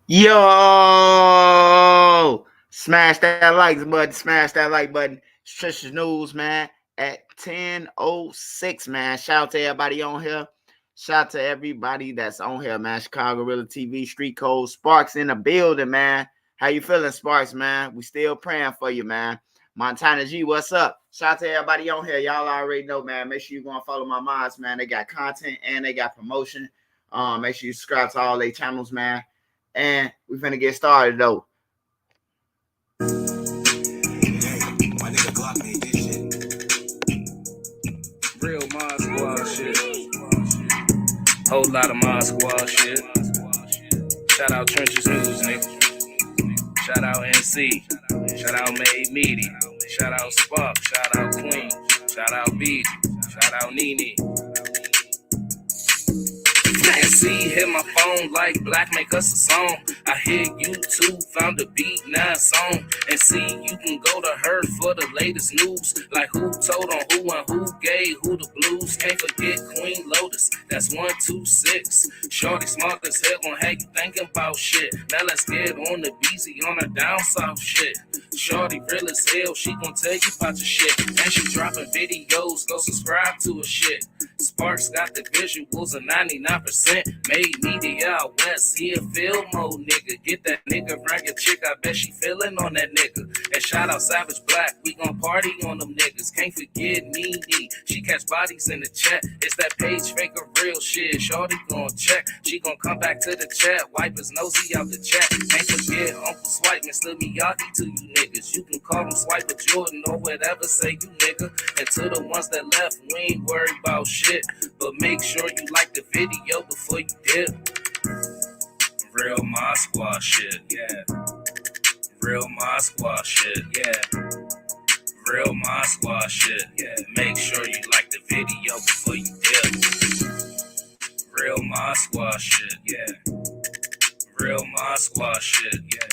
Yo, smash that like button, smash that like button. Trisha's News, man, at 10:06, man. Shout out to everybody on here. Shout out to everybody that's on here, man. Chicago Gorilla TV, Street Code, Sparks in the building, man. How you feeling, Sparks, man? We still praying for you, man. Montana G, what's up? Shout out to everybody on here. Y'all already know, man. Make sure you go and follow my mods, man. They got content and they got promotion. Make sure you subscribe to all their channels, man. And we finna get started though. Real Mod Squad shit. Whole lot of Mod Squad shit. Shout out Trenches News, nigga. Shout out NC. Shout out Made Meaty. Shout out Spark. Shout out Queen. Shout out B. Shout out Nene. See, hit my phone like Black make us a song. I hit YouTube, found a beat, now it's on. And see, you can go to her for the latest news. Like who told on who and who gave who the blues. Can't forget Queen Lotus, that's 126. Shorty smart as hell gon' have you thinking about shit. Now let's get on the BZ on her down south shit. Shorty real as hell, she gon' tell you about your shit. And she dropping videos, go subscribe to her shit. Sparks got the visuals of 99%. Made media out west, he a film mode nigga. Get that nigga around your chick, I bet she feeling on that nigga. And shout out Savage Black, we gon' party on them niggas. Can't forget Nene, she catch bodies in the chat. It's that page fake of real shit, shorty gon' check. She gon' come back to the chat, wipe his nosy out the chat. Can't forget Uncle Swipe, Mr. Miyagi to you niggas. You can call him Swiper Jordan or whatever, say you nigga. And to the ones that left, we ain't worried about shit. But make sure you like the video before you dip. Real Mod Squad shit, yeah. Real Mod Squad shit, yeah. Real Mod Squad shit, yeah. Make sure you like the video before you dip. Real Mod Squad shit, yeah. Real Mod Squad shit, yeah.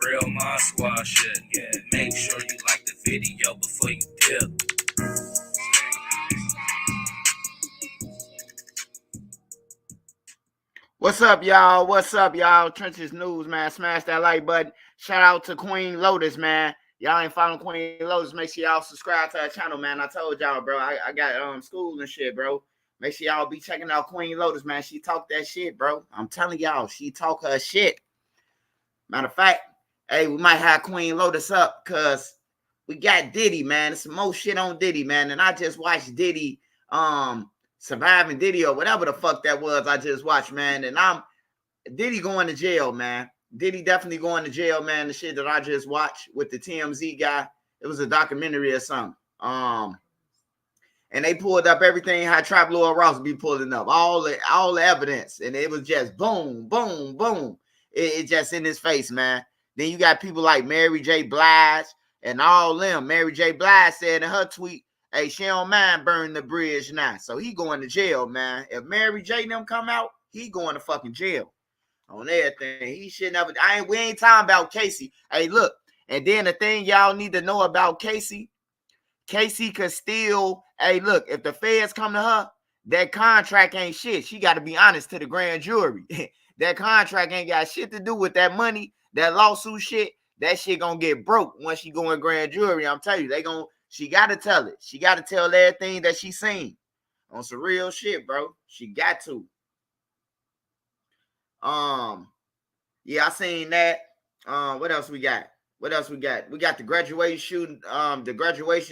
Real Mod Squad shit, yeah. Make sure you like the video before you dip. What's up, y'all? What's up, y'all? Trenches News, man. Smash that like button. Shout out to Queen Lotus, man. Y'all ain't following Queen Lotus. Make sure y'all subscribe to her channel, man. I told y'all, bro. I got school and shit, bro. Make sure y'all be checking out Queen Lotus, man. She talk that shit, bro. I'm telling y'all, she talk her shit. Matter of fact, hey, we might have Queen Lotus up because we got Diddy, man. There's some more shit on Diddy, man. And I just watched Diddy, Surviving Diddy or whatever the fuck that was I just watched, man. And Diddy going to jail, man. Diddy definitely going to jail, man. The shit that I just watched with the TMZ guy, it was a documentary or something. And they pulled up everything how Trap Lord Ross be pulling up, all the evidence. And it was just boom, boom, boom. It just in his face, man. Then you got people like Mary J. Blige and all them. Mary J. Blige said in her tweet, hey, she don't mind burning the bridge now. So he going to jail, man. If Mary J. them come out, he going to fucking jail on everything. He should never. We ain't talking about Casey. Hey, look. And then the thing y'all need to know about Casey could still, hey, look, if the feds come to her, that contract ain't shit. She got to be honest to the grand jury. That contract ain't got shit to do with that money, that lawsuit shit. That shit gonna get broke once she go in grand jury. I'm telling you, she got to tell it. She got to tell everything that she seen on some real shit, bro. She got to. Yeah, I seen that. What else we got? We got the graduation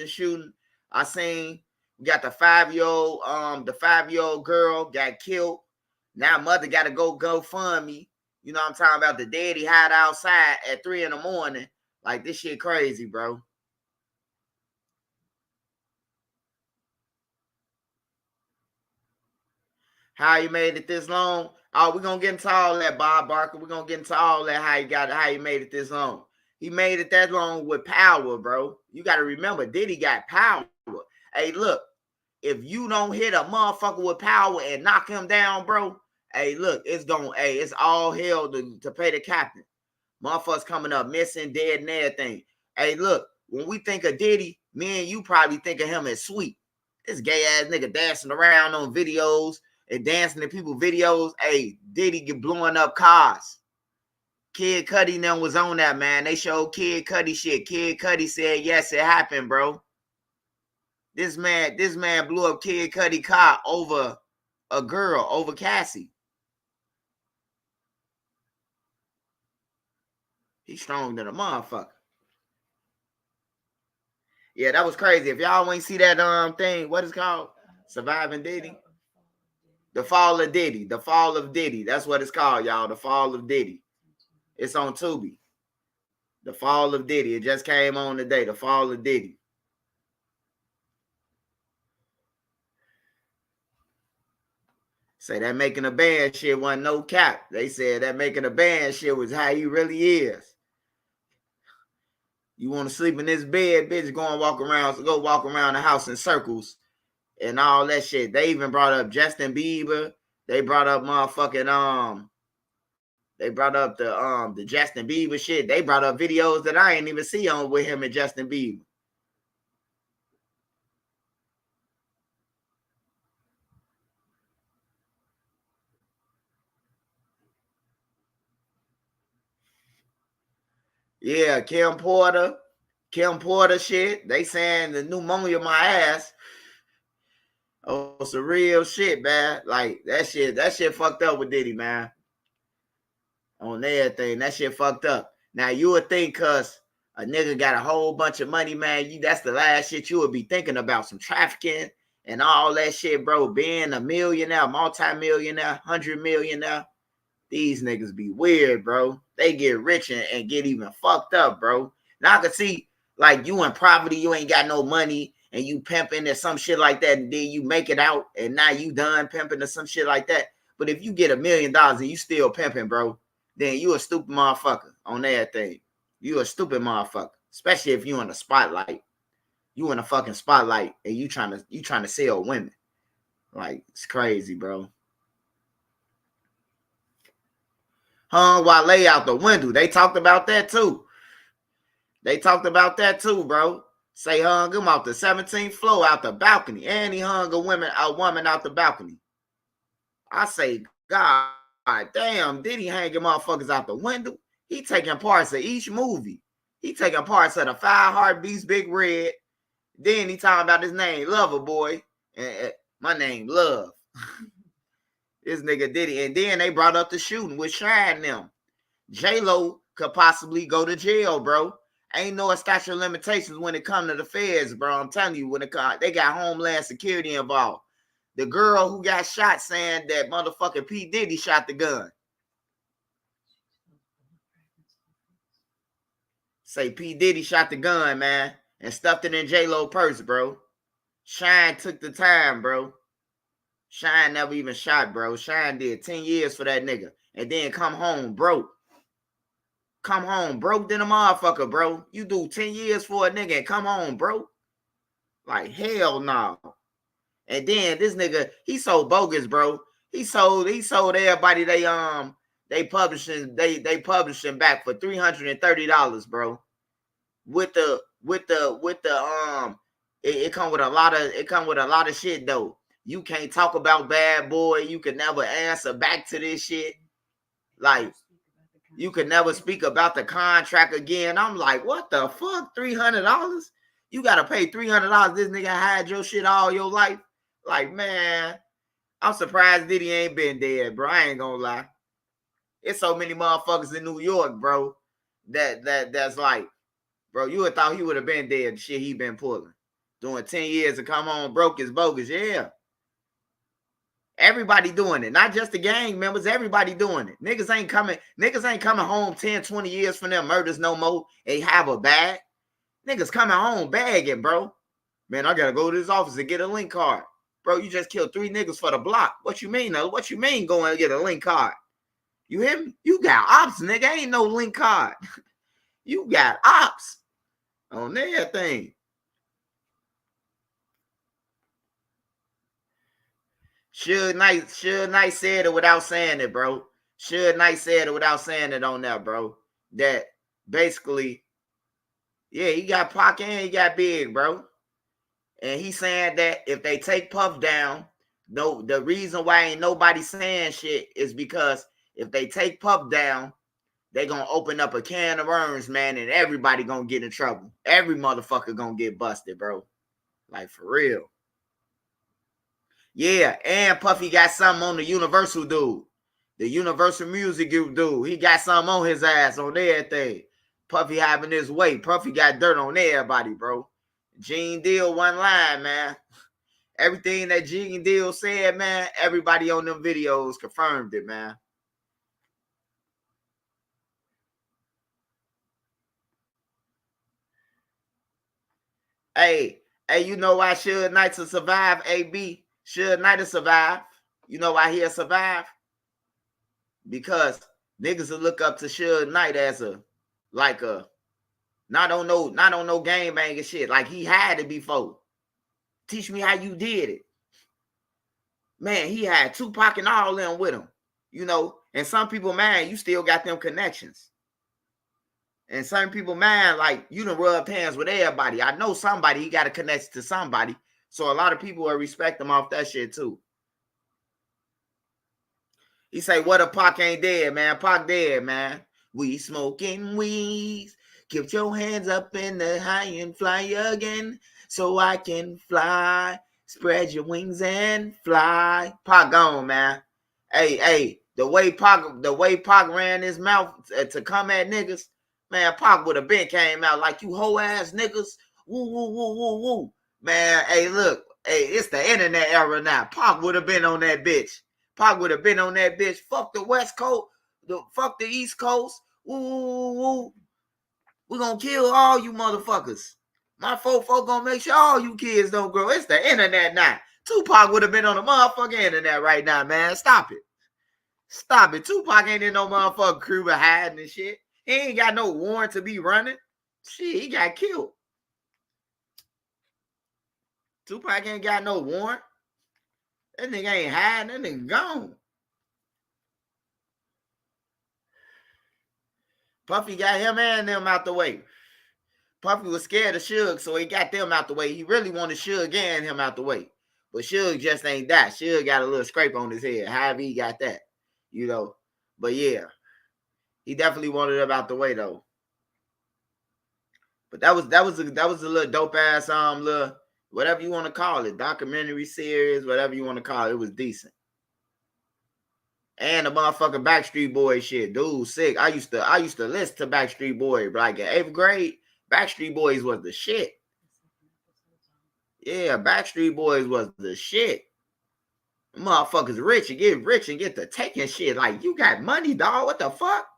shooting. I seen. We got the 5-year-old girl got killed. Now mother got to go fund me. You know what I'm talking about? The daddy hide outside at 3 a.m. Like, this shit crazy, bro. How you made it this long? Oh, we're going to get into all that, Bob Barker. We're going to get into all that, how you made it this long. He made it that long with power, bro. You got to remember, Diddy got power. Hey, look, if you don't hit a motherfucker with power and knock him down, bro, hey, look, it's all hell to pay the captain. Motherfuckers coming up missing, dead, and everything. Hey, look, when we think of Diddy, me and you probably think of him as sweet. This gay-ass nigga dancing around on videos and dancing in people's videos. Hey, Diddy get blowing up cars. Kid Cudi and them was on that, man. They showed Kid Cudi shit. Kid Cudi said, yes, it happened, bro. This man blew up Kid Cudi car over a girl, over Cassie. He's strong than a motherfucker. Yeah, that was crazy. If y'all ain't see that thing, what is it called? Surviving Diddy? The Fall of Diddy. The Fall of Diddy. That's what it's called, y'all. The Fall of Diddy. It's on Tubi. The Fall of Diddy. It just came on today. The Fall of Diddy. Say that making a band shit wasn't no cap. They said that making a band shit was how he really is. You want to sleep in this bed, bitch, go walk around the house in circles and all that shit. They even brought up Justin Bieber. They brought up motherfucking they brought up the Justin Bieber shit. They brought up videos that I ain't even see on with him and Justin Bieber. Yeah, Kim Porter shit. They saying the pneumonia my ass. Oh, some real shit, man. Like that shit fucked up with Diddy, man. On everything. That shit fucked up. Now you would think cause a nigga got a whole bunch of money, man. That's the last shit you would be thinking about. Some trafficking and all that shit, bro. Being a millionaire, multi-millionaire, 100 millionaire. These niggas be weird, bro. They get rich and get even fucked up, bro. Now I can see, like, you in poverty, you ain't got no money, and you pimping or some shit like that, and then you make it out, and now you done pimping or some shit like that. But if you get $1 million and you still pimping, bro, then you a stupid motherfucker on everything. You a stupid motherfucker, especially if you in the spotlight. You in a fucking spotlight, and you trying to sell women. Like, it's crazy, bro. Hung Wale out the window. They talked about that too. Bro. Say hung him out the 17th floor out the balcony. And he hung a woman out the balcony. I say, God damn, did he hang him motherfuckers out the window? He taking parts of each movie. He taking parts of the 5 Heartbeats, Big Red. Then he talking about his name, Lover Boy. And my name, Love. This nigga Diddy. And then they brought up the shooting with Shine them. J-Lo could possibly go to jail, bro. Ain't no statute of limitations when it comes to the feds, bro. I'm telling you, when they got Homeland Security involved. The girl who got shot saying that motherfucking P. Diddy shot the gun. Say P. Diddy shot the gun, man, and stuffed it in J-Lo purse, bro. Shine took the time, bro. Shine never even shot, bro. Shine did 10 years for that nigga. And then come home broke. Come home broke than a motherfucker, bro. You do 10 years for a nigga and come home broke? Like, hell no. And then this nigga, he so bogus, bro. He sold everybody they publishing back for $330, bro. It come with a lot of shit though. You can't talk about Bad Boy. You can never answer back to this shit. Like, you could never speak about the contract again. I'm like, what the fuck? $300? You gotta pay $300. This nigga hide your shit all your life. Like, man, I'm surprised Diddy ain't been dead, bro. I ain't gonna lie. It's so many motherfuckers in New York, bro. That's like, bro, you would thought he would have been dead. The shit he been pulling, doing 10 years to come on broke is bogus. Yeah. Everybody doing it, not just the gang members. Everybody doing it. Niggas ain't coming home 10, 20 years from their murders no more. They have a bag. Niggas coming home bagging, bro. Man, I gotta go to this office and get a link card. Bro, you just killed 3 niggas for the block. What you mean, though? What you mean going and get a link card? You hear me? You got ops, nigga. Ain't no link card. You got ops on everything. Suge Knight said it without saying it, bro. Suge Knight said it without saying it on that, bro. That basically, yeah, he got Pac and he got Big, bro. And he's saying that if they take Puff down, no, the reason why ain't nobody saying shit is because if they take Puff down, they gonna open up a can of worms, man, and everybody gonna get in trouble. Every motherfucker gonna get busted, bro. Like, for real. Yeah, and Puffy got something on the Universal dude. The Universal Music dude. He got something on his ass on everything. Puffy having his way. Puffy got dirt on everybody, bro. Gene Deal one line, man. Everything that Gene Deal said, man, everybody on them videos confirmed it, man. Hey, you know why Suge Knight to survive, AB? Suge Knight to survive. You know why he'll survive? Because niggas will look up to Suge Knight as not on no game banging shit. Like, he had it before. Teach me how you did it. Man, he had Tupac and all them with him. You know, and some people, man, you still got them connections. And some people, man, like, you done rubbed hands with everybody. I know somebody, he got to connect to somebody. So a lot of people will respect him off that shit too. He say, what if Pac ain't dead, man? Pac dead, man. We smoking weeds. Keep your hands up in the high and fly again so I can fly. Spread your wings and fly. Pac gone, man. Hey, the way Pac ran his mouth to come at niggas, man, Pac would have been came out like, you hoe ass niggas. Woo, woo, woo, woo, woo. Man, hey, look. Hey, it's the internet era now. Pac would have been on that bitch. Pac would have been on that bitch. Fuck the West Coast. Fuck the East Coast. Woo, woo, woo. We're going to kill all you motherfuckers. My folk gonna make sure all you kids don't grow. It's the internet now. Tupac would have been on the motherfucking internet right now, man. Stop it. Stop it. Tupac ain't in no motherfucking crew but hiding and shit. He ain't got no warrant to be running. Shit, he got killed. Tupac ain't got no warrant. That nigga ain't hiding. That nigga gone. Puffy got him and them out the way. Puffy was scared of Suge, so he got them out the way. He really wanted Suge and him out the way. But Suge just ain't that. Suge got a little scrape on his head. However he got that. You know. But yeah. He definitely wanted him out the way though. But that was a little dope ass little whatever you want to call it, documentary series, whatever you want to call it. It was decent. And the motherfucking Backstreet Boys shit, dude, sick. I used to listen to Backstreet Boys, like in 8th grade. Backstreet Boys was the shit. Yeah, Backstreet Boys was the shit. Motherfuckers rich and get to taking shit. Like, you got money, dog. What the fuck?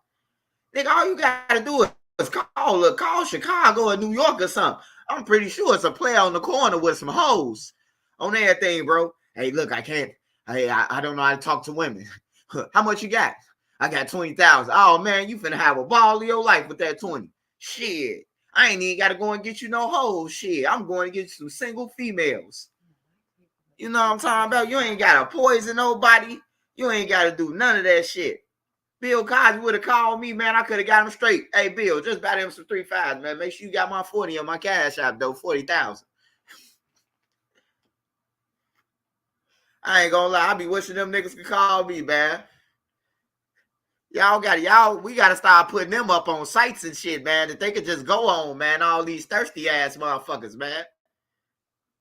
Nigga, all you gotta do is call Chicago or New York or something. I'm pretty sure it's a player on the corner with some hoes on everything, bro. Hey, look, I can't. Hey, I don't know how to talk to women. How much you got? I got 20,000. Oh man, you finna have a ball of your life with that 20. Shit. I ain't even gotta go and get you no hoes. Shit. I'm going to get you some single females. You know what I'm talking about? You ain't gotta poison nobody. You ain't gotta do none of that shit. Bill Cosby would have called me, man. I could have got him straight. Hey, Bill, just buy them some 3.5, man. Make sure you got my 40 on my cash app, though. 40,000. I ain't gonna lie. I be wishing them niggas could call me, man. We gotta start putting them up on sites and shit, man, that they could just go on, man. All these thirsty ass motherfuckers, man.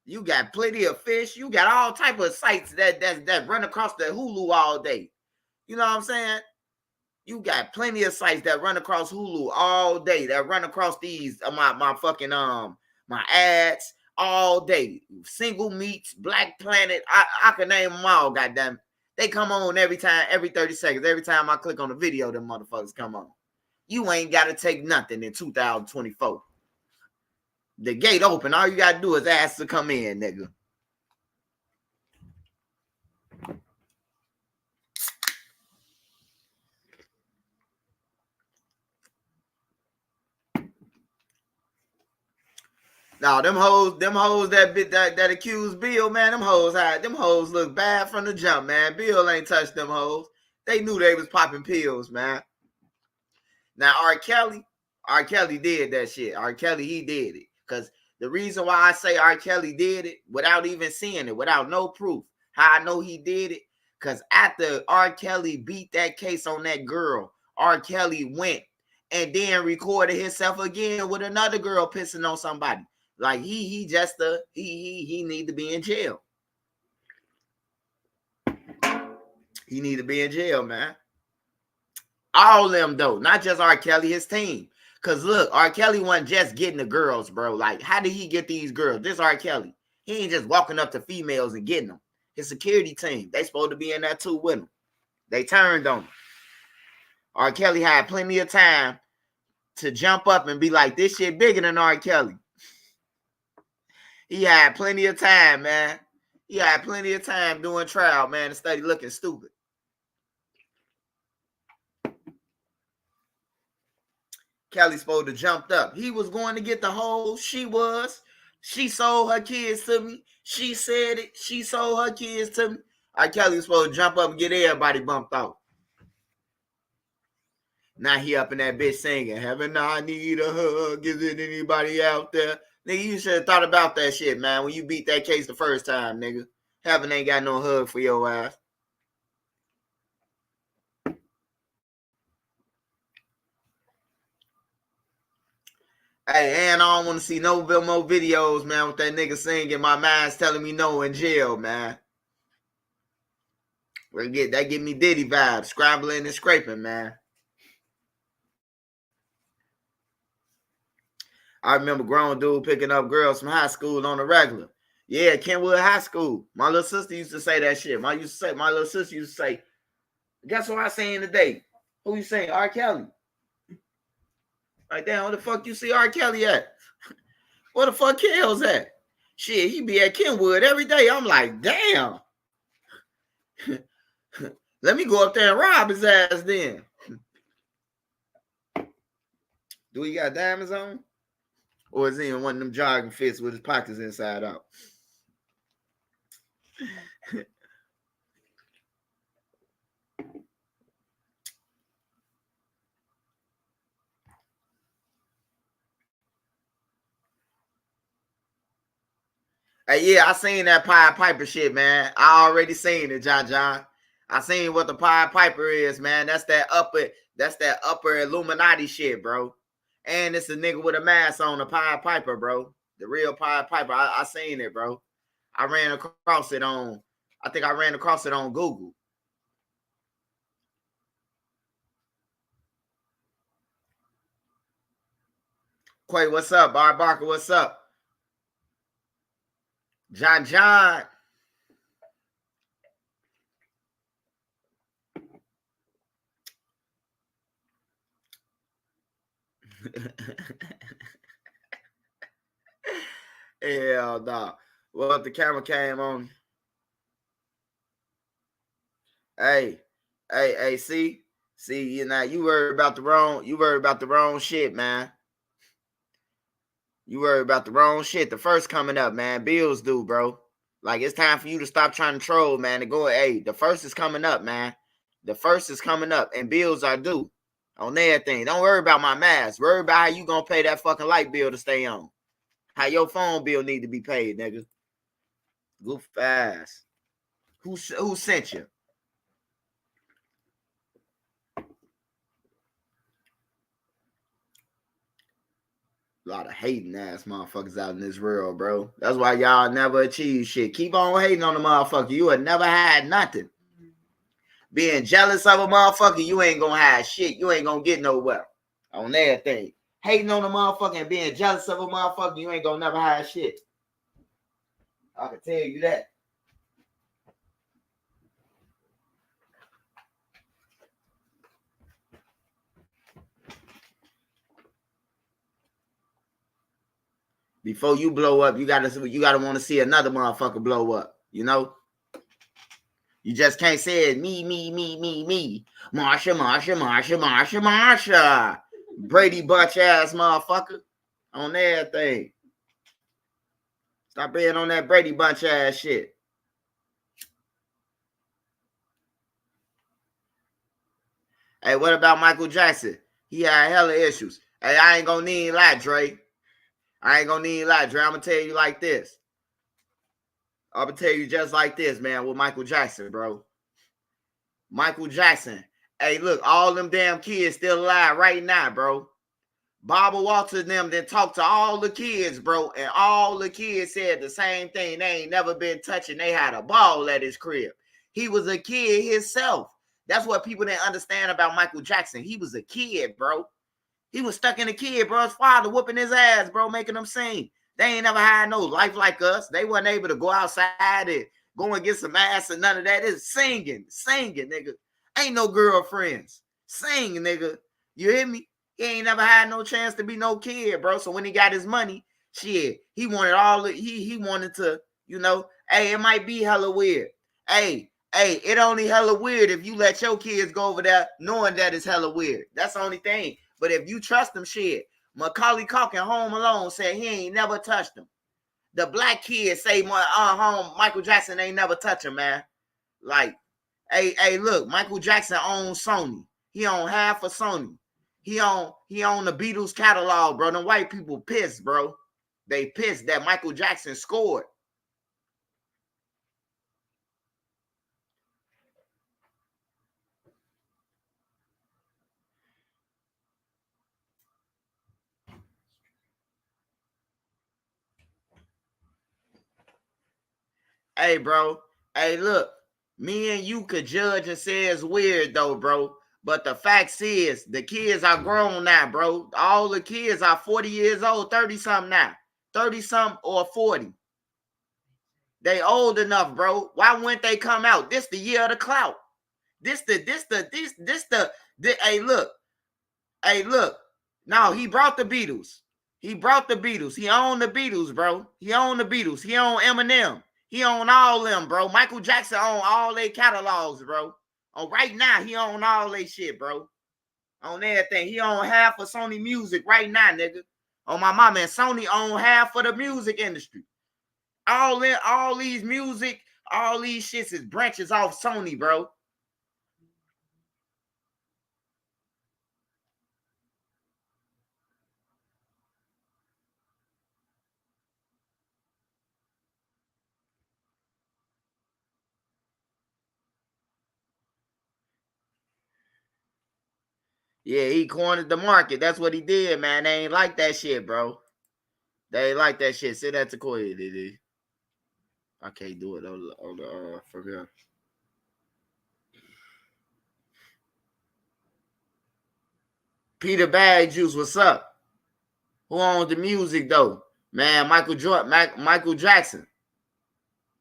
You got plenty of fish. You got all type of sites that run across the Hulu all day. You know what I'm saying? You got plenty of sites that run across Hulu all day, that run across these my fucking my ads all day. Single Meats, Black Planet, I can name them all, goddamn. They come on every 30 seconds. Every time I click on the video, them motherfuckers come on. You ain't gotta take nothing in 2024. The gate open. All you gotta do is ask to come in, nigga. No, them hoes that accused Bill, man, them hoes look bad from the jump, man. Bill ain't touched them hoes. They knew they was popping pills, man. Now, R. Kelly did that shit. R. Kelly, he did it. Because the reason why I say R. Kelly did it without even seeing it, without no proof, how I know he did it, because after R. Kelly beat that case on that girl R. Kelly went and then recorded himself again with another girl pissing on somebody. Like he need to be in jail. He need to be in jail, man. All of them though, not just R. Kelly, his team. Cause look, R. Kelly wasn't just getting the girls, bro. Like, how did he get these girls? This R. Kelly. He ain't just walking up to females and getting them. His security team, they supposed to be in there too with him. They turned on him. R. Kelly had plenty of time to jump up and be like, this shit bigger than R. Kelly. He had plenty of time, man. He had plenty of time doing trial, man, to study looking stupid. Kelly supposed to jumped up. He was going to get the whole, she sold her kids to me. She said it. She sold her kids to me. Kelly was supposed to jump up and get everybody bumped off. Now he up in that bitch singing, heaven, I need a hug. Is it anybody out there? Nigga, you should have thought about that shit, man, when you beat that case the first time, nigga. Heaven ain't got no hug for your ass. Hey, and I don't want to see no more videos, man, with that nigga singing. My mind's telling me no in jail, man. That give me Diddy vibes, scrambling and scraping, man. I remember grown dude picking up girls from high school on the regular. Yeah, Kenwood High School. My little sister used to say that shit. My little sister used to say, guess what I seen today? Who you saying? R. Kelly. Like, damn, where the fuck you see R. Kelly at? Where the fuck Kel's at? Shit, he be at Kenwood every day. I'm like, damn. Let me go up there and rob his ass then. Do he got diamonds on? Or is he in one of them jogging fits with his pockets inside out? Hey, yeah, I seen that Pied Piper shit, man. I already seen it, John. I seen what the Pied Piper is, man. That's that upper Illuminati shit, bro. And it's a nigga with a mask on, the Pied Piper, bro. The real Pied Piper. I seen it, bro. I think I ran across it on Google. Quay, what's up? Bar Barker, what's up? John. Hell no. Well, if the camera came on. Hey, see, you know, you worried about the wrong shit, man. You worried about the wrong shit. The first coming up, man. Bills due, bro. Like, it's time for you to stop trying to troll, man, and go, hey, the first is coming up, man. The first is coming up, and bills are due on everything. Don't worry about my mask. Worry about how you gonna pay that fucking light bill to stay on. How your phone bill need to be paid, nigga. Goof ass. Who sent you? A lot of hating ass motherfuckers out in this world, bro. That's why y'all never achieve shit. Keep on hating on the motherfucker. You have never had nothing. Being jealous of a motherfucker, you ain't gonna have shit. You ain't gonna get nowhere on everything. Hating on the motherfucker and being jealous of a motherfucker, you ain't gonna never have shit. I can tell you that. Before you blow up, you gotta want to see another motherfucker blow up. You know, you just can't say it. Me. Marsha. Brady Bunch ass motherfucker on everything. Stop being on that Brady Bunch ass shit. Hey, what about Michael Jackson? He had hella issues. Hey, I ain't gonna need a lot, Dre. I'm gonna tell you like this. I'm gonna tell you just like this, man, with Michael Jackson, bro. Michael Jackson, Hey, look, all them damn kids still alive right now, bro. Barbara Walters and them then talked to all the kids, bro, and all the kids said the same thing. They ain't never been touching. They had a ball at his crib. He was a kid himself. That's what people didn't understand about Michael Jackson. He was a kid, bro. He was stuck in a kid, bro. His father whooping his ass, bro, making him sing. They ain't never had no life like us. They wasn't able to go outside and go and get some ass and none of that. It's singing, nigga. Ain't no girlfriends. Sing, nigga. You hear me? He ain't never had no chance to be no kid, bro. So when he got his money, shit, he wanted all the, he wanted to, you know, hey, it might be hella weird. Hey, it only hella weird if you let your kids go over there knowing that it's hella weird. That's the only thing. But if you trust them, shit. Macaulay Culkin, Home Alone, said he ain't never touched them. The black kids say Michael Jackson ain't never touched him, man. Like, hey, look, Michael Jackson owns Sony. He own half of Sony. He own the Beatles catalog, bro. Them white people pissed, bro. They pissed that Michael Jackson scored. Hey, bro. Hey, look. Me and you could judge and say it's weird, though, bro. But the facts is, the kids are grown now, bro. All the kids are 40 years old, 30-something now. 30-something or 40. They old enough, bro. Why wouldn't they come out? This the year of the clout. This hey, look. Hey, look. No, he brought the Beatles. He brought the Beatles. He owned the Beatles, bro. He owned the Beatles. He owned Eminem. He owned all them, bro. Michael Jackson owned all their catalogs, bro. Oh, right now, he owned all their shit, bro. On everything. He owned half of Sony Music right now, nigga. On my mama, and Sony owned half of the music industry. All these music, all these shits is branches off Sony, bro. Yeah, he cornered the market. That's what he did, man. They ain't like that shit, bro. They ain't like that shit. Sit at the court, Diddy. I can't do it on the for real. Peter Bag Juice, what's up? Who owns the music though? Man, Michael Jackson.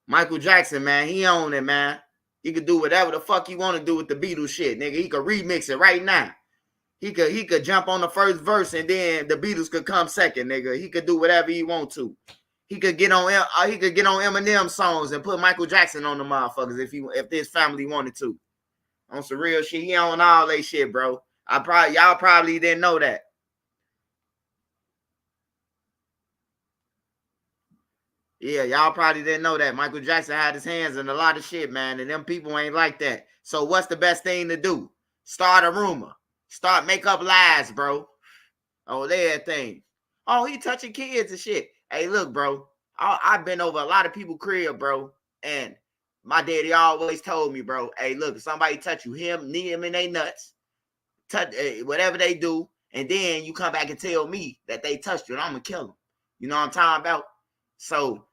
Michael Jackson, man, he owned it, man. He could do whatever the fuck he want to do with the Beatles shit, nigga. He could remix it right now. He could jump on the first verse and then the Beatles could come second, nigga. He could do whatever he want to. He could get on Eminem songs and put Michael Jackson on the motherfuckers if this family wanted to. On some real shit, he own all that shit, bro. Y'all probably didn't know that. Yeah, y'all probably didn't know that. Michael Jackson had his hands in a lot of shit, man, and them people ain't like that. So what's the best thing to do? Start a rumor. Make up lies, bro. Oh, that thing. Oh, he touching kids and shit. Hey, look, bro. I've been over a lot of people's crib, bro. And my daddy always told me, bro, hey, look, if somebody touch you, knee him in they nuts, touch whatever they do, and then you come back and tell me that they touched you, and I'm gonna kill them. You know what I'm talking about? So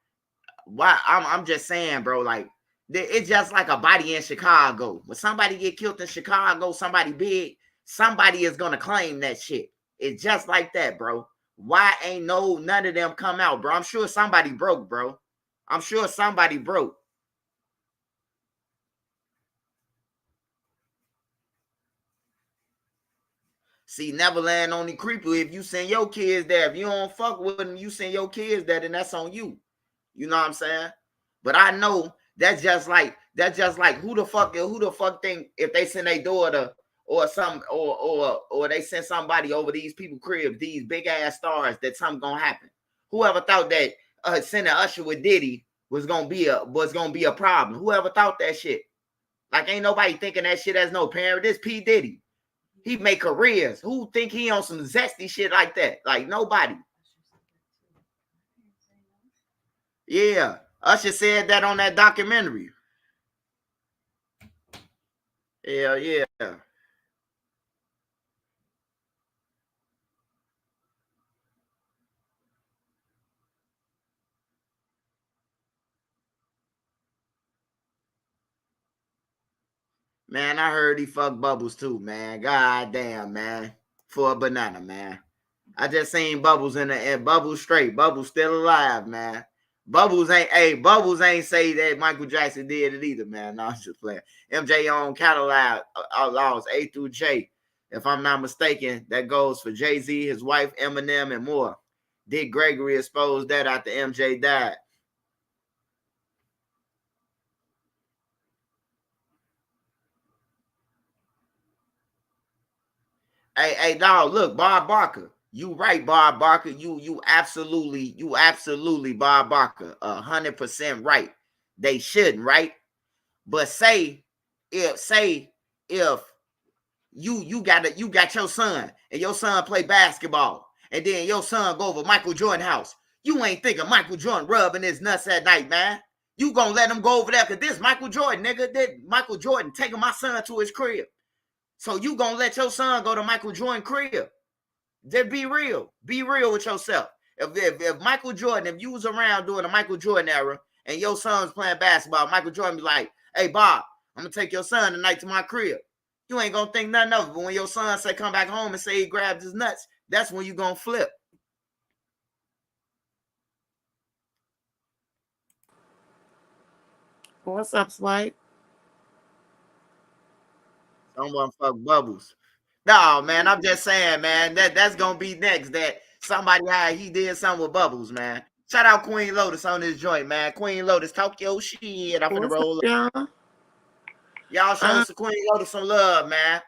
why I'm just saying, bro, like it's just like a body in Chicago. When somebody get killed in Chicago, somebody big, somebody is gonna claim that shit. It's just like that, bro. Why ain't none of them come out, bro? I'm sure somebody broke, bro. I'm sure somebody broke. See, Neverland only creepy if you send your kids there. If you don't fuck with them, you send your kids there, then that's on you. You know what I'm saying? But I know that's just like who the fuck think if they send their daughter or some or they send somebody over these people cribs, these big ass stars, that something gonna happen. Whoever thought that sending Usher with Diddy was gonna be a problem? Whoever thought that shit? Like ain't nobody thinking that shit as no parent. This P Diddy. He make careers. Who think he on some zesty shit like that? Like nobody. Yeah. Usher said that on that documentary. Hell yeah. Man, I heard he fucked Bubbles too, man. God damn, man. For a banana, man. I just seen Bubbles and Bubbles straight. Bubbles still alive, man. Bubbles ain't say that Michael Jackson did it either, man. No, I'm just playing. MJ on catalog outlaws A through J. If I'm not mistaken, that goes for Jay-Z, his wife, Eminem, and more. Dick Gregory exposed that after MJ died. Hey, dog, look, Bob Barker. You right, Bob Barker. You absolutely, Bob Barker, 100% right. They shouldn't, right? But if you got your son and your son play basketball, and then your son go over Michael Jordan house, you ain't thinking Michael Jordan rubbing his nuts at night, man. You gonna let him go over there because this Michael Jordan, nigga, did Michael Jordan taking my son to his crib. So you gonna let your son go to Michael Jordan crib. Just be real. Be real with yourself. If Michael Jordan, if you was around during the Michael Jordan era and your son was playing basketball, Michael Jordan be like, hey, Bob, I'm going to take your son tonight to my crib. You ain't going to think nothing of it. But when your son say come back home and say he grabbed his nuts, that's when you going to flip. What's up, Swipe? Someone fuck Bubbles. No, man, I'm just saying, man, that's going to be next. That somebody, he did something with Bubbles, man. Shout out Queen Lotus on this joint, man. Queen Lotus, talk your shit. I'm finna What's up, roll up. y'all? Y'all show Queen Lotus some love, man.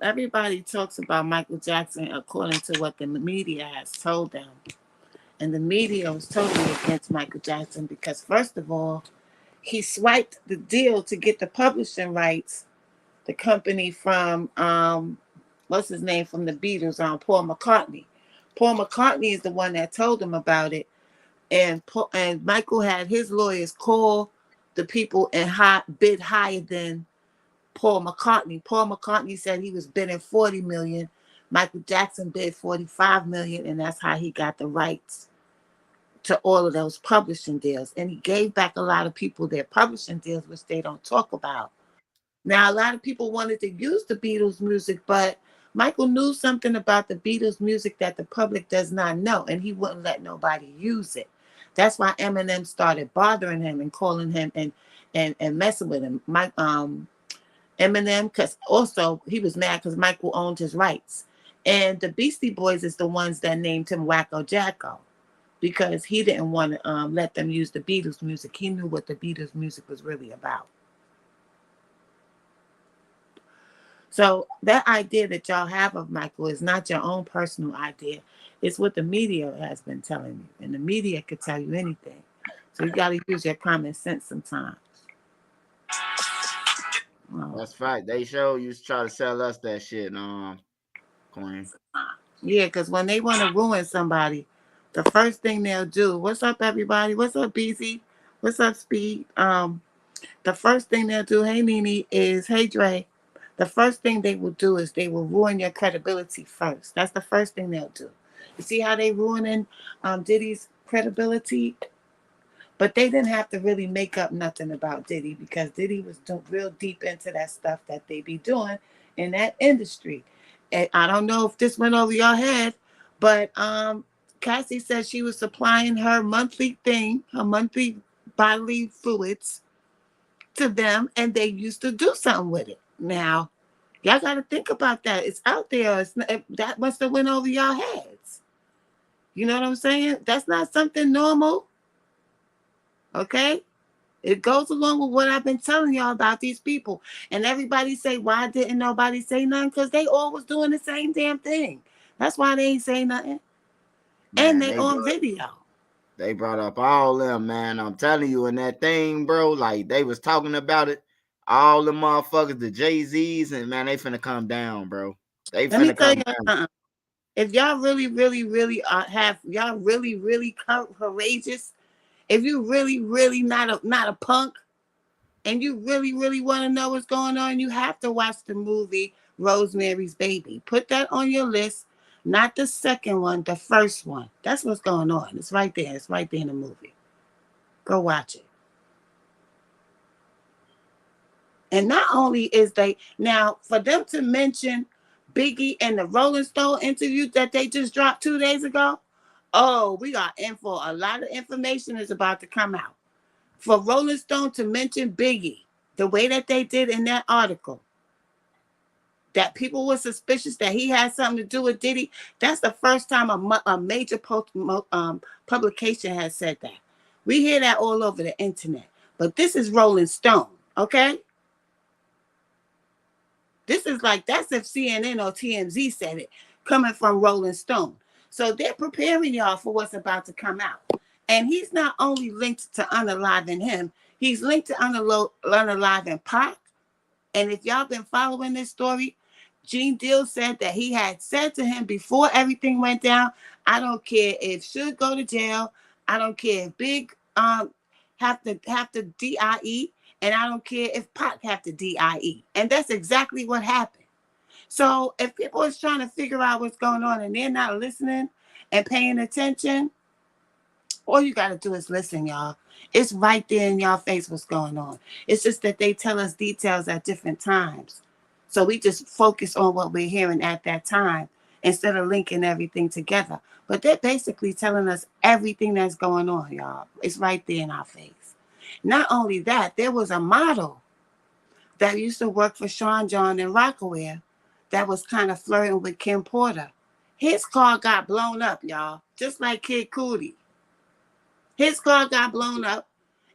Everybody talks about Michael Jackson according to what the media has told them. And the media was totally against Michael Jackson because, first of all, he swiped the deal to get the publishing rights, the company from, what's his name, from the Beatles, Paul McCartney. Paul McCartney is the one that told him about it. And Michael had his lawyers call the people and bid higher than Paul McCartney. Paul McCartney said he was bidding 40 million. Michael Jackson bid 45 million, and that's how he got the rights to all of those publishing deals. And he gave back a lot of people their publishing deals, which they don't talk about. Now, a lot of people wanted to use the Beatles music, but Michael knew something about the Beatles music that the public does not know, and he wouldn't let nobody use it. That's why Eminem started bothering him and calling him and messing with him. Eminem, because also he was mad because Michael owned his rights. And the Beastie Boys is the ones that named him Wacko Jacko because he didn't want to let them use the Beatles music. He knew what the Beatles music was really about. So that idea that y'all have of Michael is not your own personal idea. It's what the media has been telling you. And the media could tell you anything. So you got to use your common sense sometimes. That's fact. They show you try to sell us that shit, Queen. Yeah, because when they want to ruin somebody, the first thing they'll do, what's up, everybody? What's up, BZ? What's up, Speed? The first thing they'll do, hey, Nene, is, hey, Dre. The first thing they will do is they will ruin your credibility first. That's the first thing they'll do. You see how they ruining Diddy's credibility? But they didn't have to really make up nothing about Diddy because Diddy was real deep into that stuff that they be doing in that industry. And I don't know if this went over your head, but Cassie said she was supplying her monthly thing, her monthly bodily fluids to them, and they used to do something with it. Now, y'all got to think about that. It's out there. That must have went over your heads. You know what I'm saying? That's not something normal. Okay? It goes along with what I've been telling y'all about these people. And everybody say, why didn't nobody say nothing? Because they all was doing the same damn thing. That's why they ain't say nothing. Man, And they on video. They brought up all them, man. I'm telling you, in that thing, bro, like they was talking about it. All the motherfuckers, the Jay-Z's, and man, they finna come down, bro. They Let me finna tell come you down. something. If y'all really have y'all really courageous, if you really not a punk, and you really want to know what's going on, you have to watch the movie Rosemary's Baby. Put that on your list. Not the second one, the first one. That's what's going on. It's right there. It's right there in the movie. Go watch it. And not only is they now for them to mention Biggie and the Rolling Stone interview that they just dropped 2 days ago. Oh, we got info. A lot of information is about to come out. For Rolling Stone to mention Biggie the way that they did in that article, that people were suspicious that he had something to do with Diddy. That's the first time a major publication has said that. We hear that all over the internet. But this is Rolling Stone, okay? This is like, that's if CNN or TMZ said it, coming from Rolling Stone. So they're preparing y'all for what's about to come out. And he's not only linked to unaliving him, he's linked to unaliving Pac. And if y'all been following this story, Gene Deal said that he had said to him before everything went down, I don't care if Suge go to jail, I don't care if Big have to DIE, and I don't care if Pac have to DIE. And that's exactly what happened. So if people is trying to figure out what's going on and they're not listening and paying attention, all you got to do is listen, y'all. It's right there in y'all face what's going on. It's just that they tell us details at different times. So we just focus on what we're hearing at that time instead of linking everything together. But they're basically telling us everything that's going on, y'all. It's right there in our face. Not only that, there was a model that used to work for Sean John and Rockaware that was kind of flirting with Kim Porter. His car got blown up, y'all, just like Kid Cudi. His car got blown up,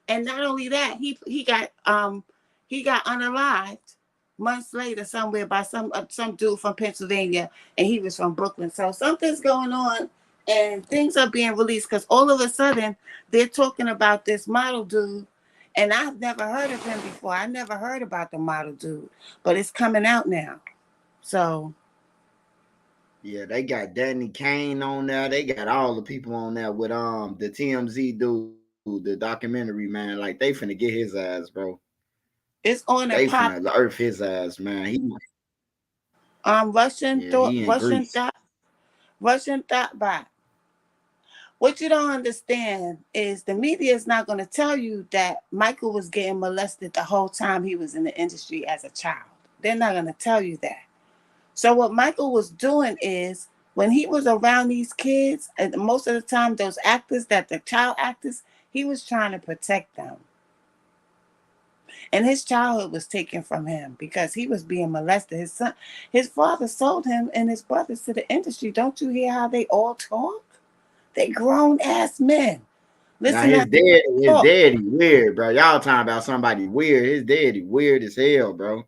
and not only that, he got unalived months later somewhere by some dude from Pennsylvania, and he was from Brooklyn. So something's going on, and things are being released because all of a sudden they're talking about this model dude, and I've never heard of him before. I never heard about the model dude, but it's coming out now. So yeah, they got Danny Kane on there. They got all the people on there with the TMZ dude, the documentary man. Like they finna get his ass, bro. it's on They a pop. finna earth his ass, man. Russian Yeah, thought, he in Greece. Russian thought by. What you don't understand is the media is not going to tell you that Michael was getting molested the whole time he was in the industry as a child. They're not going to tell you that. So what Michael was doing is when he was around these kids, and most of the time those actors, that the child actors, he was trying to protect them. And his childhood was taken from him because he was being molested. His father sold him and his brothers to the industry. Don't you hear how they all talk? They grown ass men. Now Listen to his daddy weird, bro. Y'all talking about somebody weird. His daddy weird as hell, bro.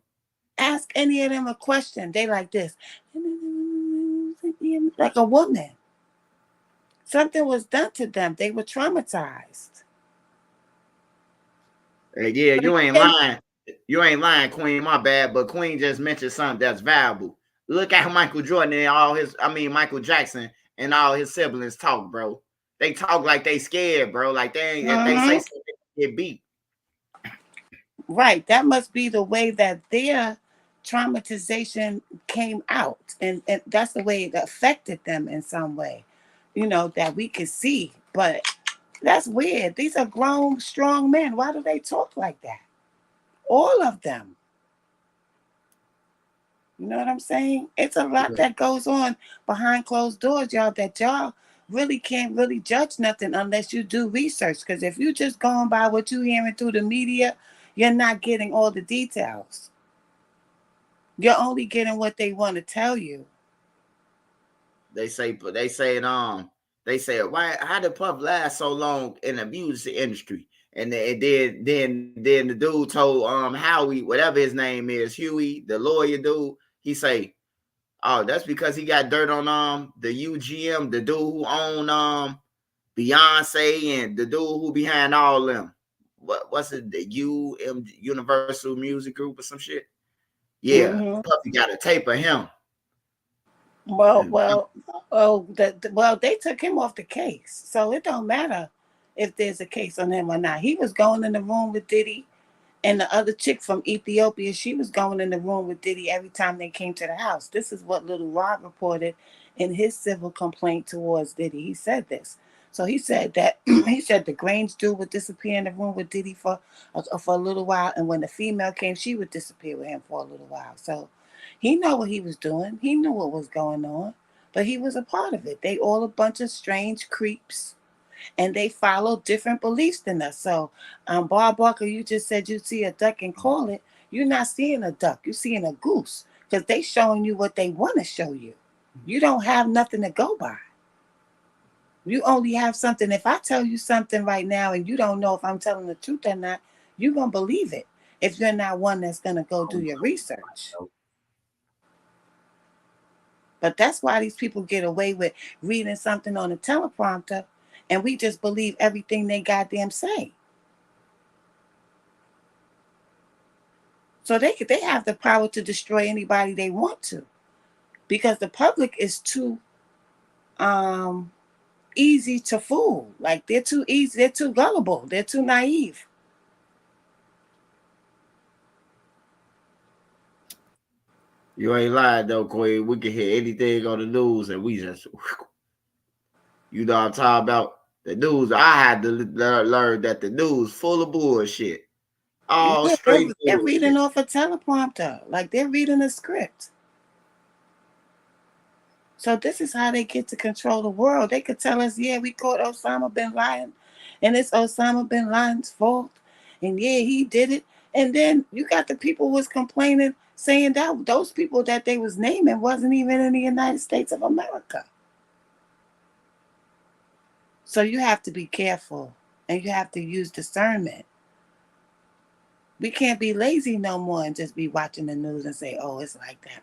Ask any of them a question. They like this. Like a woman. Something was done to them. They were traumatized. Yeah, But you ain't again, lying. You ain't lying, Queen. My bad, but Queen just mentioned something that's valuable. Look at Michael Jordan and Michael Jackson and all his siblings talk, bro. They talk like they scared, bro. Like they ain't, if they say something, they get beat. right. That must be the way that their traumatization came out. And that's the way it affected them in some way, that we could see. But that's weird. These are grown, strong men. Why do they talk like that? All of them. You know what I'm saying? It's a lot that goes on behind closed doors, y'all, that y'all really can't really judge nothing unless you do research. Because if you just going by what you're hearing through the media, you're not getting all the details. You're only getting what they want to tell you. They say why how did Puff last so long in the music industry? And then the dude told Howie, whatever his name is, Huey, the lawyer dude, he say, oh, that's because he got dirt on the UGM, the dude who owned Beyonce and the dude who behind all them. What's it, the Universal Music Group or some shit? Yeah, Mm-hmm. Puffy got a tape of him. Well, they took him off the case, so it don't matter if there's a case on him or not. He was going in the room with Diddy, and the other chick from Ethiopia, she was going in the room with Diddy every time they came to the house. This is what Little Rod reported in his civil complaint towards Diddy. He said this. So he said that he said the Grange dude would disappear in the room with Diddy for a little while, and when the female came, she would disappear with him for a little while. So he know what he was doing. He knew what was going on, but he was a part of it. They all a bunch of strange creeps, and they follow different beliefs than us. So, Bob Barker, you just said you see a duck and call it. You're not seeing a duck. You're seeing a goose because they showing you what they want to show you. You don't have nothing to go by. You only have something. If I tell you something right now and you don't know if I'm telling the truth or not, you're going to believe it if you're not one that's going to go do your research. But that's why these people get away with reading something on a teleprompter and we just believe everything they goddamn say. So they have the power to destroy anybody they want to because the public is too easy to fool. Like they're too easy, they're too gullible, they're too naive. You ain't lying though, Queen. We can hear anything on the news and we just, you know what I'm talking about? The news, I had to learn that the news full of bullshit. All Yeah, straight they're bullshit. reading off a teleprompter. Like they're reading a script. So this is how they get to control the world. They could tell us, yeah, we caught Osama bin Laden, and it's Osama bin Laden's fault. And yeah, he did it. And then you got the people who was complaining, saying that those people that they was naming wasn't even in the United States of America. So you have to be careful and you have to use discernment. We can't be lazy no more and just be watching the news and say, oh, it's like that.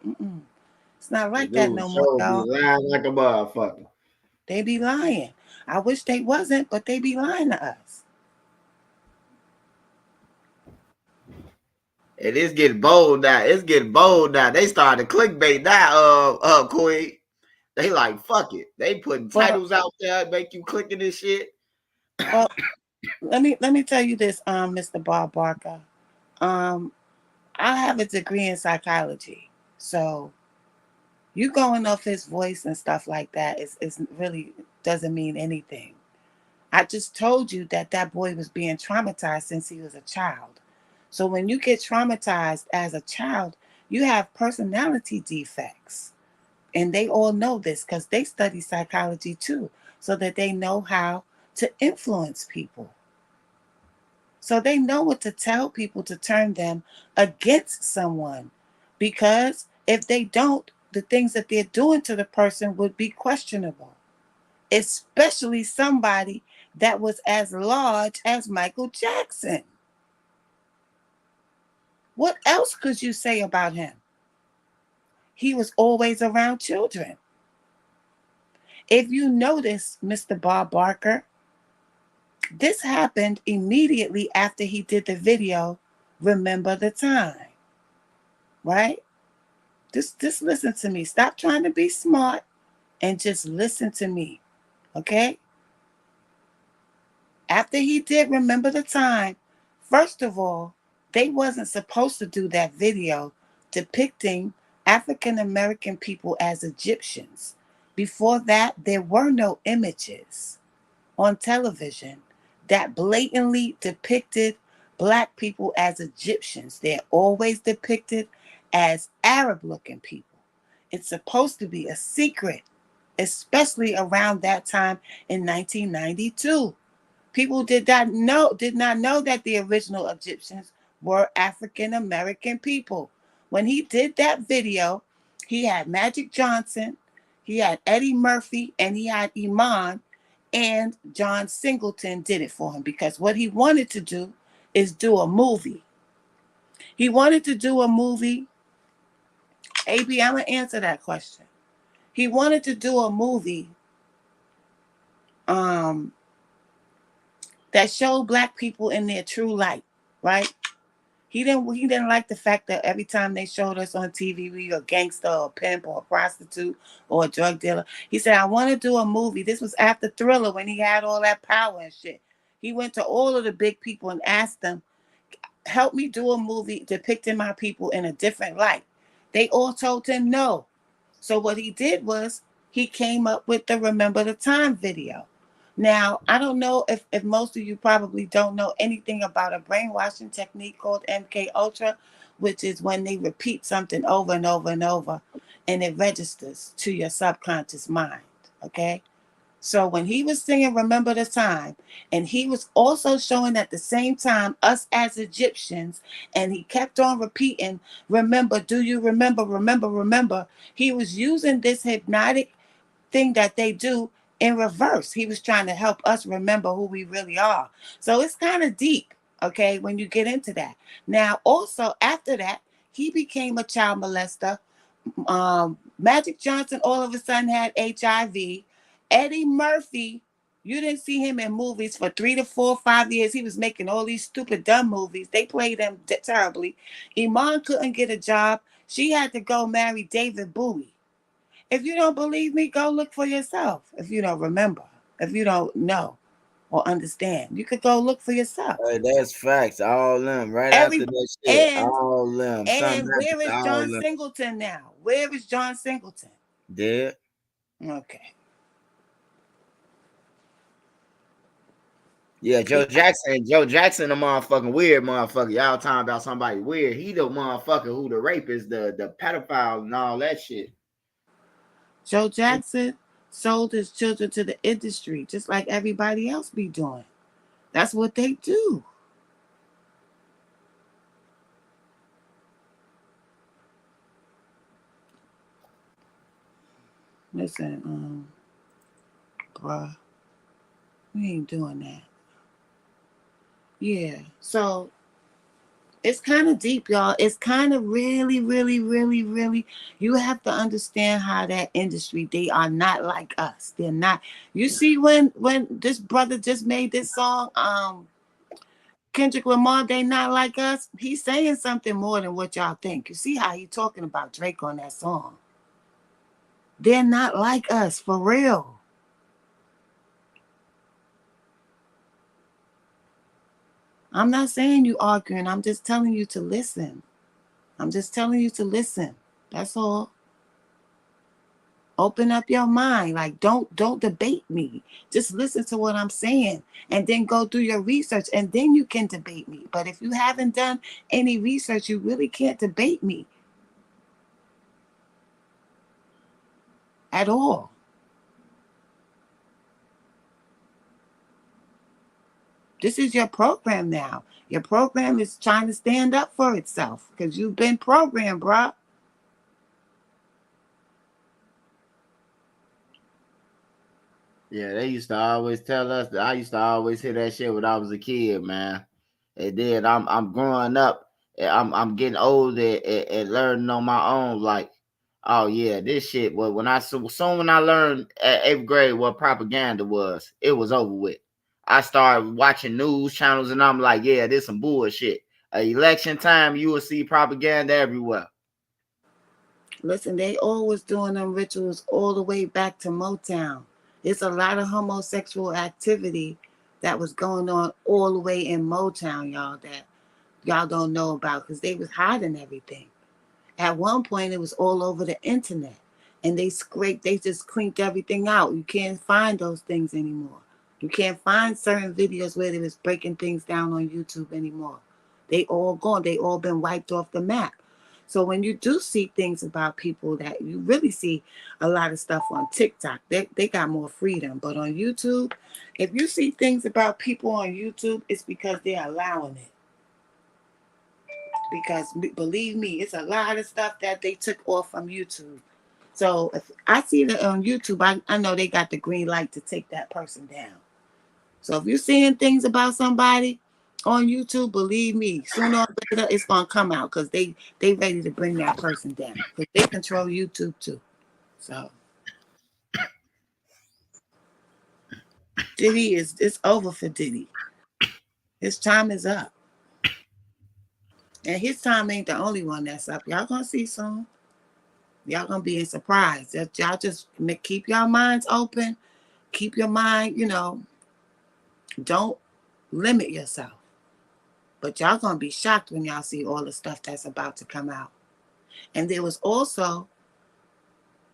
It's not The like that news no more, show be y'all. lying like a motherfucker. They be lying. I wish they wasn't, but they be lying to us. And it's getting bold now. It's getting bold now. They started clickbait now, Queen. They like, fuck it. They putting Well, titles out there, make you clicking this shit. well, let me tell you this, Mr. Bob Barker. Um, I have a degree in psychology, so you going off his voice and stuff like that is really doesn't mean anything. I just told you that that boy was being traumatized since he was a child. So when you get traumatized as a child, you have personality defects. And they all know this because they study psychology too, so that they know how to influence people. So they know what to tell people to turn them against someone. Because if they don't, the things that they're doing to the person would be questionable, especially somebody that was as large as Michael Jackson. What else could you say about him? He was always around children. If you notice, Mr. Bob Barker, this happened immediately after he did the video, Remember the Time, right? Just listen to me. Stop trying to be smart and just listen to me, okay? After he did Remember the Time, first of all, they wasn't supposed to do that video depicting African American people as Egyptians. Before that, there were no images on television that blatantly depicted Black people as Egyptians. They're always depicted as Arab looking people. It's supposed to be a secret, especially around that time in 1992. People did not know that the original Egyptians were African American people. When he did that video, he had Magic Johnson, he had Eddie Murphy, and he had Iman, and John Singleton did it for him because what he wanted to do is do a movie. He wanted to do a movie. AB, I'm gonna answer that question. He wanted to do a movie um that showed Black people in their true light, right? He didn't like the fact that every time they showed us on TV we were a gangster or a pimp or a prostitute or a drug dealer. He said, I want to do a movie. This was after Thriller when he had all that power and shit. He went to all of the big people and asked them, help me do a movie depicting my people in a different light. They all told him no. So what he did was he came up with the Remember the Time video. Now, I don't know if most of you probably don't know anything about a brainwashing technique called MK Ultra, which is when they repeat something over and over and over and it registers to your subconscious mind. Okay. So when he was singing Remember the Time, and he was also showing at the same time us as Egyptians, and he kept on repeating, remember, do you remember, remember, remember. He was using this hypnotic thing that they do in reverse. He was trying to help us remember who we really are. So it's kind of deep, okay, when you get into that. Now, also after that, he became a child molester. Magic Johnson all of a sudden had HIV. Eddie Murphy, you didn't see him in movies for 3 to 4, 5 years. He was making all these stupid, dumb movies. They played him terribly. Iman couldn't get a job. She had to go marry David Bowie. If you don't believe me, go look for yourself. If you don't remember, if you don't know or understand, you could go look for yourself. Hey, that's facts. All them right after Every that shit. and All them. Something happened where to is all John them. Singleton now? Where is John Singleton? Dead. Okay. Yeah, Joe Jackson. Joe Jackson, the motherfucking weird motherfucker. Y'all talking about somebody weird. He the motherfucker who the rapist, the pedophile, and all that shit. Joe Jackson sold his children to the industry, just like everybody else be doing. That's what they do. Listen, bruh, we ain't doing that. Yeah. So it's kind of deep, y'all. It's kind of really, really, really, really. You have to understand how that industry. They are not like us. They're not. You see, when this brother just made this song, Kendrick Lamar, they not like us. He's saying something more than what y'all think. You see how he talking about Drake on that song. They're not like us, for real. I'm not saying you arguing. I'm just telling you to listen. I'm just telling you to listen. That's all. Open up your mind. Like don't debate me. Just listen to what I'm saying and then go do your research and then you can debate me. But if you haven't done any research, you really can't debate me at all. This is your program now. Your program is trying to stand up for itself because you've been programmed, bruh. Yeah, they used to always tell us that. I used to always hear that shit when I was a kid, man. And then I'm growing up, and I'm getting older and learning on my own. Like, oh yeah, this shit. Well, when I learned at 8th grade what propaganda was, it was over with. I started watching news channels, and I'm like, yeah, this some bullshit. Election time, you will see propaganda everywhere. Listen, they always doing them rituals all the way back to Motown. There's a lot of homosexual activity that was going on all the way in Motown, y'all, that y'all don't know about because they was hiding everything. At one point, it was all over the internet, and they just cleaned everything out. You can't find those things anymore. You can't find certain videos where they was breaking things down on YouTube anymore. They all gone. They all been wiped off the map. So when you do see things about people that you really see a lot of stuff on TikTok, they got more freedom. But on YouTube, if you see things about people on YouTube, it's because they're allowing it. Because believe me, it's a lot of stuff that they took off from YouTube. So if I see that on YouTube, I know they got the green light to take that person down. So if you're seeing things about somebody on YouTube, believe me, sooner or later it's gonna come out because they ready to bring that person down because they control YouTube too. So Diddy it's over for Diddy. His time is up, and his time ain't the only one that's up. Y'all gonna see soon. Y'all gonna be surprised. Y'all just keep your minds open. Keep your mind, don't limit yourself. But y'all gonna be shocked when y'all see all the stuff that's about to come out. And there was also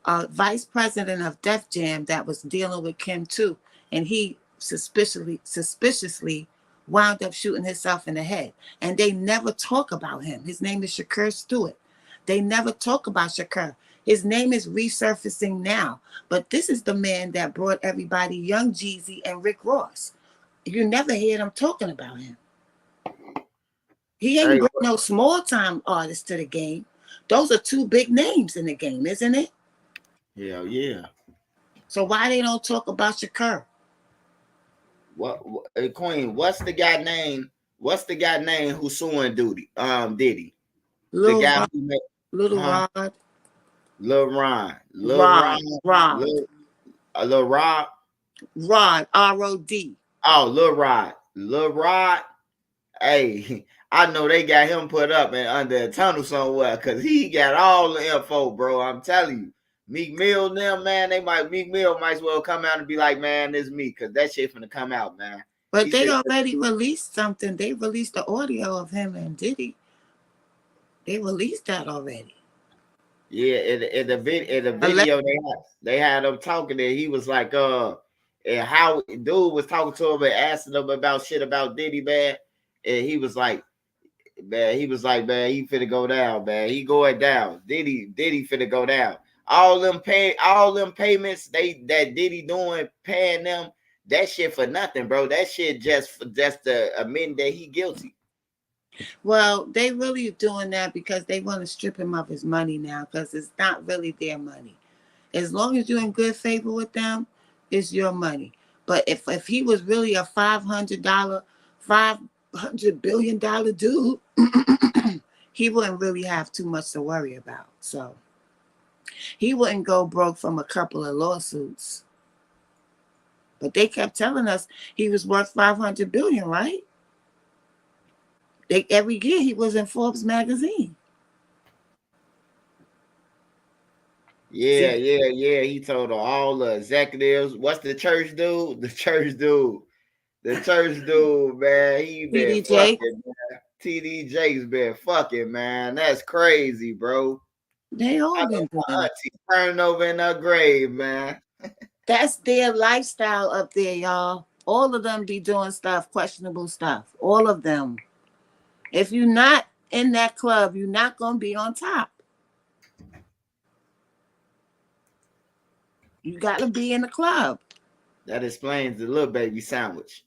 a vice president of Def Jam that was dealing with Kim too. And he suspiciously wound up shooting himself in the head. And they never talk about him. His name is Shakur Stewart. They never talk about Shakur. His name is resurfacing now. But this is the man that brought everybody Young Jeezy and Rick Ross. You never hear them talking about him. He ain't brought no small time artists to the game. Those are two big names in the game, isn't it? Yeah, yeah. So why they don't talk about Shakur? What Queen? What's the guy name? What's the guy name who's suing Diddy? Little the guy Rod, who made, Little Rod. Lil Ron. Lil Rod. Rod, R-O-D. Oh, Lil Rod. Lil Rod. Hey, I know they got him put up and under a tunnel somewhere because he got all the info, bro. I'm telling you. Meek Mill, them, man, Meek Mill might as well come out and be like, man, this is me, because that shit finna come out, man. But they already released something. They released the audio of him and Diddy. They released that already. Yeah, in the video they had him talking and he was like, and how dude was talking to him and asking him about shit about Diddy, man. And he was like, man, he finna go down, man. He going down. Diddy finna go down. All them payments that Diddy doing, paying them, that shit for nothing, bro. That shit just to admit that he guilty. Well, they really doing that because they want to strip him of his money now because it's not really their money. As long as you're in good favor with them, it's your money. But if he was really a $500 billion dude, he wouldn't really have too much to worry about. So he wouldn't go broke from a couple of lawsuits. But they kept telling us he was worth $500 billion, right? Every year he was in Forbes magazine. Yeah. He told all the executives. What's the church dude? The church dude, man. He been fucking, man. TD Jake's been fucking, man. That's crazy, bro. They all been doing it. Turning over in her grave, man. That's their lifestyle up there, y'all. All of them be doing stuff, questionable stuff. All of them. If you're not in that club, you're not going to be on top. You got to be in the club. That explains the little baby sandwich.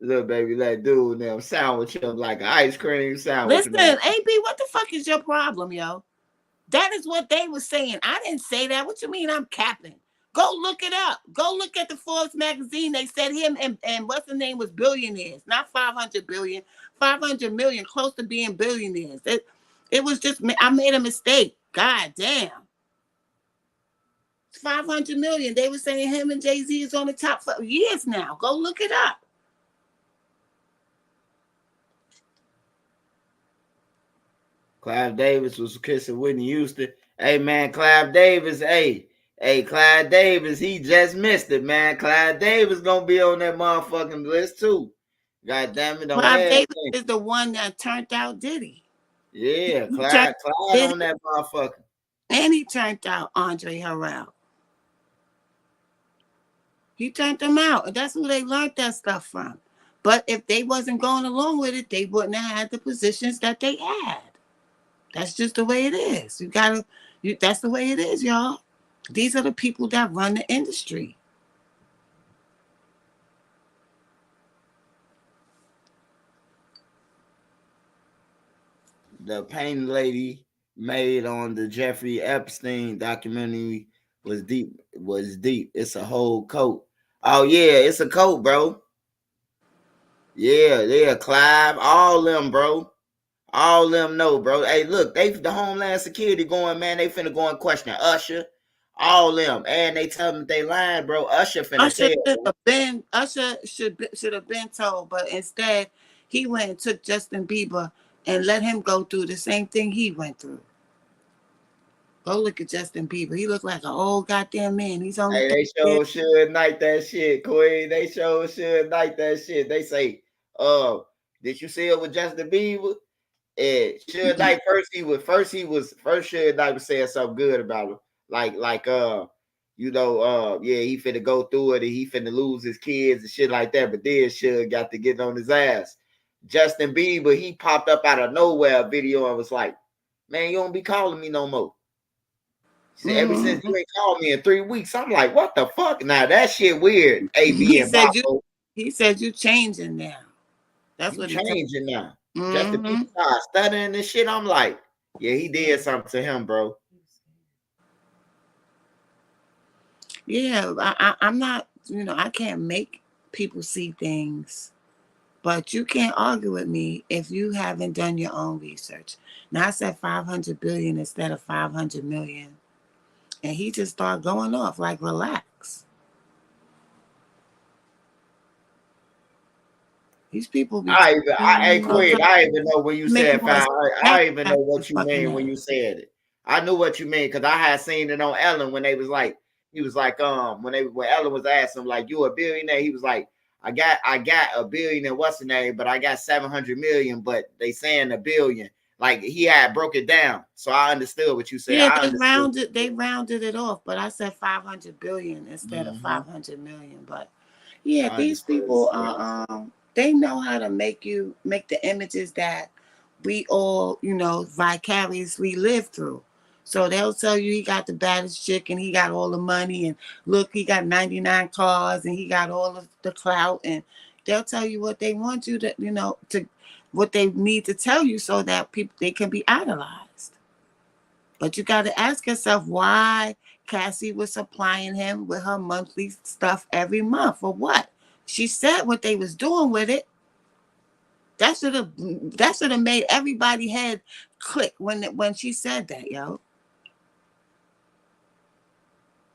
Little baby, that dude now sandwich him like an ice cream sandwich. Listen, AB, what the fuck is your problem, yo? That is what they were saying. I didn't say that. What you mean I'm capping? Go look it up. Go look at the Forbes magazine. They said him and what's the name was billionaires, not 500 billion, 500 million, close to being billionaires. It was just, I made a mistake. God damn. 500 million. They were saying him and Jay-Z is on the top for years now. Go look it up. Clive Davis was kissing Whitney Houston. Hey, man, Clive Davis, Clive Davis, he just missed it, man. Clive Davis gonna be on that motherfucking list too. God damn it, Clive Davis is the one that turned out Diddy. Yeah, Clive on that motherfucker. And he turned out Andre Harrell. He turned them out. And that's who they learned that stuff from. But if they wasn't going along with it, they wouldn't have had the positions that they had. That's just the way it is. That's the way it is, y'all. These are the people that run the industry. The Pain Lady made on the Jeffrey Epstein documentary was deep. It's a whole coat. Oh yeah, it's a coat, bro. Yeah, Clive, all them, bro. All them know, bro. Hey, look, the Homeland Security going, man. They finna go and question Usher, all them, and they tell them they lying, bro. Usher finna tell. Usher should have been told, but instead he went and took Justin Bieber and let him go through the same thing he went through. Go look at Justin Bieber. He look like an old goddamn man. He's only. Hey, they sure should night that shit, Queen. They sure should night that shit. They say, did you see it with Justin Bieber? And Suge Knight first Suge Knight was saying something good about him. Like yeah, he finna go through it and he finna lose his kids and shit like that. But then Suge got to get on his ass. Justin Bieber, he popped up out of nowhere video and was like, man, you don't be calling me no more. He said, ever since you ain't called me in 3 weeks, I'm like, what the fuck? Now that shit weird. AB and Babo. He said you changing now. That's you what he changing now. Justin Bieber started stuttering and shit. I'm like, yeah, he did something to him, bro. Yeah, I'm not, I can't make people see things, but you can't argue with me if you haven't done your own research. Now I said 500 billion instead of 500 million. And he just started going off like, relax. These people be I even know when you said I even know what you mean when you said it. I knew what you mean because I had seen it on Ellen when they was like, he was like, when Ellen was asking him, like, you a billionaire? He was like, I got a billion and what's the name, but I got 700 million, but they saying a billion. Like he had broke it down. So I understood what you said. Yeah, they rounded it off, but I said 500 billion instead of 500 million. But yeah, these people are they know how to make the images that we all, vicariously live through. So they'll tell you he got the baddest chick and he got all the money and look, he got 99 cars and he got all of the clout, and they'll tell you what they want you to, to what they need to tell you so that they can be idolized. But you got to ask yourself why Cassie was supplying him with her monthly stuff every month. For what? She said what they was doing with it. That should have made everybody's head click when she said that, yo.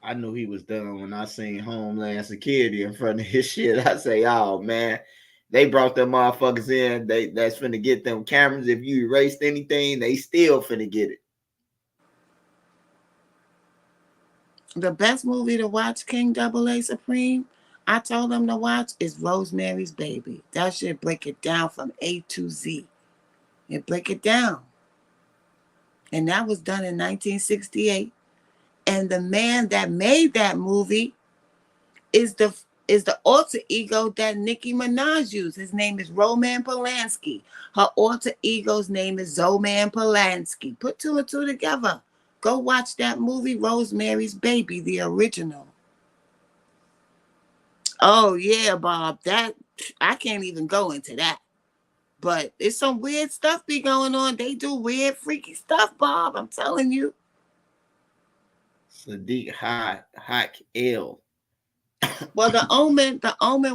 I knew he was done when I seen Homeland Security in front of his shit. I say, oh man, they brought them motherfuckers in. That's finna get them cameras. If you erased anything, they still finna get it. The best movie to watch, King AA Supreme, I told them to watch, is Rosemary's Baby. That should break it down from A to Z. It break it down. And that was done in 1968. And the man that made that movie is the alter ego that Nicki Minaj used. His name is Roman Polanski. Her alter ego's name is Zoman Polanski. Put two and two together. Go watch that movie, Rosemary's Baby, the original. Oh yeah, Bob. That I can't even go into that. But it's some weird stuff be going on. They do weird, freaky stuff, Bob. I'm telling you. Sadiq Hak L. Well, the Omen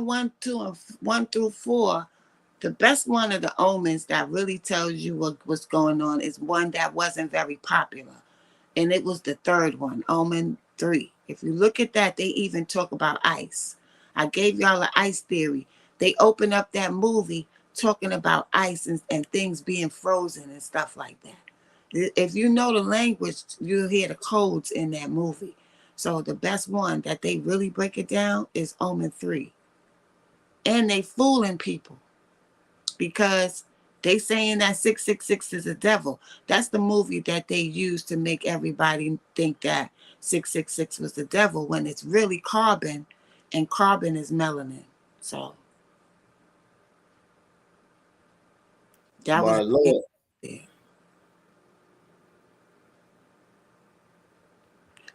1 through 4, the best one of the Omens that really tells you what's going on is one that wasn't very popular. And it was the third one, Omen 3. If you look at that, they even talk about ice. I gave y'all an ice theory. They open up that movie talking about ice and things being frozen and stuff like that. If you know the language, you'll hear the codes in that movie. So the best one that they really break it down is Omen 3. And they fooling people because they saying that 666 is a devil. That's the movie that they used to make everybody think that 666 was the devil when it's really carbon, and carbon is melanin. So that My was Lord.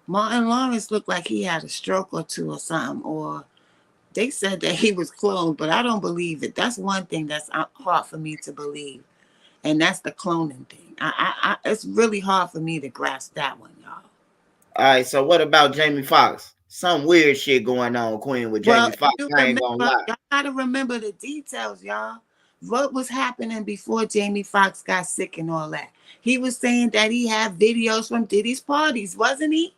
Martin Lawrence looked like he had a stroke or two or something, or they said that he was cloned, but I don't believe it. That's one thing that's hard for me to believe, and that's the cloning thing. It's really hard for me to grasp that one, y'all. All right, so what about Jamie Foxx? Some weird shit going on, Queen, with Jamie Foxx. I ain't gonna lie. Y'all gotta remember the details, y'all. What was happening before Jamie Foxx got sick and all that? He was saying that he had videos from Diddy's parties, wasn't he?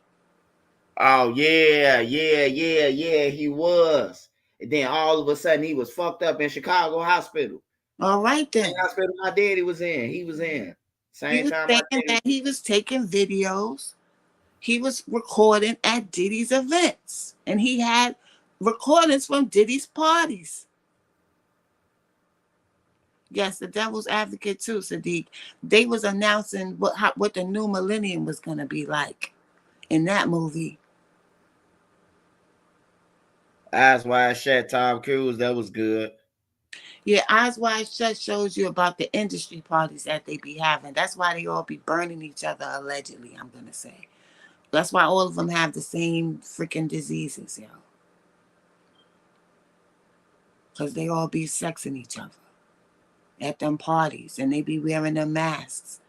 Oh yeah, he was. And then all of a sudden he was fucked up in Chicago hospital. All right then. Same hospital my daddy was in. He was in. Same time that he was taking videos. He was recording at Diddy's events. And he had recordings from Diddy's parties. Yes, the devil's advocate too, Sadiq. They was announcing what the new millennium was going to be like in that movie. Eyes Wide Shut, Tom Cruise, that was good. Yeah, Eyes Wide Shut shows you about the industry parties that they be having. That's why they all be burning each other, allegedly, I'm going to say. That's why all of them have the same freaking diseases, yo. Because they all be sexing each other at them parties, and they be wearing their masks,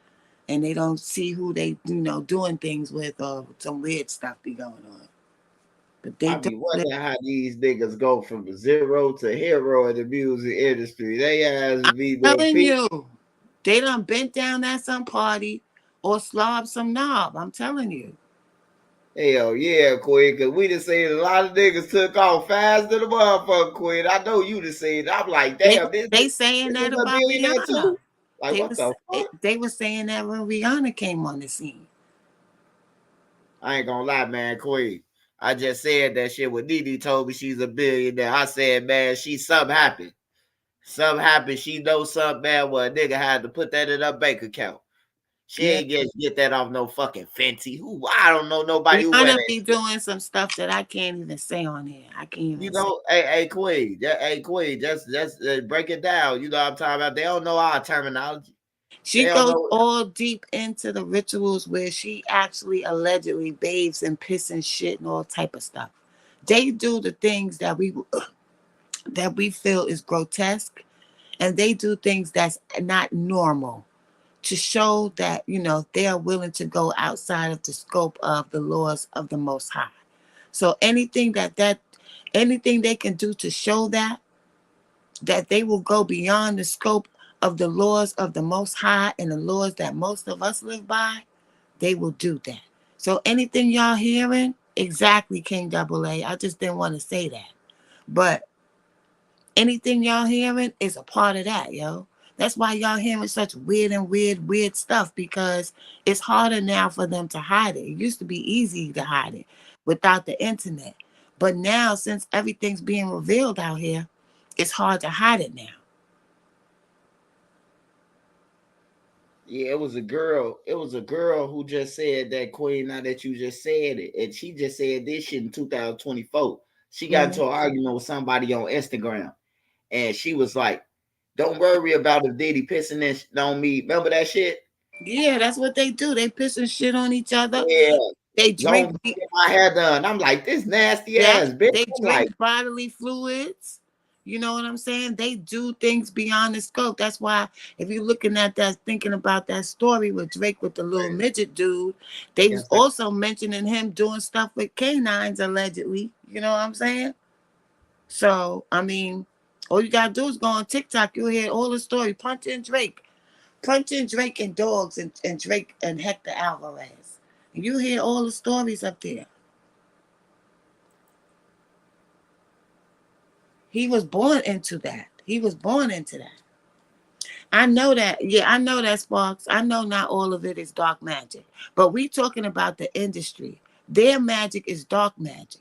and they don't see who they, doing things with, or some weird stuff be going on. But they I don't be live. wondering how these niggas go from zero to hero in the music industry. They ass be the Telling people. you, they done bent down at some party or slobbed some knob. I'm telling you. Hell yeah, Queen, because we just seen a lot of niggas took off fast to the motherfucker, Queen. I know you just seen it. I'm like, They damn, this they saying is that a about billionaire Rihanna. too? Like, what the fuck? They were saying that when Rihanna came on the scene. I ain't gonna lie, man, Queen. I just said that shit when Diddy told me she's a billionaire. I said, man, she's something happy. Something happened. She knows something bad. Well, a nigga had to put that in her bank account. She Yeah. ain't get that off no fucking Fenty. Who I don't know nobody who wear Rihanna that be shit. doing some stuff that I can't even say on here. I can't You even say. know, hey Queen, just break it down. You know what I'm talking about? They don't know our terminology. They She don't goes know. all deep into the rituals where she actually allegedly bathes and piss and shit and all type of stuff. They do the things that we feel is grotesque, and they do things that's not normal to show that they are willing to go outside of the scope of the laws of the Most High. So anything they can do to show that they will go beyond the scope of the laws of the Most High and the laws that most of us live by, they will do that. So anything y'all hearing, exactly, King Double A. I just didn't want to say that, but anything y'all hearing is a part of that, yo. That's why y'all hearing such weird stuff, because it's harder now for them to hide it. It used to be easy to hide it without the internet. But now, since everything's being revealed out here, it's hard to hide it now. Yeah, it was a girl. It was a girl who just said that, Queen. Now that you just said it, and she just said this shit in 2024. She got Mhm. into an argument with somebody on Instagram, and she was like, "Don't worry about if Diddy pissing this on me." Remember that shit? Yeah, that's what they do. They pissing shit on each other. Yeah. They Long drink. as I get my hair done. I'm like, this nasty Yeah, ass bitch. they I'm like, drink bodily fluids. You know what I'm saying? They do things beyond the scope. That's why if you're looking at that, thinking about that story with Drake with the little midget dude, they was yes, also mentioning him doing stuff with canines allegedly. You know what I'm saying? So I mean, all you gotta do is go on TikTok. You'll hear all the story. Punching Drake and dogs, and Drake and Hector Alvarez. And you hear all the stories up there. He was born into that. He was born into that. I know that. Yeah, I know that, Sparks. I know not all of it is dark magic. But we talking about the industry. Their magic is dark magic.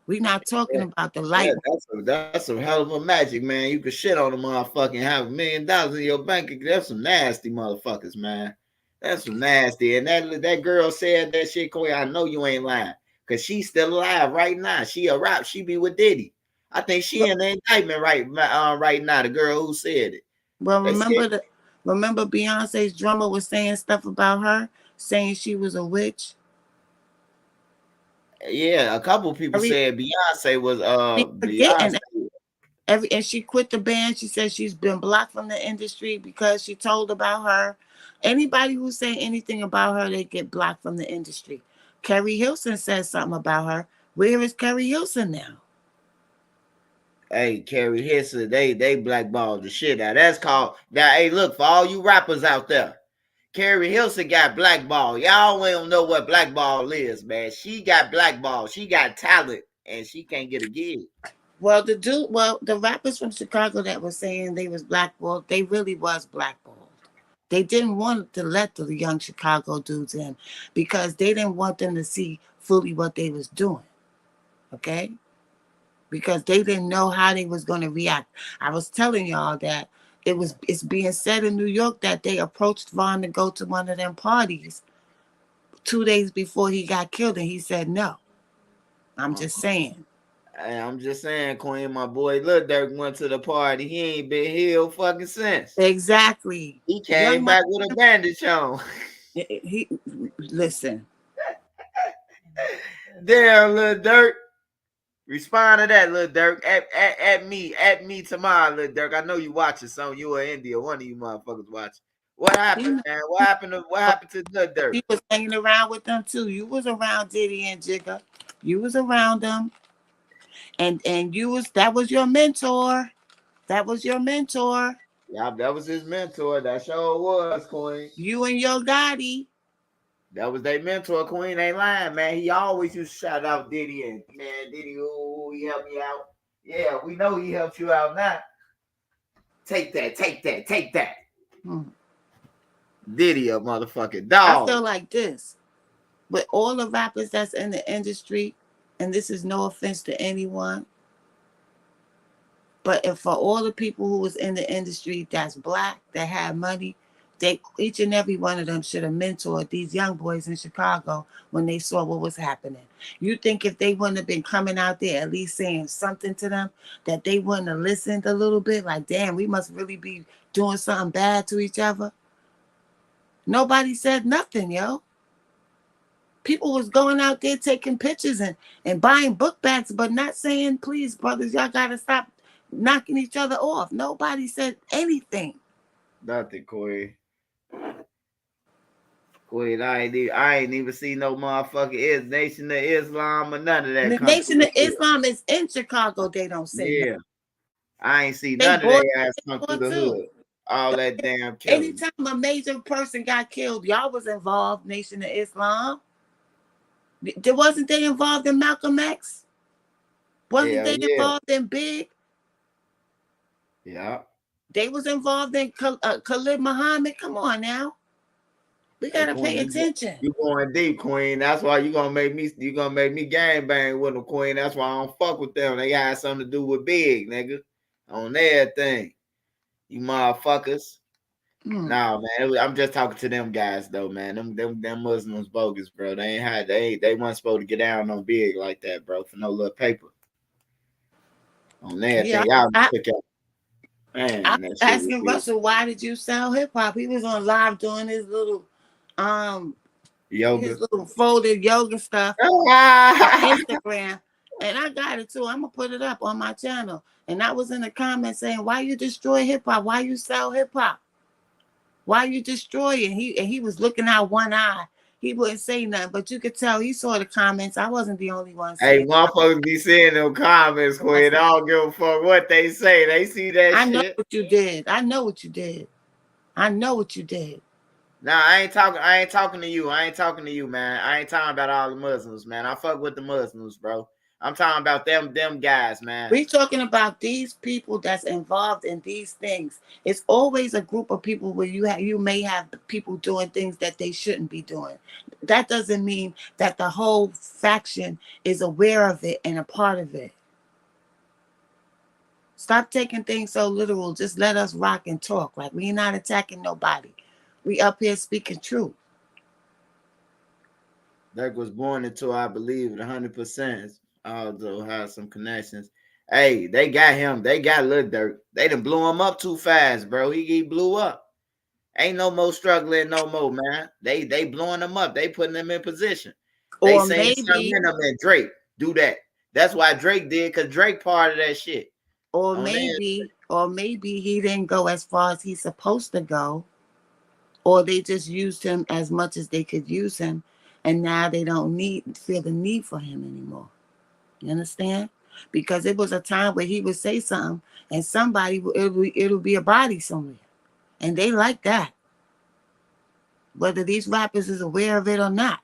We're not talking about the light. yeah, that's some hell of a magic, man. You could shit on a motherfucker and have $1,000,000 in your bank. That's some nasty motherfuckers, man. That's some nasty. And that girl said that shit, Corey. I know you ain't lying, cause she's still alive right now. She a rap. She be with Diddy. I think she in the indictment right now. The girl who said it. Well, They said, remember Beyonce's drummer was saying stuff about her, saying she was a witch. yeah, a couple people Every said Beyonce was be Beyonce. forgetting and she quit the band. She said she's been blocked from the industry because she told about her. Anybody who say anything about her, they get blocked from the industry. Kerry Hilson says something about her. Where is Kerry Hilson now? Hey, Carrie Hissler, they blackballed the shit out. That's called now. Hey, look, for all you rappers out there, Carrie Hilson got blackballed. Y'all don't know what blackball is, man. She got blackballed. She got talent, and she can't get a gig. Well, the rappers from Chicago that were saying they was blackballed, they really was blackballed. They didn't want to let the young Chicago dudes in because they didn't want them to see fully what they was doing. Okay? Because they didn't know how they was going to react. I was telling y'all that it's being said in New York that they approached Vaughn to go to one of them parties 2 days before he got killed, and he said no. I'm just saying. Hey, I'm just saying, Queen, my boy Lil Durk went to the party. He ain't been healed fucking since. Exactly. He Young came Money, back with a bandage on. he listen. Damn, Lil Durk. Respond to that, Lil Durk. At me tomorrow, Lil Durk. I know you watching some. You or India, one of you motherfuckers watching. What happened, man? What happened to Lil Durk? He was hanging around with them too. You was around Diddy and Jigga. You was around them. And you was that was your mentor. That was your mentor. Yeah, that was his mentor. That sure was, Queen. You and your Gotti. That was their mentor. Queen ain't lying, man. He always used to shout out Diddy and man, Diddy, ooh, he helped me out. Yeah, we know he helped you out now. Take that, take that, take that. Diddy a motherfucking dog. I feel like this. With all the rappers that's in the industry, and this is no offense to anyone, but if for all the people who was in the industry that's black, that had money, they each and every one of them should have mentored these young boys in Chicago when they saw what was happening. You think if they wouldn't have been coming out there at least saying something to them, that they wouldn't have listened a little bit? Like, damn, we must really be doing something bad to each other. Nobody said nothing, yo. People was going out there taking pictures and buying book bags, but not saying, please, brothers, y'all got to stop knocking each other off. Nobody said anything. Nothing, Corey. Queen, I ain't even see no motherfucking Nation of Islam or none of that. The Nation of Islam is in Chicago. They don't say yeah. nothing. I ain't see none of their ass come through the hood. All that damn killing. Anytime a major person got killed, y'all was involved, Nation of Islam. Wasn't they involved in Malcolm X? Wasn't they involved in Big? Yeah. They was involved in Khalid Muhammad. Come on now. We gotta pay attention. You going deep, Queen. That's why you gonna make me gang bang with them, Queen. That's why I don't fuck with them. They got something to do with Big, nigga. On everything. You motherfuckers. Nah, man. I'm just talking to them guys though, man. Them Muslims bogus, bro. They weren't supposed to get down on Big like that, bro, for no little paper. On everything. Y'all took out. Man, I was asking Russell, why did you sell hip hop? He was on live doing his little yoga, his little folded yoga stuff on Instagram. And I got it too. I'm gonna put it up on my channel. And I was in the comments saying, why you destroy hip hop? Why you sell hip hop? Why you destroy it? He was looking out one eye. He wouldn't say nothing, but you could tell he saw the comments. I wasn't the only one. Hey, motherfuckers be saying them comments, Quinn. I don't give a fuck what they say. They see that shit. I know what you did. I know what you did. I know what you did. Nah, I ain't talking to you. I ain't talking to you, man. I ain't talking about all the Muslims, man. I fuck with the Muslims, bro. I'm talking about them guys, man. We talking about these people that's involved in these things. It's always a group of people where you may have people doing things that they shouldn't be doing. That doesn't mean that the whole faction is aware of it and a part of it. Stop taking things so literal. Just let us rock and talk. Like, we're not attacking nobody. We up here speaking truth. Dirk was born into, I believe, 100%. Although has some connections. Hey, they got him. They got Lil Durk. They done blew him up too fast, bro. He blew up. Ain't no more struggling no more, man. They blowing him up. They putting him in position. They or saying something in them and Drake do that. That's why Drake did, because Drake part of that shit. Or maybe he didn't go as far as he's supposed to go. Or they just used him as much as they could use him. And now they don't feel the need for him anymore. You understand? Because it was a time where he would say something and somebody, it'll be a body somewhere. And they like that. Whether these rappers is aware of it or not.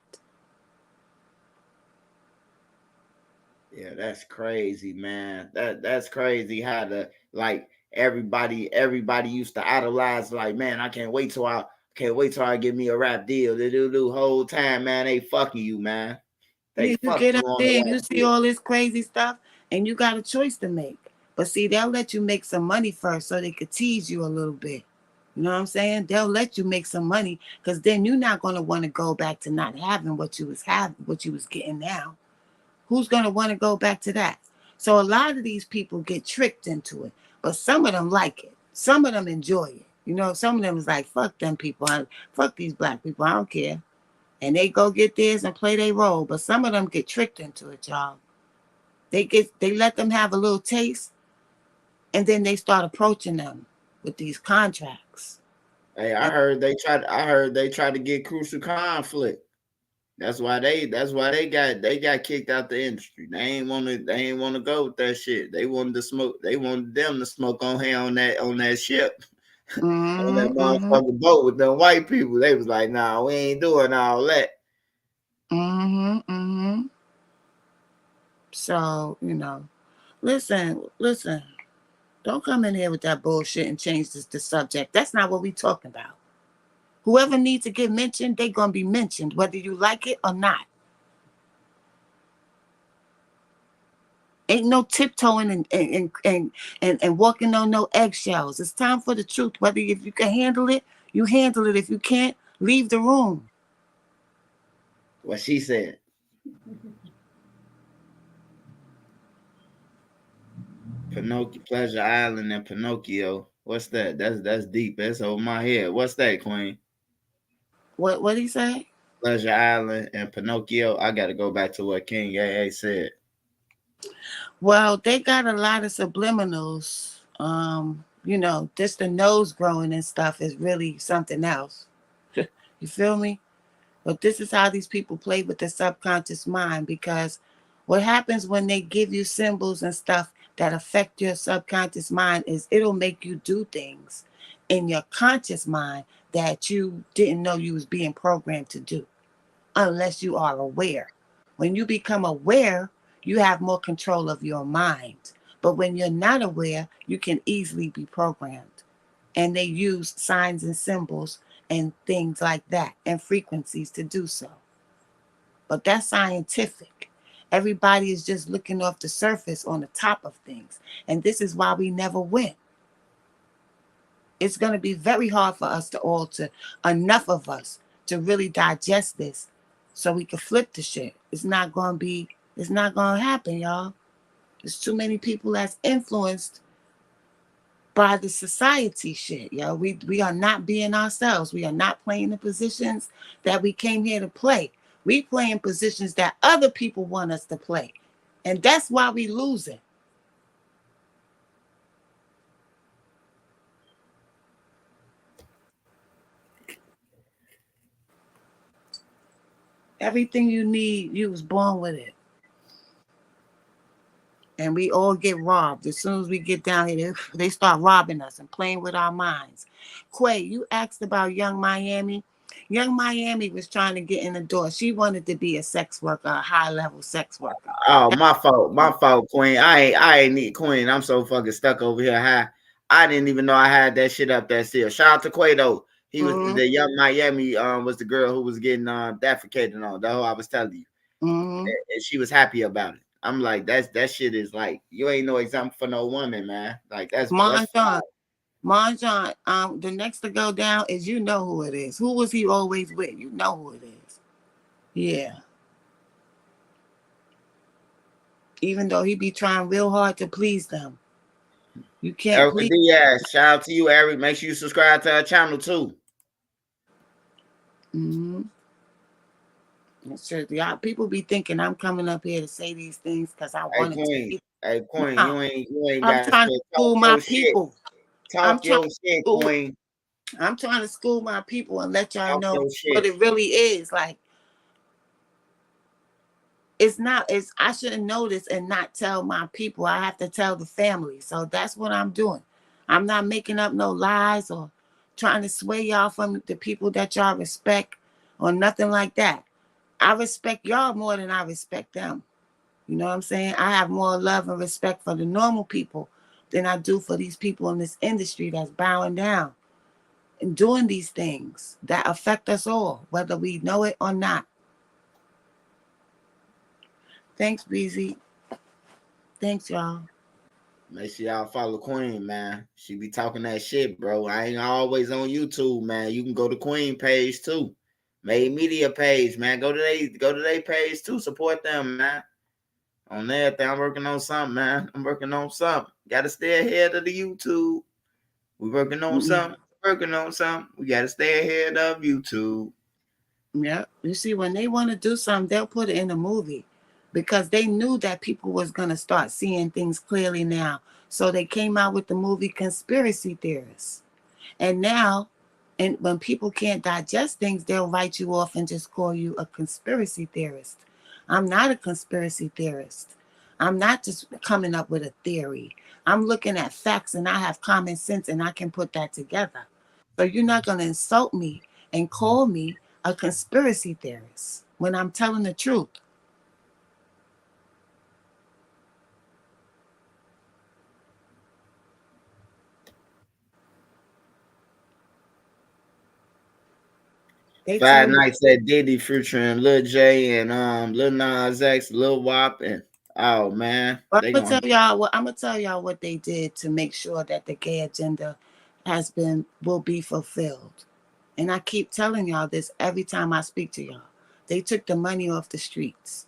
Yeah, that's crazy, man. That's crazy how everybody used to idolize, like, man, I can't wait till I get me a rap deal. They do the whole time, man, they fucking you, man. You get up there and you see all this crazy stuff and you got a choice to make. But see, they'll let you make some money first so they could tease you a little bit. You know what I'm saying? They'll let you make some money because then you're not going to want to go back to not having what you was getting now. Who's going to want to go back to that? So a lot of these people get tricked into it, but some of them like it. Some of them enjoy it. You know, some of them is like, fuck them people. Fuck these black people. I don't care. And they go get theirs and play their role. But some of them get tricked into it, y'all. They let them have a little taste, and then they start approaching them with these contracts. Hey, I heard they tried to get Crucial Conflict. That's why they got kicked out the industry. They ain't want to go with that shit. They wanted to smoke. They wanted them to smoke on here on that ship. On that motherfucking boat with them white people. They was like, nah, we ain't doing all that. So, you know, listen. Don't come in here with that bullshit and change the subject. That's not what we talking about. Whoever needs to get mentioned, they gonna be mentioned, whether you like it or not. Ain't no tiptoeing and walking on no eggshells. It's time for the truth. Whether if you can handle it, you handle it. If you can't, leave the room. What she said. Pinocchio, Pleasure Island, and Pinocchio. What's that? That's deep. That's over my head. What's that, Queen? What did he say? Pleasure Island and Pinocchio. I got to go back to what King AA said. Well, they got a lot of subliminals. You know, just the nose growing and stuff is really something else. You feel me? But this is how these people play with the subconscious mind, because what happens when they give you symbols and stuff that affect your subconscious mind is it'll make you do things in your conscious mind that you didn't know you was being programmed to do, unless you are aware. When you become aware, you have more control of your mind. But when you're not aware, you can easily be programmed. And they use signs and symbols and things like that and frequencies to do so. But that's scientific. Everybody is just looking off the surface on the top of things. And this is why we never win. It's going to be very hard for us enough of us to really digest this so we can flip the shit. It's not going to happen, y'all. There's too many people that's influenced by the society shit, yo. We are not being ourselves. We are not playing the positions that we came here to play. We playing positions that other people want us to play. And that's why we losing. Everything you need, you was born with it. And we all get robbed. As soon as we get down here, they start robbing us and playing with our minds. Quay, you asked about Young Miami. Young Miami was trying to get in the door. She wanted to be a sex worker, a high-level sex worker. Oh, my fault, Queen. I ain't need Queen. I'm so fucking stuck over here high. I didn't even know I had that shit up there still. Shout out to Quay though. He was the Young Miami. Was the girl who was getting defecated on. That's what I was telling you. And she was happy about it. I'm like, that shit is like, you ain't no example for no woman, man. Like that's Monjon. The next to go down is, you know who it is. Who was he always with? You know who it is. Yeah. Even though he be trying real hard to please them. You can't Erica Diaz, shout out to you, Eric. Make sure you subscribe to our channel too. Sure, y'all people be thinking I'm coming up here to say these things because I want to. Hey, Queen, you ain't got I'm trying to school my people. Talk your shit, Queen. I'm trying to school my people and let y'all know what it really is. Like, I shouldn't know this and not tell my people. I have to tell the family. So that's what I'm doing. I'm not making up no lies or trying to sway y'all from the people that y'all respect or nothing like that. I respect y'all more than I respect them. You know what I'm saying? I have more love and respect for the normal people than I do for these people in this industry that's bowing down and doing these things that affect us all, whether we know it or not. Thanks, Breezy. Thanks, y'all. Make sure y'all follow Queen, man. She be talking that shit, bro. I ain't always on YouTube, man. You can go to Queen page too. Made Media page, man. Go to their page too. Support them, man. On everything, I'm working on something, man. I'm working on something. Got to stay ahead of the YouTube. We working on something. Working on something. We got to stay ahead of YouTube. Yeah. You see, when they want to do something, they'll put it in a movie because they knew that people was going to start seeing things clearly now. So they came out with the movie Conspiracy Theorists. And now, and when people can't digest things, they'll write you off and just call you a conspiracy theorist. I'm not a conspiracy theorist. I'm not just coming up with a theory. I'm looking at facts and I have common sense and I can put that together. So you're not going to insult me and call me a conspiracy theorist when I'm telling the truth. They Five tell you. Nights at Diddy featuring Lil J and Lil Nas X, Lil Wop, and oh man, But they gonna I'm gonna tell y'all what they did to make sure that the gay agenda will be fulfilled. And I keep telling y'all this every time I speak to y'all. They took the money off the streets.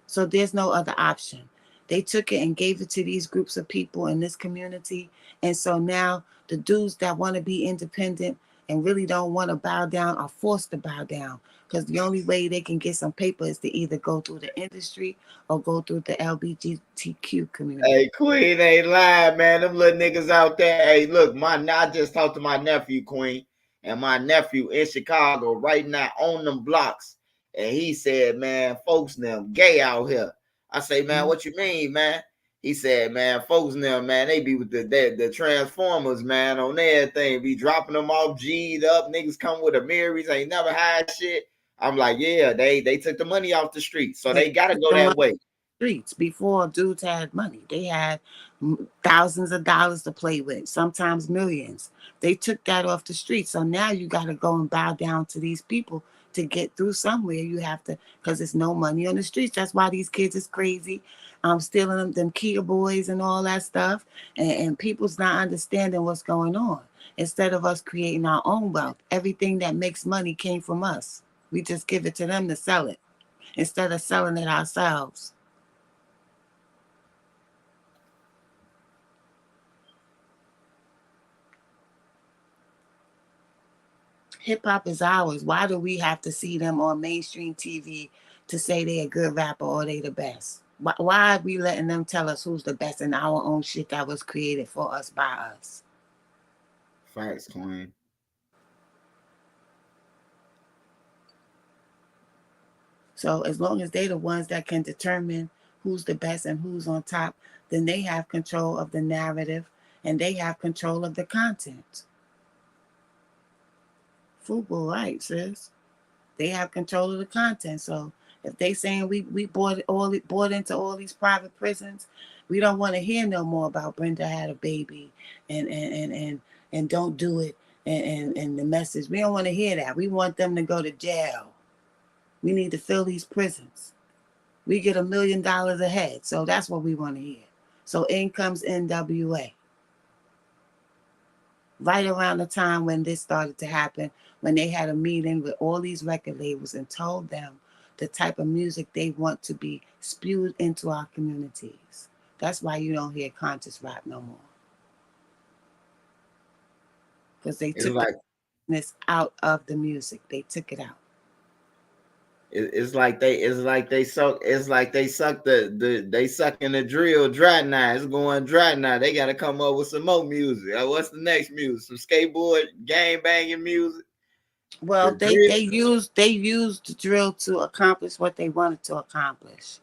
So there's no other option. They took it and gave it to these groups of people in this community. And so now the dudes that want to be independent and really don't want to bow down are forced to bow down. Because the only way they can get some paper is to either go through the industry or go through the LGBTQ community. Hey, Queen ain't lying, man. Them little niggas out there. Hey, look, I just talked to my nephew, Queen, and my nephew in Chicago right now on them blocks. And he said, man, folks them gay out here. I say, man, what you mean, man? He said, man, folks them, man, they be with the Transformers, man, on everything. Be dropping them off G'd up. Niggas come with a mirrors, ain't never had shit. I'm like, yeah, they took the money off the street. So they gotta go that way. Streets before dudes had money. They had thousands of dollars to play with, sometimes millions. They took that off the streets. So now you got to go and bow down to these people to get through somewhere. You have to, because there's no money on the streets. That's why these kids is crazy. Stealing them Kia boys and all that stuff. And people's not understanding what's going on. Instead of us creating our own wealth, everything that makes money came from us. We just give it to them to sell it instead of selling it ourselves. Hip hop is ours. Why do we have to see them on mainstream TV to say they're a good rapper or they the best? Why are we letting them tell us who's the best in our own shit that was created for us by us? Facts, Queen. So as long as they're the ones that can determine who's the best and who's on top, then they have control of the narrative and they have control of the content. Fubu, right, sis? They have control of the content. So if they saying we bought into all these private prisons, we don't want to hear no more about Brenda had a baby and don't do it and the message. We don't want to hear that. We want them to go to jail. We need to fill these prisons. We get $1 million a head. So that's what we want to hear. So in comes NWA. Right around the time when this started to happen, when they had a meeting with all these record labels and told them the type of music they want to be spewed into our communities. That's why you don't hear conscious rap no more. Because they took this out of the music. They took it out. It's like they suck they sucking the drill dry now. It's going dry now. They got to come up with some more music. What's the next music? Some skateboard gang banging music. Well, they used the drill to accomplish what they wanted to accomplish,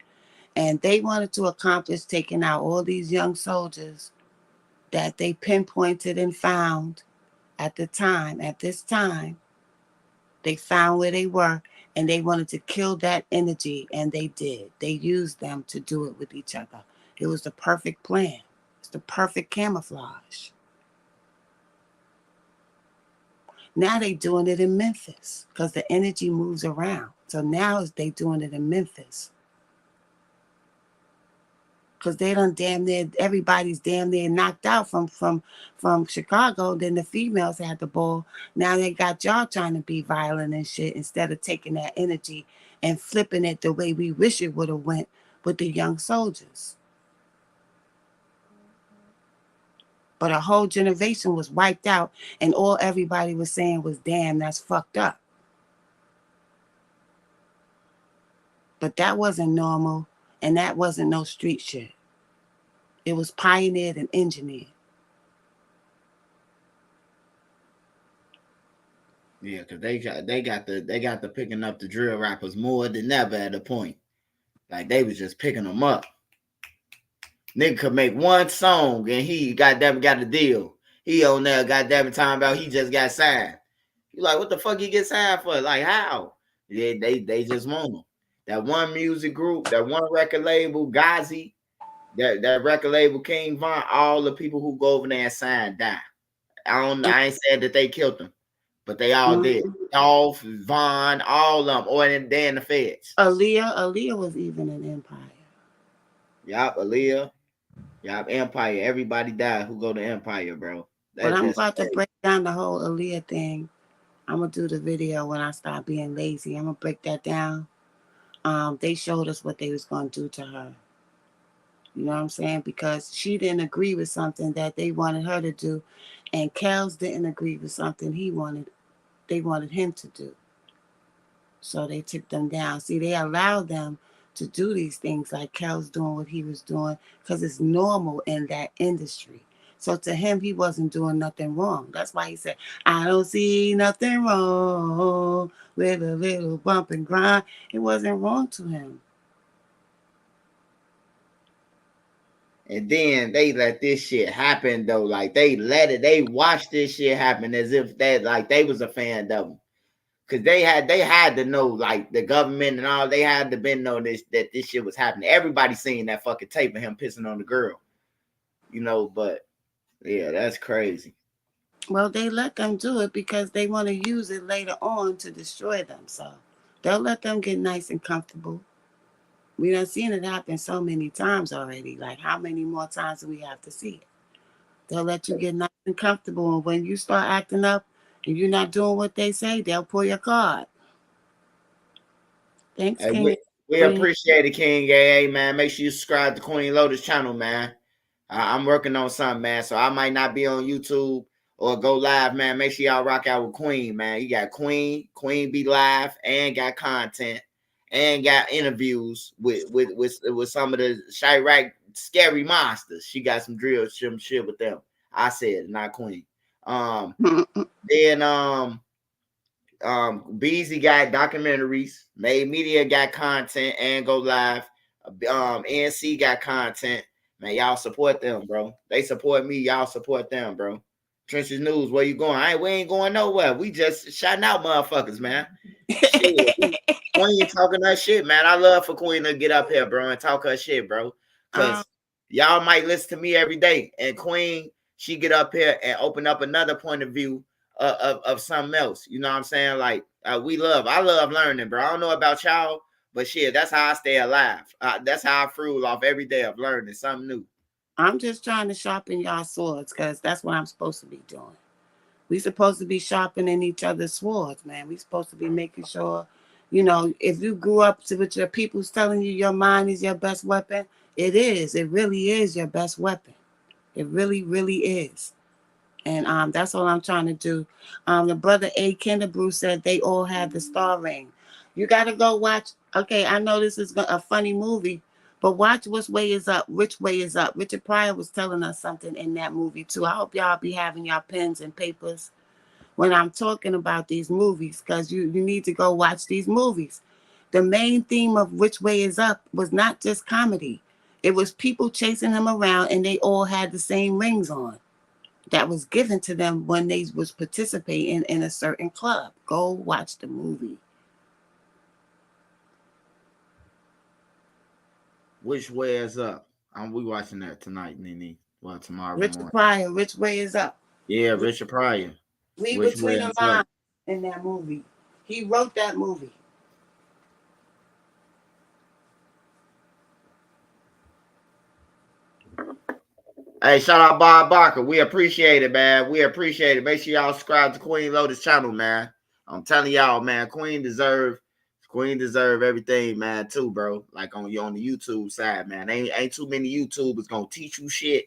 and they wanted to accomplish taking out all these young soldiers that they pinpointed and found at this time. They found where they were. And they wanted to kill that energy, and they did. They used them to do it with each other. It was the perfect plan. It's the perfect camouflage. Now they doing it in Memphis because the energy moves around. So now they doing it in Memphis. Because they done everybody's damn near knocked out from Chicago. Then the females had the ball. Now they got y'all trying to be violent and shit instead of taking that energy and flipping it the way we wish it would have went with the young soldiers. But a whole generation was wiped out, and all everybody was saying was, damn, that's fucked up. But that wasn't normal, and that wasn't no street shit. It was pioneered and engineered. Yeah, because they got the picking up the drill rappers more than ever at a point. Like they was just picking them up. Nigga could make one song and he goddamn got a deal. He on there goddamn talking about he just got signed. You like, what the fuck he get signed for? Like how? Yeah, they just want him. That one music group, that one record label, Ghazi, that record label King Von, all the people who go over there and sign die. I ain't said that they killed them, but they all did. Dolph, Von, all of them, or they in the feds. Aaliyah was even an Empire. Yup, Aaliyah. Yup, Empire. Everybody died who go to Empire, bro. But I'm about to break down the whole Aaliyah thing. I'm going to do the video when I stop being lazy. I'm going to break that down. They showed us what they was going to do to her. You know what I'm saying? Because she didn't agree with something that they wanted her to do. And Kels didn't agree with something they wanted him to do. So they took them down. See, they allowed them to do these things like Kels doing what he was doing because it's normal in that industry. So to him, he wasn't doing nothing wrong. That's why he said, I don't see nothing wrong with a little bump and grind. It wasn't wrong to him. And then they let this shit happen though. Like they watched this shit happen as if they was a fan of them. Cause they had to know, like the government and all, they had to been know that this shit was happening. Everybody seen that fucking tape of him pissing on the girl. You know, but yeah, that's crazy. Well, they let them do it because they want to use it later on to destroy them. So they'll let them get nice and comfortable. We done seen it happen so many times already. Like, how many more times do we have to see it? They'll let you get nice and comfortable. And when you start acting up and you're not doing what they say, they'll pull your card. Thanks, Hey, King. we appreciate it, King AA, man. Make sure you subscribe to Queen Lotus channel, man. I'm working on something, man. So I might not be on YouTube or go live, man. Make sure y'all rock out with Queen, man. You got Queen be live, and got content, and got interviews with some of the Chirac scary monsters. She got some drill shit with them. I said, not Queen. Then Beezy got documentaries, Made Media got content and go live. NC got content. Man, y'all support them, bro. They support me. Y'all support them, bro. Trenches News, where you going? We ain't going nowhere. We just shouting out motherfuckers, man. Shit. Queen talking her shit, man. I love for Queen to get up here, bro, and talk her shit, bro. Because y'all might listen to me every day. And Queen, she get up here and open up another point of view of something else. You know what I'm saying? Like, I love learning, bro. I don't know about y'all, but shit, that's how I stay alive. That's how I frugal off every day of learning something new. I'm just trying to sharpen y'all swords because that's what I'm supposed to be doing. We supposed to be sharpening each other's swords, man. We supposed to be making sure, you know, if you grew up with your people's telling you your mind is your best weapon, it is. It really is your best weapon. It really, really is. And that's all I'm trying to do. The brother A. Kinderbrew said they all had the star ring. You got to go watch. Okay, I know this is a funny movie, but watch Which Way Is Up. Which Way Is Up. Richard Pryor was telling us something in that movie, too. I hope y'all be having your pens and papers when I'm talking about these movies, because you need to go watch these movies. The main theme of Which Way Is Up was not just comedy. It was people chasing him around, and they all had the same rings on that was given to them when they was participating in a certain club. Go watch the movie. Which Way Is Up? We watching that tonight, Nene. Well, tomorrow Richard morning. Pryor, Which Way Is Up? Yeah, Richard Pryor. Read between the lines in that movie. He wrote that movie. Hey, shout out Bob Barker. We appreciate it, man. We appreciate it. Make sure y'all subscribe to Queen Lotus channel, man. I'm telling y'all, man, Queen deserves Queen deserve everything, man, too, bro. Like on the YouTube side, man. Ain't too many YouTubers gonna teach you shit.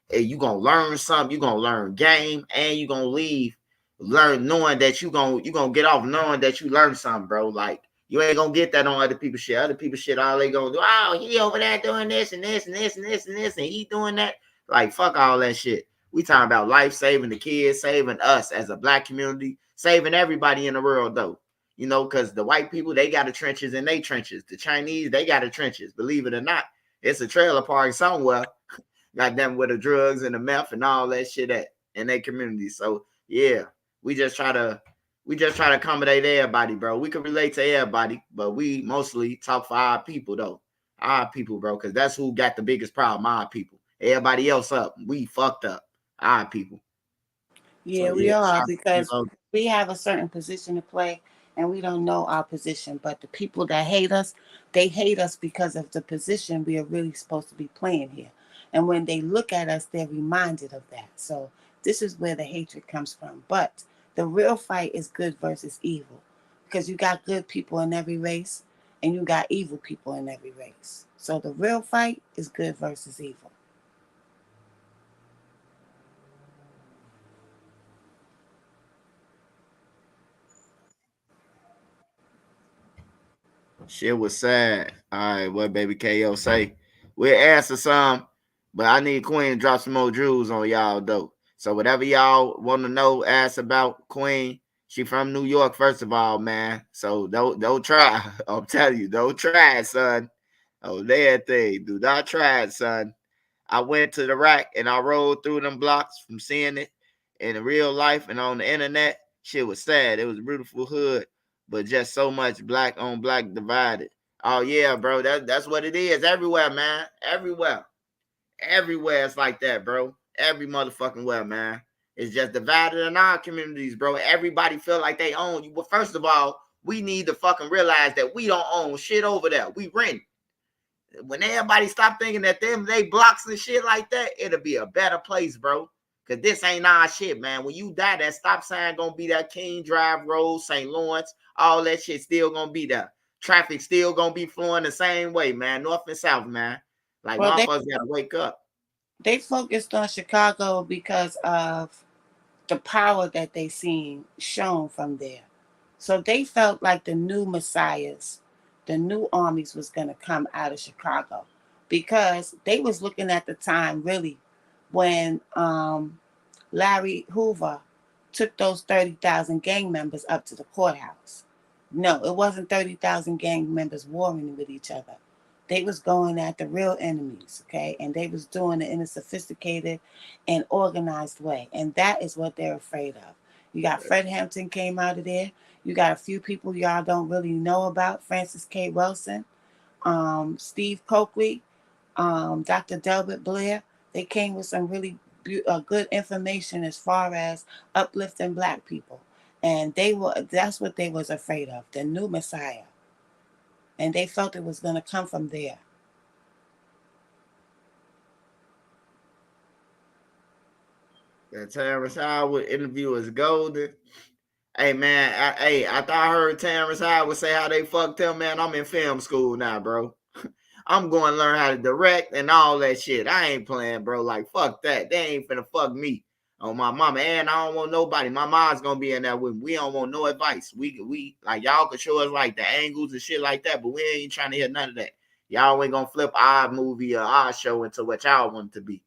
And you gonna learn something, you gonna learn game, and you gonna leave learn knowing that you gonna get off knowing that you learned something, bro. Like you ain't gonna get that on other people's shit. Other people's shit, all they gonna do, oh, he over there doing this and this and this and this and this, and he doing that. Like fuck all that shit. We talking about life, saving the kids, saving us as a black community, saving everybody in the world though. You know, because the white people, they got the trenches in they trenches. The Chinese, they got the trenches. Believe it or not, it's a trailer park somewhere. Got them with the drugs and the meth and all that shit at in their community. So yeah, we just try to accommodate everybody, bro. We can relate to everybody, but we mostly talk for our people though. Our people, bro, because that's who got the biggest problem. Our people. Everybody else up. We fucked up. Our people. So Yeah, we yeah, are, shout because out to we have a certain position to play and we don't know our position. But the people that hate us, they hate us because of the position we are really supposed to be playing here. And when they look at us, they're reminded of that. So this is where the hatred comes from. But the real fight is good versus evil, because you got good people in every race and you got evil people in every race. So the real fight is good versus evil. shit was sad. All right, what baby KO say? We'll answer some, but I need Queen to drop some more jewels on y'all though. So whatever y'all want to know, ask about Queen. She from New York, first of all, man. So don't try. I'm telling you, don't try it, son. Oh, that thing. Do not try it, son. I went to the rack and I rolled through them blocks from seeing it in real life and on the internet. Shit was sad. It was a beautiful hood, but just so much black on black divided. Oh yeah, bro. That's what it is. Everywhere, man. Everywhere. Everywhere it's like that, bro. Every motherfucking where, man. It's just divided in our communities, bro. Everybody feel like they own you. But first of all, we need to fucking realize that we don't own shit over there. We rent. When everybody stop thinking that them they blocks and shit like that, it'll be a better place, bro. Cause this ain't our shit, man. When you die, that stop sign gonna be that King Drive Road, St. Lawrence, all that shit still gonna be there. Traffic still gonna be flowing the same way, man. North and south, man. Like Well, motherfuckers gotta wake up. they focused on Chicago because of the power that they seen shown from there. So they felt like the new messiahs, the new armies was going to come out of Chicago, because they was looking at the time really when Larry Hoover took those 30,000 gang members up to the courthouse. No, it wasn't 30,000 gang members warring with each other. They was going at the real enemies, okay? And they was doing it in a sophisticated and organized way. And that is what they're afraid of. You got Fred Hampton came out of there. You got a few people y'all don't really know about. Francis K. Wilson, Steve Coakley, Dr. Delbert Blair. They came with some really good information as far as uplifting black people. And that's what they was afraid of, the new Messiah. And they felt it was going to come from there. That Terrence Howard interview is golden. Hey man, I thought I heard Terrence Howard say how they fucked him, man. I'm in film school now, bro. I'm going to learn how to direct and all that shit. I ain't playing, bro. Like, fuck that. They ain't finna fuck me on my mama. And I don't want nobody. My mom's gonna be in there with me. We don't want no advice. We like y'all can show us like the angles and shit like that, but we ain't trying to hear none of that. Y'all ain't gonna flip our movie or our show into what y'all want it to be.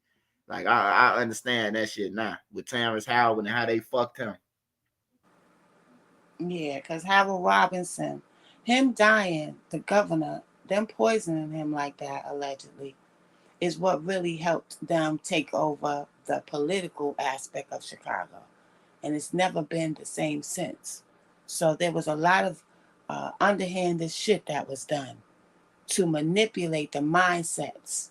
Like I understand that shit now with Terrence Howard and how they fucked him. Yeah, because Harold Robinson, him dying, the governor, them poisoning him like that, allegedly, is what really helped them take over the political aspect of Chicago. And it's never been the same since. So there was a lot of underhanded shit that was done to manipulate the mindsets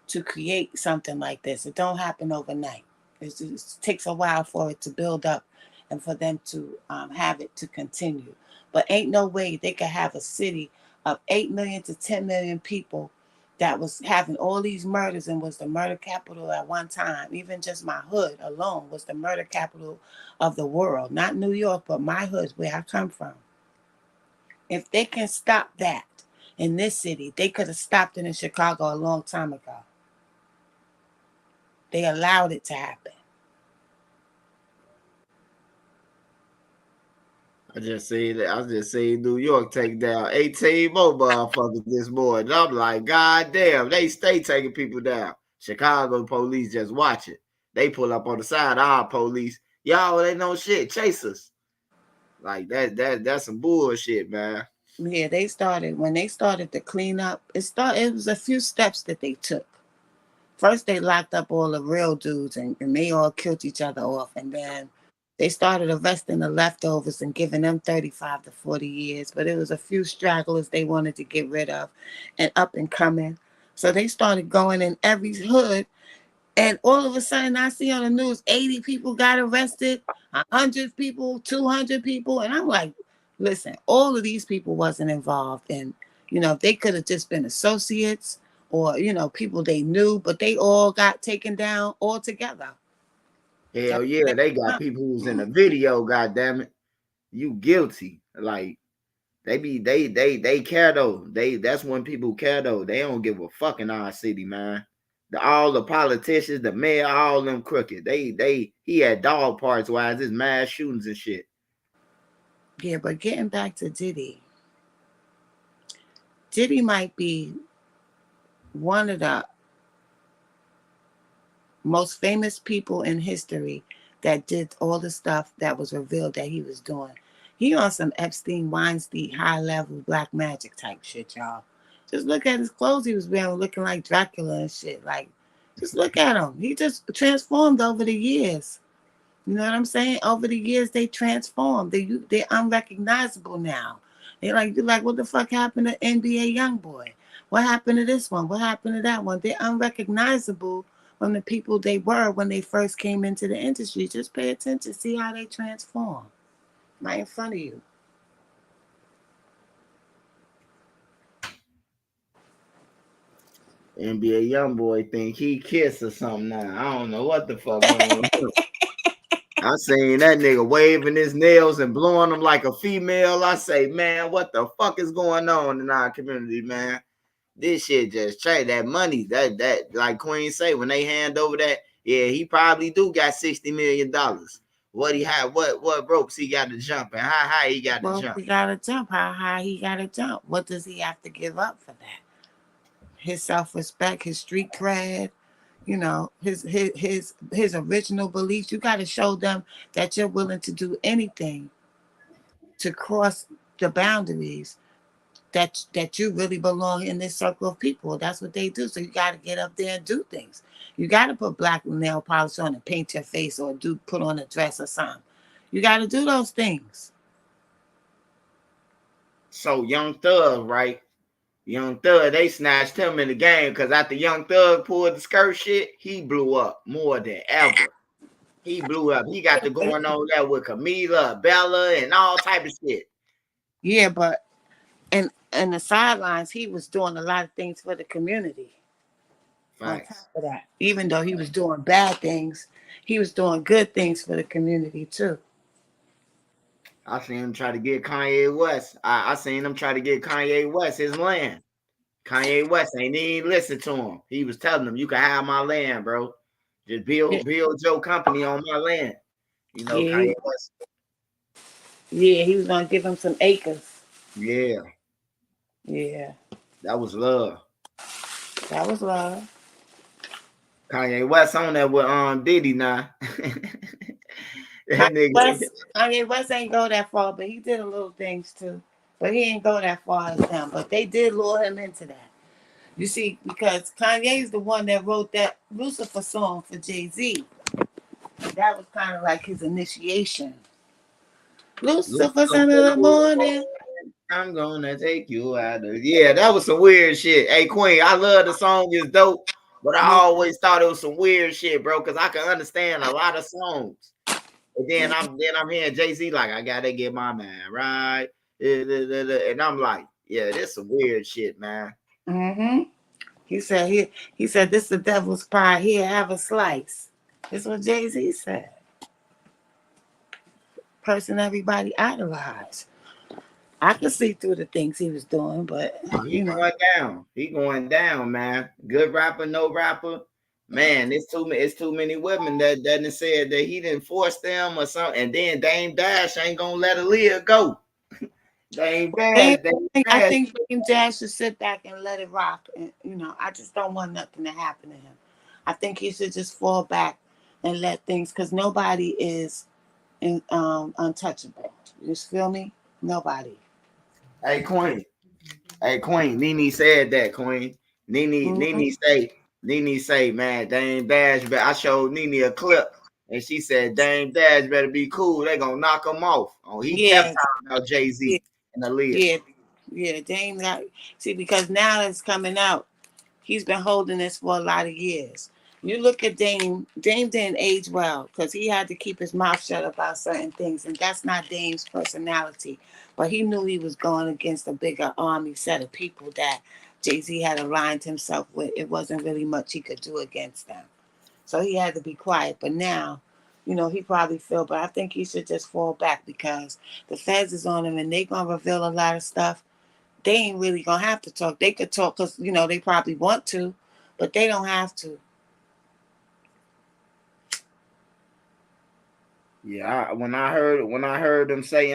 to create something like this. It don't happen overnight. It takes a while for it to build up and for them to have it to continue. But ain't no way they could have a city of 8 million to 10 million people that was having all these murders and was the murder capital at one time. Even just my hood alone was the murder capital of the world. Not New York, but my hood, where I come from. If they can stop that in this city, they could have stopped it in Chicago a long time ago. They allowed it to happen. I just seen New York take down 18 more motherfuckers this morning. I'm like, God damn, they stay taking people down. Chicago police just watch it. They pull up on the side of our police. Y'all ain't no shit. Chase us. Like that's some bullshit, man. Yeah, when they started to clean up, it was a few steps that they took. First they locked up all the real dudes and they all killed each other off, and then they started arresting the leftovers and giving them 35 to 40 years. But it was a few stragglers they wanted to get rid of and up and coming. So they started going in every hood. And all of a sudden, I see on the news 80 people got arrested, 100 people, 200 people. And I'm like, listen, all of these people wasn't involved. And, they could have just been associates or, people they knew, but they all got taken down all together. Hell yeah, they got people who's in the video, goddamn it. You guilty. Like, they care though. That's when people care though. They don't give a fuck in our city, man. All the politicians, the mayor, all them crooked. He had dog parts wise, his mass shootings and shit. Yeah, but getting back to Diddy might be one of the most famous people in history that did all the stuff that was revealed that he was doing. He on some Epstein, Weinstein, high level black magic type shit, y'all. Just look at his clothes he was wearing, looking like Dracula and shit. Like, just look at him. He just transformed over the years. You know what I'm saying? Over the years, they transformed. They're unrecognizable now. You're like, what the fuck happened to NBA Youngboy? What happened to this one? What happened to that one? They're unrecognizable from the people they were when they first came into the industry. Just pay attention, see how they transform right in front of you. NBA Youngboy think he kissed or something now. I don't know what the fuck went on with him. I seen that nigga waving his nails and blowing them like a female. I say, man, what the fuck is going on in our community, man? This shit just changed. That money, that like Queen say, when they hand over that, yeah, he probably do got $60 million. What he had, what ropes he got to jump and how high he got to jump. He got to jump. How high he got to jump? What does he have to give up for that? His self-respect, his street cred, his original beliefs. You got to show them that you're willing to do anything to cross the boundaries that you really belong in this circle of people. That's what they do. So you got to get up there and do things. You got to put black nail polish on and paint your face or put on a dress or something. You got to do those things. So Young Thug, right? Young Thug, they snatched him in the game because after Young Thug pulled the skirt shit, he blew up more than ever. He blew up. He got the going on there with Camila, Bella, and all type of shit. Yeah, but and the sidelines, he was doing a lot of things for the community. Facts. On top of that, even though he was doing bad things, he was doing good things for the community too. I seen him try to get Kanye West. I seen him try to get Kanye West his land. Kanye West ain't even listen to him. He was telling him, "You can have my land, bro. Just build your company on my land." Kanye West. Yeah, he was gonna give him some acres. Yeah. Yeah. That was love. That was love. Kanye West on that with Diddy now. Kanye West ain't go that far, but he did a little things too. But he ain't go that far as them. But they did lure him into that. You see, because Kanye's the one that wrote that Lucifer song for Jay-Z. That was kind of like his initiation. Lucifer, son of the morning. I'm gonna take you out of. Yeah, that was some weird shit. Hey, Queen, I love the song. It's dope. But I always thought it was some weird shit, bro, because I can understand a lot of songs. And then I'm hearing Jay-Z like, I gotta get my man right. And I'm like, yeah, this some weird shit, man. Mm-hmm. He said, this is the devil's pie. Here, have a slice. That's what Jay-Z said. Person everybody idolized. I could see through the things he was doing, but Oh, he you know, going down. He going down, man. Good rapper, no rapper. Man, it's too many women that done said that he didn't force them or something. And then Dame Dash ain't gonna let Aaliyah go. Dame Dame, Dash, Dame I Dash. think Dame Dash should sit back and let it rock. And I just don't want nothing to happen to him. I think he should just fall back and let things, because nobody is untouchable. You feel me? Nobody. Hey Queen. Hey Queen. Nene said that, Queen. Nene, Mm-hmm. Nene say, man, Dame Dash. I showed Nene a clip. And she said, Dame Dash better be cool. They gonna knock him off. Oh, he kept Yeah, talking about yeah, Jay-Z and Aaliyah. yeah, yeah. Dame, see, because now it's coming out. He's been holding this for a lot of years. You look at Dame. Dame didn't age well because he had to keep his mouth shut about certain things, and that's not Dame's personality. But he knew he was going against a bigger army set of people that Jay-Z had aligned himself with. It wasn't really much he could do against them, so he had to be quiet. But now, he probably feel. But I think he should just fall back because the feds is on him, and they gonna reveal a lot of stuff. They ain't really gonna have to talk. They could talk because they probably want to, but they don't have to. Yeah, when I heard them say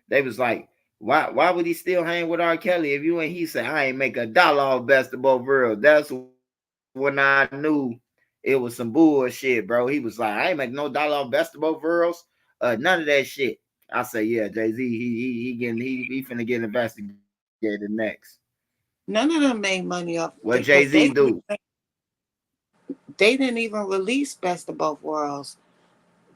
they was like, why would he still hang with R. Kelly if you ain't, he said, I ain't make $1 off Best of Both Worlds. That's when I knew it was some bullshit, bro. He was like, I ain't make no dollar off Best of Both Worlds. None of that shit. I say, yeah, Jay-Z, he finna get investigated next. None of them made money off What because Jay-Z do? they didn't even release Best of Both Worlds.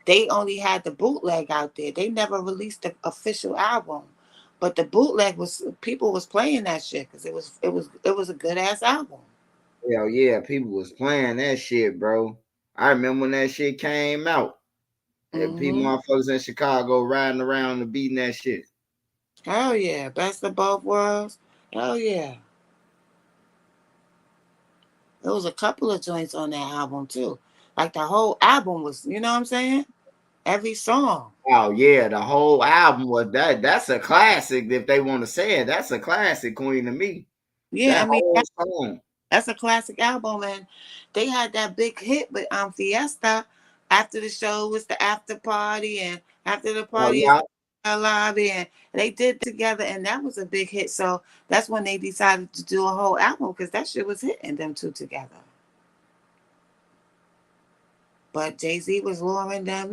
They only had the bootleg out there. They never released the official album. But the bootleg was people was playing that shit because it was a good ass album. Hell yeah, people was playing that shit, bro. I remember when that shit came out. And people, Mm-hmm. motherfuckers in Chicago riding around and beating that shit. Hell yeah, Best of Both Worlds. Hell yeah. There was a couple of joints on that album too. Like the whole album was, you know what I'm saying? Every song. Oh yeah, the whole album was that. That's a classic. If they want to say it, that's a classic, Queen to me. Yeah, I That mean whole song. that's a classic album, and they had that big hit with Fiesta. After the show was the after party, and after the Oh party is yeah, the lobby, and they did together, and that was a big hit. So that's when they decided to do a whole album because that shit was hitting them two together. But Jay-Z was luring them,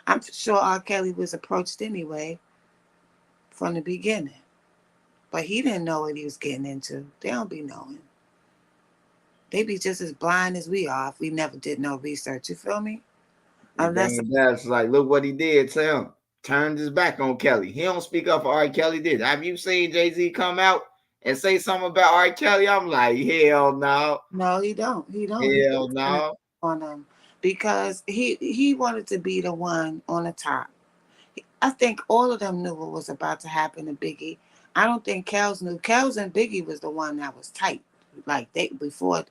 I'm sure R. Kelly was approached anyway from the beginning. But he didn't know what he was getting into. They don't be knowing. They be just as blind as we are if we never did no research. You feel me? and Unless then that's like, look what he did to him. Turned his back on Kelly. He don't speak up for R. Kelly. Did have you seen Jay-Z come out and say something about R. Kelly? I'm like, hell no, no, he don't. He don't. He hell just turn no. on them because he wanted to be the one on the top. I think all of them knew what was about to happen to Biggie. I don't think Kels knew. Kels and Biggie was the one that was tight. Like they before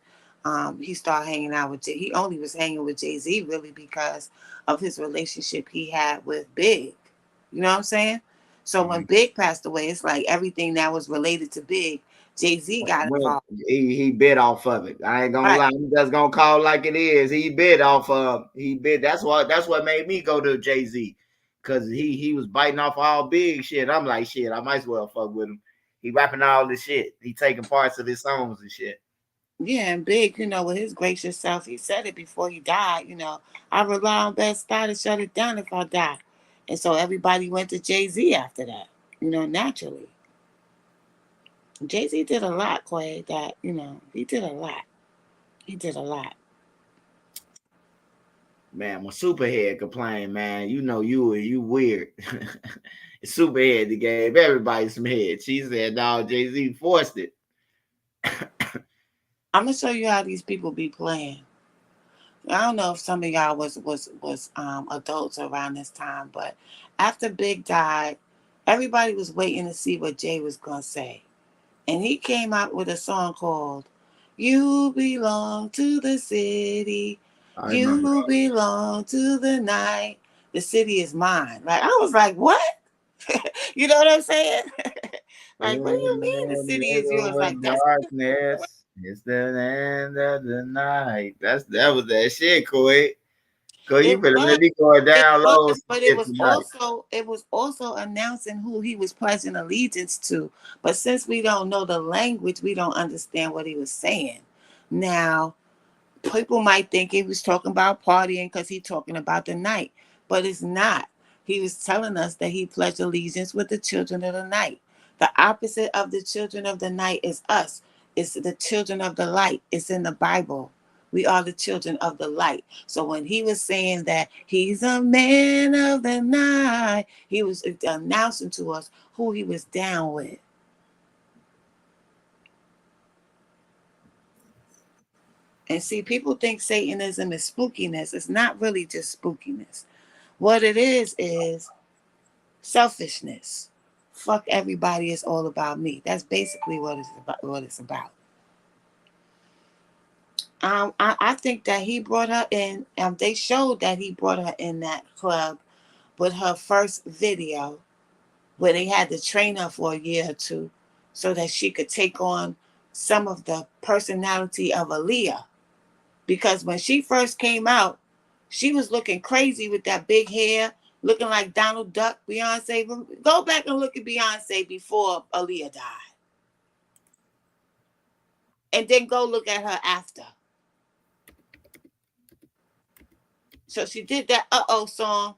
he started hanging out with he only was hanging with Jay-Z really because of his relationship he had with Big. You know what I'm saying? So when Mhm. Big passed away, it's like everything that was related to Big, Jay-Z got When involved. he bit off of it. I ain't gonna Right. lie. I'm just gonna call it like it is. He bit off of. He bit. That's what made me go to Jay-Z, because he was biting off all big shit. I'm like, shit, I might as well fuck with him. He rapping all this shit. He taking parts of his songs and shit. Yeah, and Big, with his gracious self, he said it before he died, I rely on Best Star to shut it down if I die. And so everybody went to Jay-Z after that, naturally. Jay-Z did a lot, Quay, that, he did a lot. He did a lot. Man, when Superhead complained, man, you weird. Superhead that gave everybody some head. She said, "No, Jay-Z forced it." I'm gonna show you how these people be playing. I don't know if some of y'all was adults around this time, but after Big died, everybody was waiting to see what Jay was gonna say. And he came out with a song called You Belong to the City. I remember. You belong to the night. The city is mine. Like I was like, what? You know what I'm saying? Like, what do you In mean the the city is yours? middle Like, of that's darkness, it's the end of the night. That was that shit, Koi. Cause you it better was. let me go It down was, low some but shit tonight. it was also announcing who he was pledging allegiance to. But since we don't know the language, we don't understand what he was saying. Now, people might think he was talking about partying because he's talking about the night, but it's not. He was telling us that he pledged allegiance with the children of the night. The opposite of the children of the night is us. It's the children of the light. It's in the Bible. We are the children of the light. So when he was saying that he's a man of the night, he was announcing to us who he was down with. And see, people think Satanism is spookiness. It's not really just spookiness. What it is selfishness. Fuck everybody, it's all about me. That's basically what it's about. I think that he brought her in. They showed that he brought her in that club with her first video, where they had to train her for a year or two, so that she could take on some of the personality of Aaliyah. Because when she first came out, she was looking crazy with that big hair, looking like Donald Duck. Beyonce, go back and look at Beyonce before Aaliyah died, and then go look at her after. So she did that "Uh-Oh" song,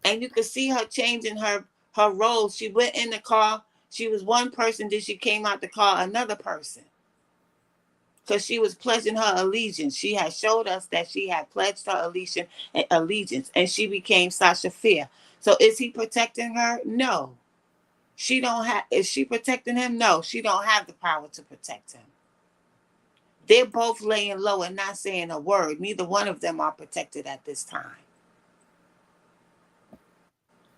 and you could see her changing her roles. She went in the car. She was one person. Then she came out the car another person, because she was pledging her allegiance. She had showed us that she had pledged her allegiance, and she became Sasha Fierce. So is he protecting her? No. She don't have. Is she protecting him? No. She don't have the power to protect him. They're both laying low and not saying a word. Neither one of them are protected at this time.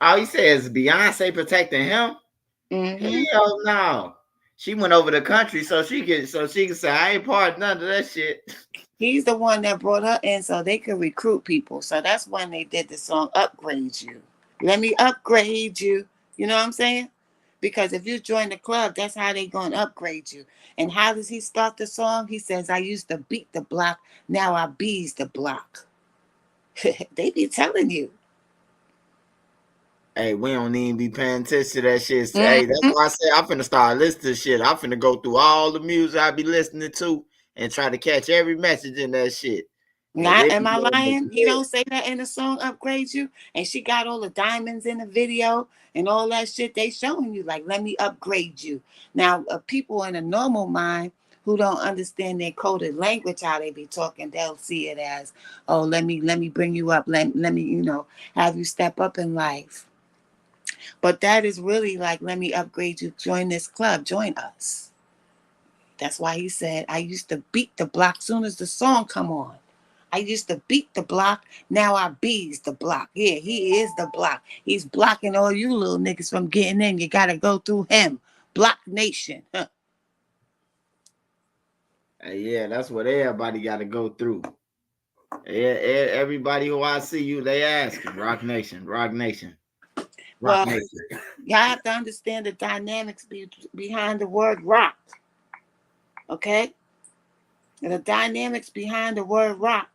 All you say is Beyonce protecting him. Mm-hmm. Hell no. She went over the country so she can say I ain't part of none of that shit. He's the one that brought her in so they could recruit people. So that's when they did the song "Upgrade You." Let me upgrade you. You know what I'm saying? Because if you join the club, that's how they gonna upgrade you. And how does he start the song? He says, "I used to beat the block, now I bees the block." They be telling you. Hey, we don't even be paying attention to that shit. Hey, that's Mm-hmm. why I say I'm finna start listening to shit. I'm finna go through all the music I be listening to and try to catch every message in that shit. Cause Not, they am be I doing lying? He it. don't say that in the song "Upgrade You," and she got all the diamonds in the video and all that shit. They showing you like, let me upgrade you. Now, people in a normal mind who don't understand their coded language, how they be talking, they'll see it as, oh, let me bring you up, let me have you step up in life. But that is really like, let me upgrade you. Join this club. Join us. That's why he said, I used to beat the block soon as the song come on. I used to beat the block. Now I bees the block. Yeah, he is the block. He's blocking all you little niggas from getting in. You gotta go through him. Block Nation. Huh. Yeah, that's what everybody got to go through. Yeah, everybody who I see you, they asking Rock Nation, Rock Nation, Rock Well, Nation. y'all have to understand the dynamics behind the word rock. Okay? The dynamics behind the word rock.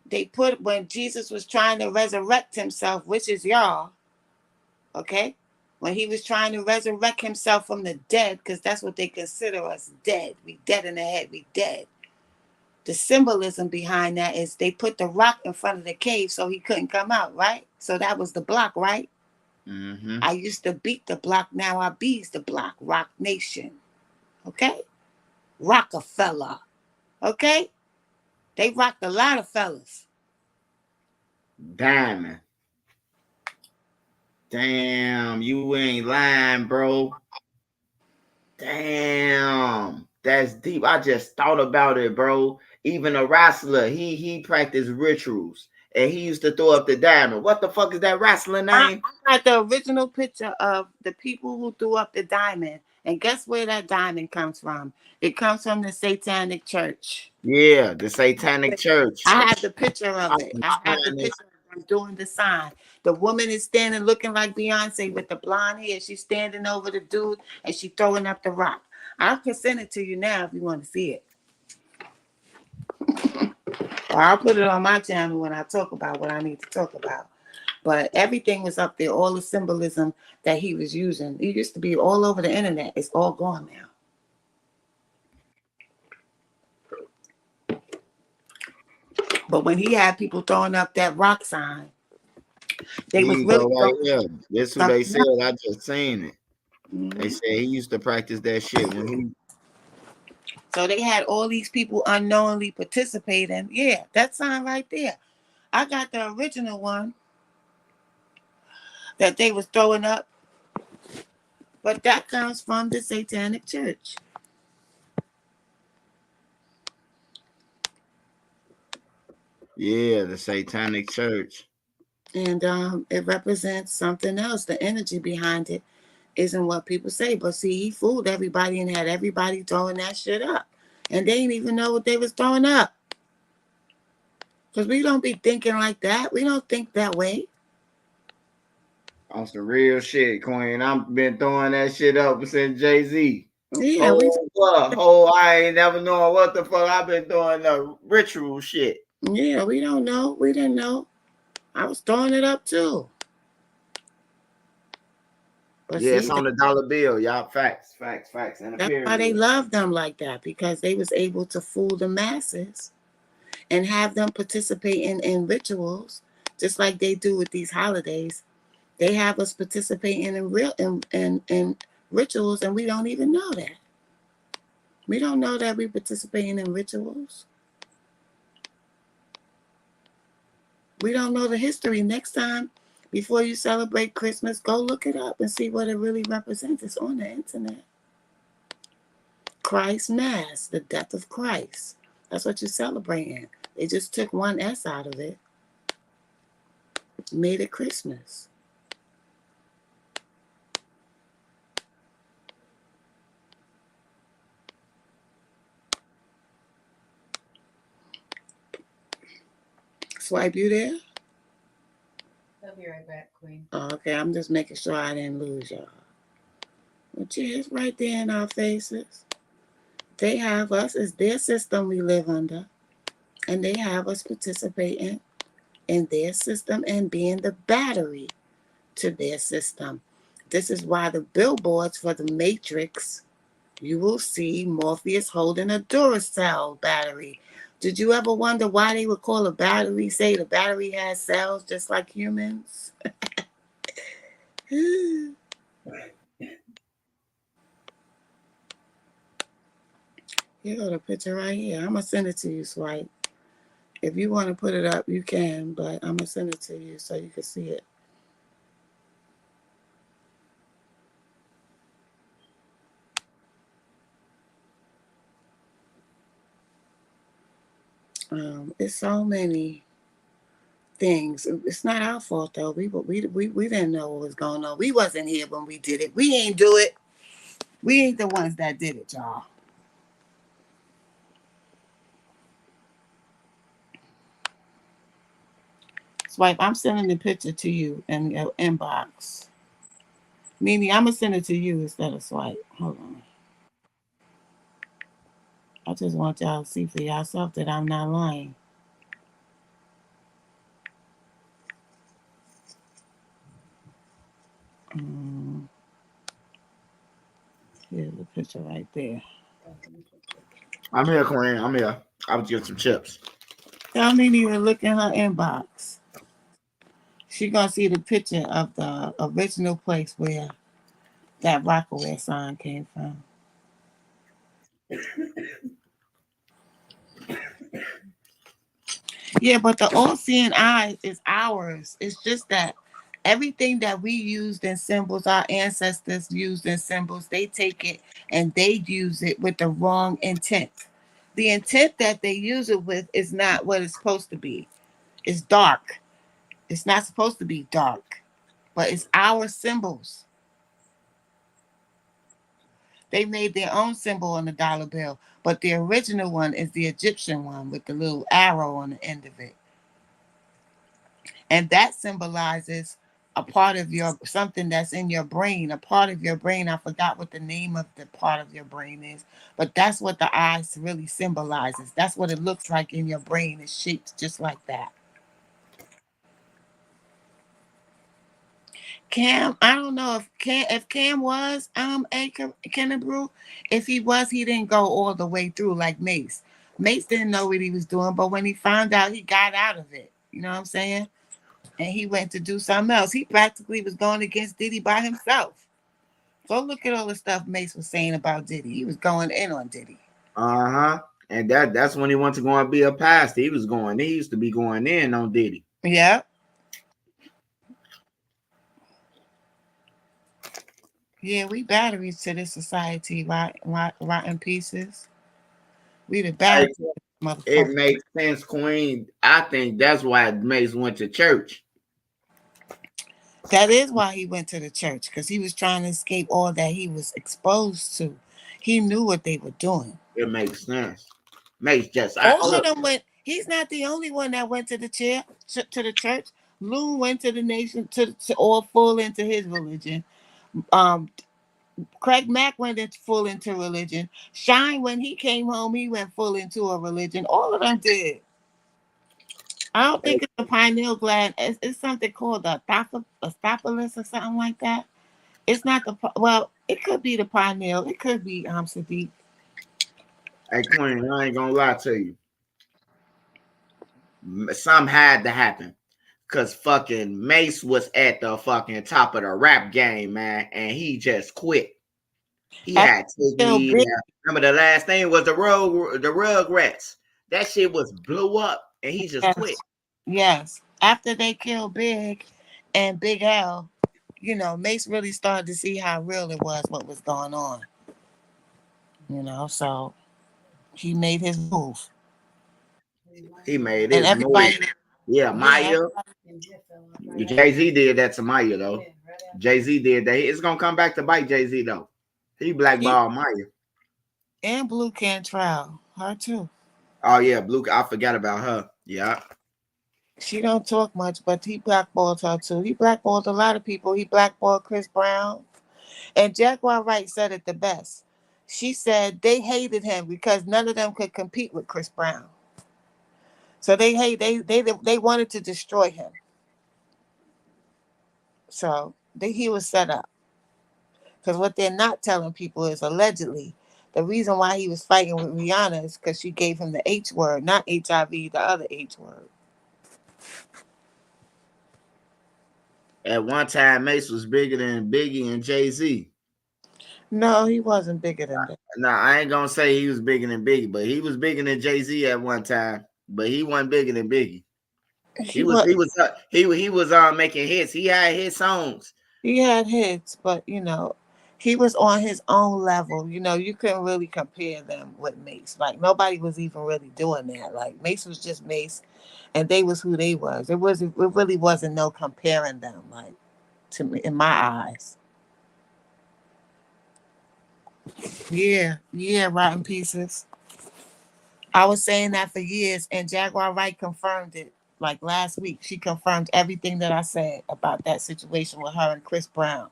They put when Jesus was trying to resurrect himself, which is y'all, okay? When he was trying to resurrect himself from the dead, because that's what they consider us, dead. We dead in the head, we dead. The symbolism behind that is they put the rock in front of the cave so he couldn't come out, right? So that was the block, right? Mm-hmm. I used to beat the block, now I bees the block. Rock Nation, okay? Rockefeller, okay? They rocked a lot of fellas. Diamond. Damn, you ain't lying, bro. Damn, that's deep. I just thought about it, bro. Even a wrestler, he practiced rituals, and he used to throw up the diamond. What the fuck is that wrestler I name? got the original picture of the people who threw up the diamond. And guess where that diamond comes from? It comes from the Satanic Church. Yeah, the Satanic Church. I have the picture of I it. can I have the find this. picture doing the sign. The woman is standing looking like Beyonce with the blonde hair. She's standing over the dude and she throwing up the rock. I can send it to you now if you want to see it. Or I'll put it on my channel when I talk about what I need to talk about. But everything was up there, all the symbolism that he was using. It used to be all over the internet. It's all gone now. But when he had people throwing up that rock sign, they was really right here. This who they said. up. I just seen it. They said he used to practice that shit when he. So they had all these people unknowingly participating. Yeah, that sign right there. I got the original one that they was throwing up, but that comes from the Satanic Church. Yeah, the Satanic Church. And it represents something else. The energy behind it isn't what people say. But see, he fooled everybody and had everybody throwing that shit up. And they didn't even know what they was throwing up. Because we don't be thinking like that. We don't think that way. On some real shit, Queen. I've been throwing that shit up since Jay-Z. Yeah, I ain't never known what the fuck. I've been doing the ritual shit. Yeah, we don't know. We didn't know. I was throwing it up too. But yeah, it's on the dollar bill, y'all. Facts. And that's why they love them like that, because they was able to fool the masses and have them participating in rituals, just like they do with these holidays. They have us participating in real in rituals, and we don't even know that. We don't know that we're participating in rituals. We don't know the history. Next time, before you celebrate Christmas, go look it up and see what it really represents. It's on the internet. Christ Mass, the death of Christ. That's what you're celebrating. They just took one S out of it, made it Christmas. Swipe, you there? I'll be right back, Queen. Oh, okay, I'm just making sure I didn't lose y'all. Which is right there in our faces. They have us, it's their system we live under. And they have us participating in their system and being the battery to their system. This is why the billboards for the Matrix, you will see Morpheus holding a Duracell battery. Did you ever wonder why they would call a battery, say the battery has cells just like humans? Here go the picture right here. I'm going to send it to you, Swipe. If you want to put it up, you can, but I'm going to send it to you so you can see it. It's so many things. It's not our fault though. We didn't know what was going on. We wasn't here when we did it. We ain't do it. We ain't the ones that did it, y'all. Swipe, I'm sending the picture to you in your inbox. Nene, I'm gonna send it to you instead of Swipe. Hold on. I just want y'all to see for yourself that I'm not lying. Here's the picture right there. I'm here, Queen. I'm here. I was getting some chips. Tell Nene to look in her inbox. She gonna see the picture of the original place where that Rockaway sign came from. Yeah, but the all-seeing eye is ours. It's just that everything that we used in symbols, our ancestors used in symbols, they take it and they use it with the wrong intent. The intent that they use it with is not what it's supposed to be. It's dark. It's not supposed to be dark, but it's our symbols. They made their own symbol on the dollar bill, but the original one is the Egyptian one with the little arrow on the end of it. And that symbolizes a part of your something that's in your brain, a part of your brain. I forgot what the name of the part of your brain is, but that's what the eyes really symbolizes. That's what it looks like in your brain. It's shaped just like that. Cam, I don't know if Cam was a Kennebrew. If he was, he didn't go all the way through like Mace. Mace didn't know what he was doing, but when he found out, he got out of it. You know what I'm saying? And he went to do something else. He practically was going against Diddy by himself. Go look at all the stuff Mace was saying about Diddy. He was going in on Diddy. Uh-huh. And that's when he wanted to go and be a pastor. He used to be going in on Diddy. Yeah. Yeah, we batteries to this society, rotten pieces. We the batteries, It motherfucker. makes sense, Queen. I think that's why Mace went to church. That is why he went to the church, because he was trying to escape all that he was exposed to. He knew what they were doing. It makes sense. Mace just All of look. them went. He's not the only one that went to the to the church. Lou went to the nation to all full into his religion. Um, Craig Mack went into full into religion. Shine, when he came home, he went full into a religion. All of them did. I don't think it's a pineal gland. It's something called a esophagus or something like that. It's not well. It could be the pineal. It could be Sadiq. Hey, Queen, I ain't gonna lie to you. Some had to happen. Cause fucking Mace was at the fucking top of the rap game, man, and he just quit. He After had Take Bill Me Big, There. Remember the last thing was the Rugrats. That shit was blew up, and he just quit. yes, yes. After they killed Big and Big L, Mace really started to see how real it was, what was going on. So he made his move, He made and his move. everybody, Yeah, yeah, Maya. Jay Z did that to Maya though. Jay Z did that. It's gonna come back to bite Jay Z though. He he blackballed Maya. and Blue Cantrell, her too. Oh yeah, Blue. I forgot about her. Yeah. She don't talk much, but he blackballed her too. He blackballed a lot of people. He blackballed Chris Brown. And Jaguar Wright said it the best. She said they hated him because none of them could compete with Chris Brown. So they wanted to destroy him. So he was set up. Because what they're not telling people is allegedly the reason why he was fighting with Rihanna is because she gave him the H word, not HIV, the other H word. At one time, Mace was bigger than Biggie and Jay Z. No, he wasn't bigger than that. Now I ain't gonna say he was bigger than Biggie, but he was bigger than Jay Z at one time. But he wasn't bigger than Biggie. He was He was making hits. He had hit songs. he had hits, but he was on his own level. You couldn't really compare them with Mace. Like nobody was even really doing that. Like Mace was just Mace, and they was who they was. It really wasn't no comparing them. Like to me, in my eyes. Yeah, yeah, rotten pieces. I was saying that for years, and Jaguar Wright confirmed it. Like last week, she confirmed everything that I said about that situation with her and Chris Brown.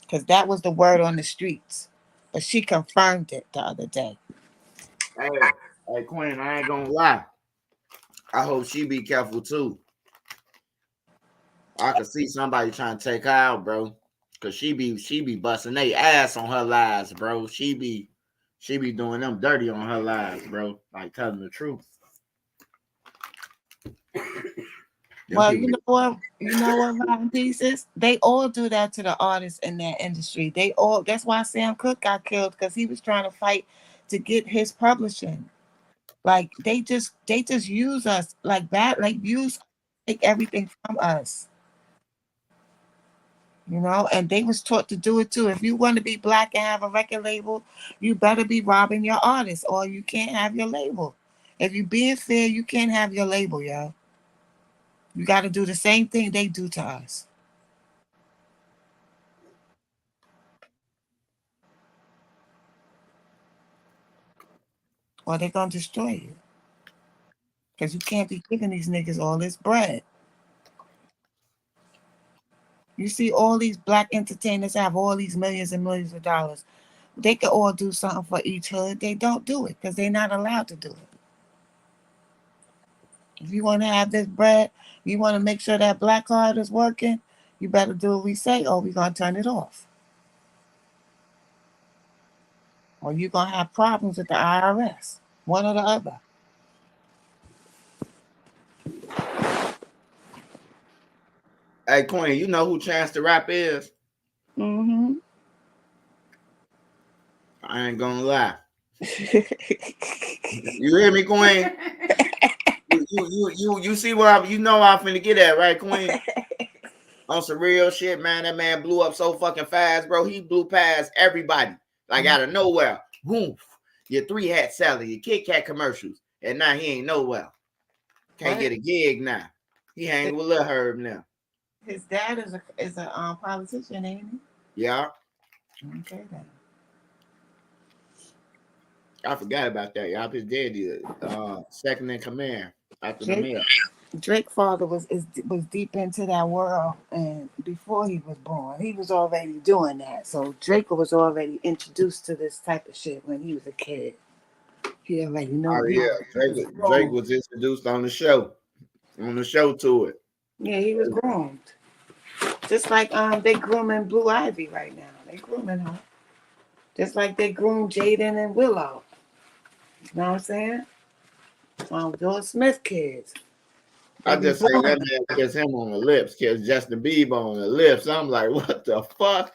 Because that was the word on the streets. But she confirmed it the other day. Hey, hey, Queen, I ain't gonna lie. I hope she be careful too. I could see somebody trying to take her out, bro. Cause she be busting their ass on her lives, bro. She be doing them dirty on her lives, bro. Like telling the truth. Them Well, people. you know what, rotten pieces? They all do that to the artists in that industry. That's why Sam Cooke got killed, because he was trying to fight to get his publishing. Like they just use us like that, like use take everything from us. And they was taught to do it too. If you want to be black and have a record label, you better be robbing your artists, or you can't have your label. If you being fair, you can't have your label, yo. You got to do the same thing they do to us, or they're gonna destroy you. Because you can't be giving these niggas all this bread. You see all these black entertainers have all these millions and millions of dollars. They could all do something for each hood. They don't do it because they're not allowed to do it. If you want to have this bread, you want to make sure that black card is working, you better do what we say or we're going to turn it off. Or you're going to have problems with the IRS. One or the other. Hey, Queen, you know who Chance the Rap is? Mm-hmm. I ain't gonna lie. You hear me, Queen? You see where I'm finna get at, right, Queen? On some real shit, man. That man blew up so fucking fast, bro. He blew past everybody, like out of nowhere. Boom. Your 3-hat salad, your Kit Kat commercials, and now he ain't nowhere. Can't get a gig now. He hanging with Lil Herb now. His dad is a politician, ain't he? Yeah. Okay then. I forgot about that. Y'all, his daddy, second in command after the mayor. Drake's father was deep into that world, and before he was born, he was already doing that. So Drake was already introduced to this type of shit when he was a kid. He already knew. Oh yeah, Drake was introduced on the show to it. Yeah, he was groomed. Just like they grooming Blue Ivy right now. They grooming her. Just like they groomed Jaden and Willow. You know what I'm saying? George Smith kids. I just say that man kiss him on the lips, kiss Justin Bieber on the lips. I'm like, what the fuck?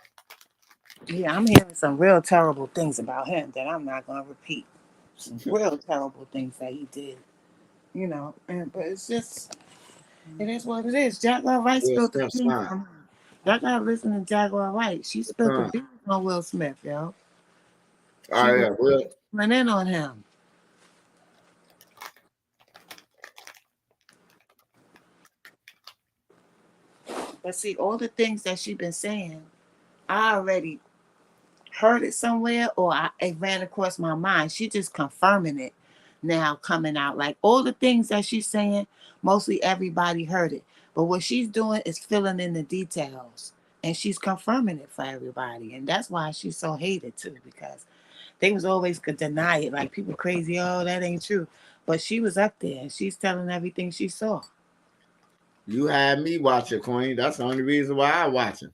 Yeah, I'm hearing some real terrible things about him that I'm not gonna repeat. Some real terrible things that he did. You know, but it's just it is what it is. Jaguar Wright spilled the beans on him. Y'all gotta listen to Jaguar Wright. She spilled the beans on Will Smith, yo. Oh yeah, Will went in on him. But see, all the things that she been saying, I already heard it somewhere or it ran across my mind. She just confirming it now coming out. Like all the things that she's saying, mostly everybody heard it. But what she's doing is filling in the details. And she's confirming it for everybody. And that's why she's so hated too, because they was always could deny it. Like people crazy, oh, that ain't true. But she was up there and she's telling everything she saw. You had me watch it, Queen. That's the only reason why I watch it.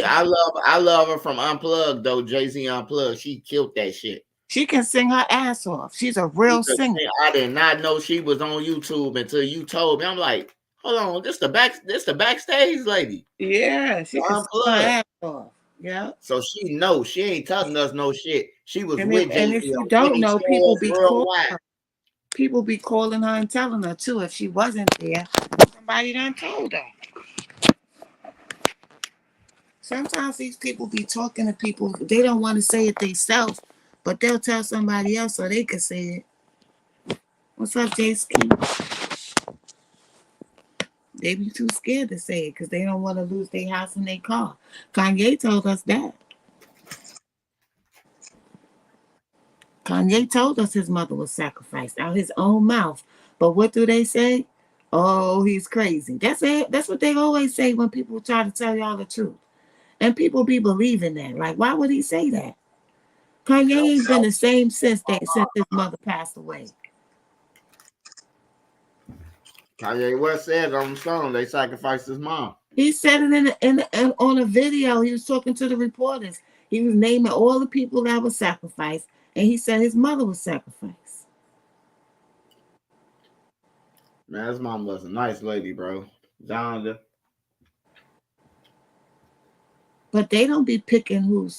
I love her from Unplugged though. Jay-Z Unplugged. She killed that shit. She can sing her ass off. She's a real singer. I did not know she was on YouTube until you told me. I'm like, hold on, this the backstage lady. Yeah, she can sing her ass off. Yeah. So she knows she ain't telling us no shit. She was with Jay-Z. And if you don't know, people be calling her and telling her too. If she wasn't there, somebody done told her. Sometimes these people be talking to people, they don't want to say it themselves, but they'll tell somebody else so they can say it. What's up, J-Ski? They be too scared to say it because they don't want to lose their house and their car. Kanye told us that. Kanye told us his mother was sacrificed out his own mouth. But what do they say? Oh, he's crazy. That's it. That's what they always say when people try to tell y'all the truth. And people be believing that. Like, why would he say that? Kanye ain't been the same since his mother passed away. Kanye West said on the song they sacrificed his mom. He said it on a video. He was talking to the reporters. He was naming all the people that were sacrificed, and he said his mother was sacrificed. Man, his mom was a nice lady, bro. Zonda. But they don't be picking who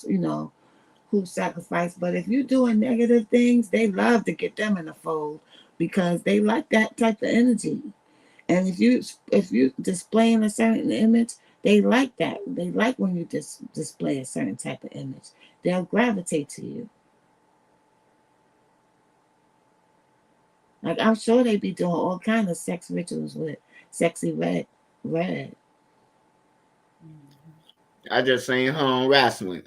sacrificed. But if you're doing negative things, they love to get them in the fold because they like that type of energy. And if you displaying a certain image, they like that. They like when you display a certain type of image. They'll gravitate to you. Like I'm sure they be doing all kind of sex rituals with Sexy Red. I just seen her on wrestling.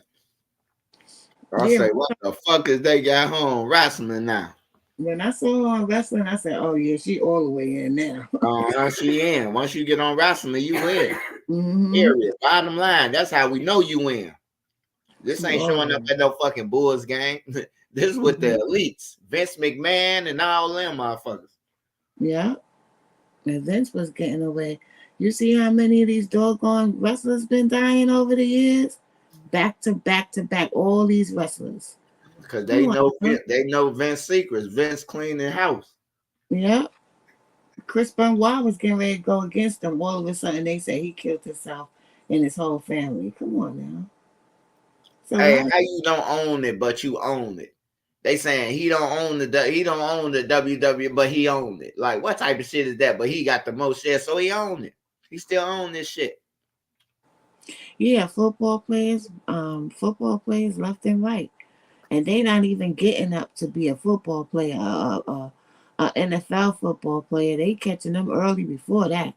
I say, what the fuck is they got her on wrestling now? When I saw her on wrestling, I said, "Oh yeah, she all the way in now." Once she in, once you get on wrestling, you win. Mm-hmm. Period. Bottom line, that's how we know you win. This She ain't all showing the up way. at no fucking Bulls game. This is with the elites, Vince McMahon and all them motherfuckers. Yeah, and Vince was getting away. You see how many of these doggone wrestlers been dying over the years? Back to back to back, all these wrestlers. Because Come on, huh? They know Vince secrets. Vince cleaning house. Yeah. Chris Benoit was getting ready to go against them. All of a sudden, they say he killed himself and his whole family. Come on now. So Hey, why? how you don't own it, but you own it? They saying he don't own the WW, but he owned it. Like what type of shit is that? But he got the most shares, so he owned it. He still own this shit. Yeah, football players left and right, and they not even getting up to be a football player, a NFL football player. They catching them early before that.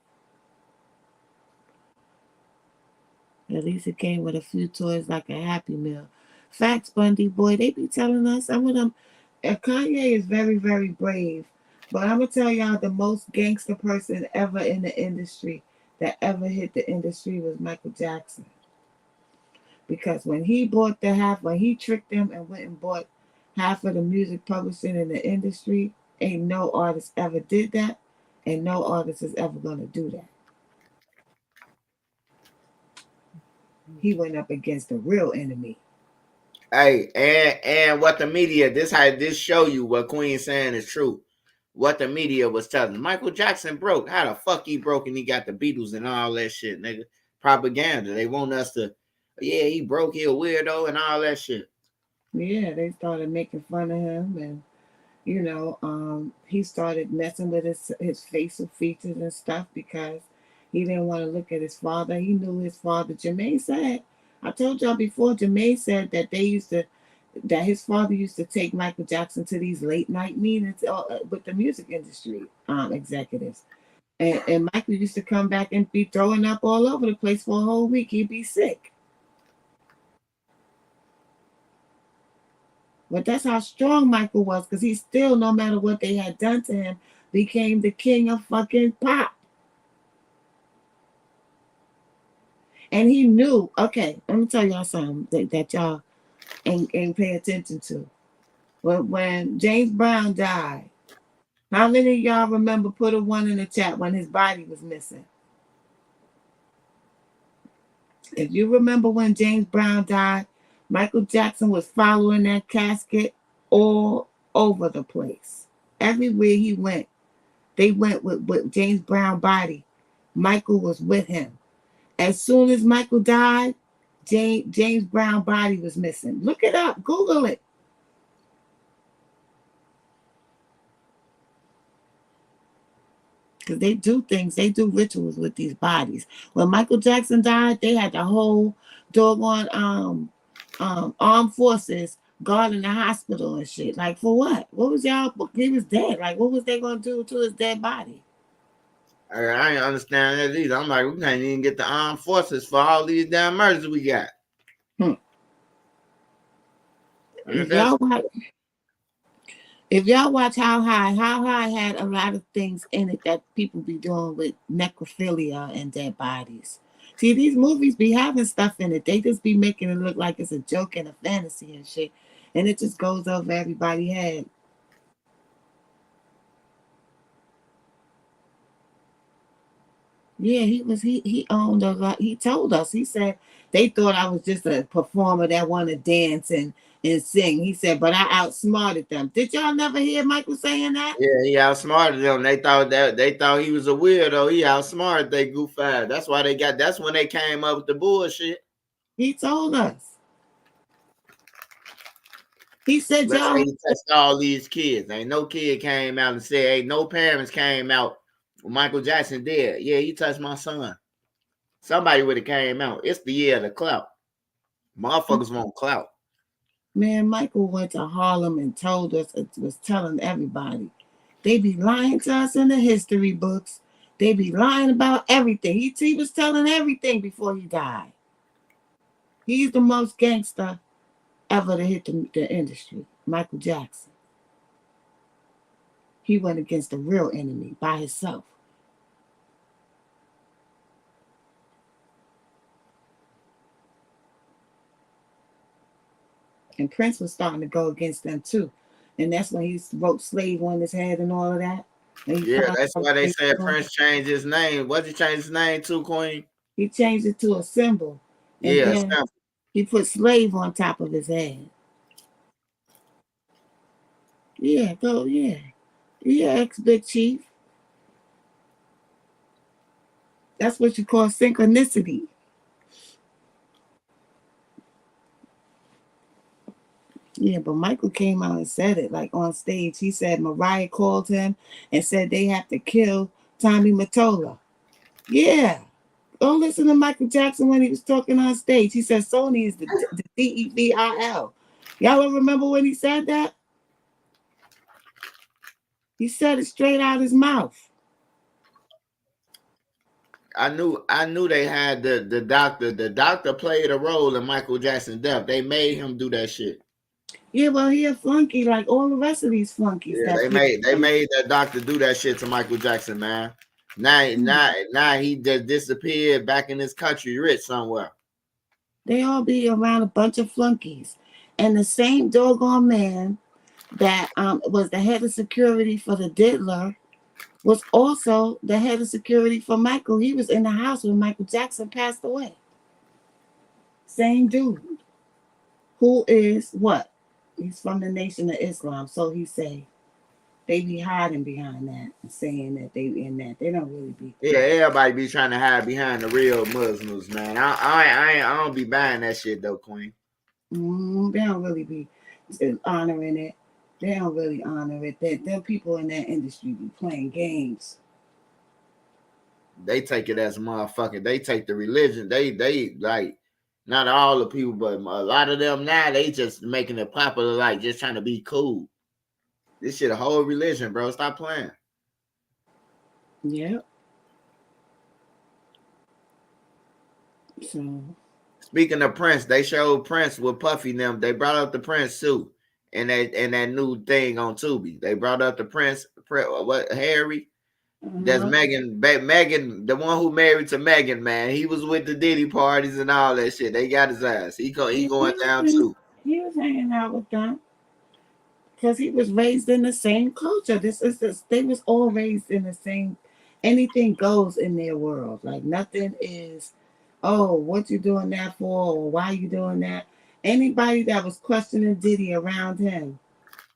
At least it came with a few toys like a Happy Meal. Facts, Bundy boy, they be telling us some of them. Kanye is very, very brave, but I'm gonna tell y'all the most gangster person ever in the industry that ever hit the industry was Michael Jackson. Because when he tricked them and went and bought half of the music publishing in the industry, ain't no artist ever did that, and no artist is ever gonna do that. He went up against the real enemy. Hey, and what the media this show you what Queen saying is true. What the media was telling Michael Jackson broke. How the fuck he broke and he got the Beatles and all that shit, nigga? Propaganda. They want us to, yeah, he broke. He a weirdo and all that shit. Yeah, they started making fun of him, and he started messing with his facial features and stuff because he didn't want to look at his father. He knew his father. Jermaine said, I told y'all before. Jermaine said that his father used to take Michael Jackson to these late night meetings with the music industry executives, and Michael used to come back and be throwing up all over the place for a whole week. He'd be sick. But that's how strong Michael was, because he still, no matter what they had done to him, became the king of fucking pop. And he knew, okay, let me tell y'all something that y'all ain't pay attention to. When James Brown died, how many of y'all remember put a one in the chat when his body was missing? If you remember when James Brown died, Michael Jackson was following that casket all over the place. Everywhere he went, they went with James Brown body. Michael was with him. As soon as Michael died, James Brown body was missing. Look it up. Google it. Because they do things. They do rituals with these bodies. When Michael Jackson died, they had the whole doggone armed forces guarding the hospital and shit. Like, for what? What was y'all? He was dead. Like, what was they going to do to his dead body? I ain't understand that either. I'm like, we can't even get the armed forces for all these damn murders we got. If y'all watch How High had a lot of things in it that people be doing with necrophilia and dead bodies. See, these movies be having stuff in it. They just be making it look like it's a joke and a fantasy and shit. And it just goes over everybody's head. Yeah, he owned a lot. He told us. He said they thought I was just a performer that wanted to dance and sing. He said, but I outsmarted them. Did y'all never hear Michael saying that? Yeah, he outsmarted them. They thought he was a weirdo. He outsmarted they goof ass. That's why that's when they came up with the bullshit. He told us. He said, Let's y'all. say he touched all these kids. Ain't no kid came out and said, hey, no parents came out. Michael Jackson did. Yeah, he touched my son. Somebody would have came out. It's the year of the clout. Motherfuckers want clout. Man, Michael went to Harlem and told us, it was telling everybody. They be lying to us in the history books. They be lying about everything. He was telling everything before he died. He's the most gangster ever to hit the industry, Michael Jackson. He went against the real enemy by himself. And Prince was starting to go against them too. And that's when he wrote slave on his head and all of that. Yeah, that's why they said Prince changed his name. What did he change his name to, Queen? He changed it to a symbol. And Yeah, then he put slave on top of his head. Yeah, go, yeah. Yeah, ex-big chief. That's what you call synchronicity. Yeah, but Michael came out and said it, like on stage. He said Mariah called him and said they have to kill Tommy Mottola. Yeah. Go listen to Michael Jackson when he was talking on stage. He said Sony is the DEVIL. Y'all remember when he said that? He said it straight out his mouth. I knew they had the doctor. The doctor played a role in Michael Jackson's death. They made him do that shit. Yeah, well, he a flunky like all the rest of these flunkies. Yeah, they made that doctor do that shit to Michael Jackson, man. Now he just disappeared back in his country, rich somewhere. They all be around a bunch of flunkies, and the same doggone man that was the head of security for the Diddler was also the head of security for Michael. He was in the house when Michael Jackson passed away. Same dude. Who is what? He's from the Nation of Islam, so he say they be hiding behind that and saying that they in that. They don't really be. Yeah, everybody be trying to hide behind the real Muslims, man. I don't be buying that shit though, Queen. They don't really be honoring it. They don't really honor it. Them people in that industry be playing games. They take it as a motherfucker. They take the religion. They like not all the people, but a lot of them now. They just making it popular, like just trying to be cool. This shit a whole religion, bro. Stop playing. Yeah. So speaking of Prince, they showed Prince with Puffy and them. They brought up the Prince suit and that new thing on Tubi. They brought up the Prince, what Harry? That's Megan, the one who married to Megan, man. He was with the Diddy parties and all that shit. They got his ass. He going down too. He was hanging out with them because he was raised in the same culture. They was all raised in the same. Anything goes in their world. Like nothing is. Oh, what you doing that for? Or why you doing that? Anybody that was questioning Diddy around him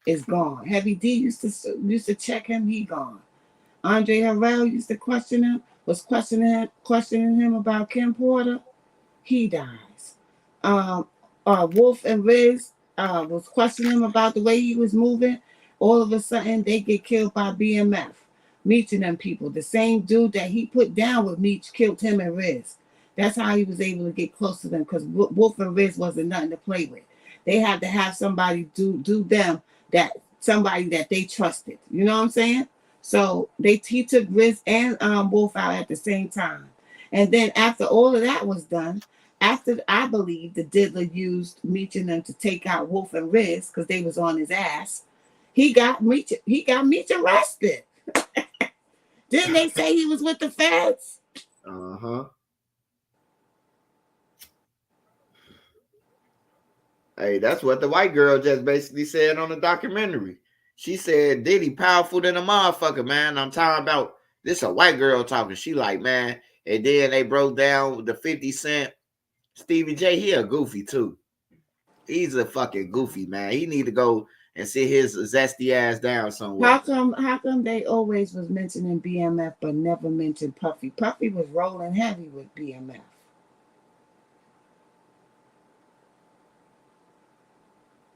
is gone. Heavy D used to check him. He gone. Andre Harrell used to question him, was questioning him about Kim Porter. He dies. Wolf and Riz was questioning him about the way he was moving. All of a sudden, they get killed by BMF. Meech and them people. The same dude that he put down with Meech killed him and Riz. That's how he was able to get close to them because Wolf and Riz wasn't nothing to play with. They had to have somebody do them somebody that they trusted. You know what I'm saying? So he took Riz and Wolf out at the same time. And then after all of that was done, after I believe the Diddler used Meech and them to take out Wolf and Riz because they was on his ass, he got Meech arrested. Didn't they say he was with the feds? Uh-huh. Hey, that's what the white girl just basically said on the documentary. She said Diddy powerful than a motherfucker, man. I'm talking about this a white girl talking. She like, man, and then they broke down the 50 Cent. Stevie J, he a goofy too. He's a fucking goofy, man. He need to go and sit his zesty ass down somewhere. How come they always was mentioning BMF but never mentioned Puffy? Puffy was rolling heavy with BMF.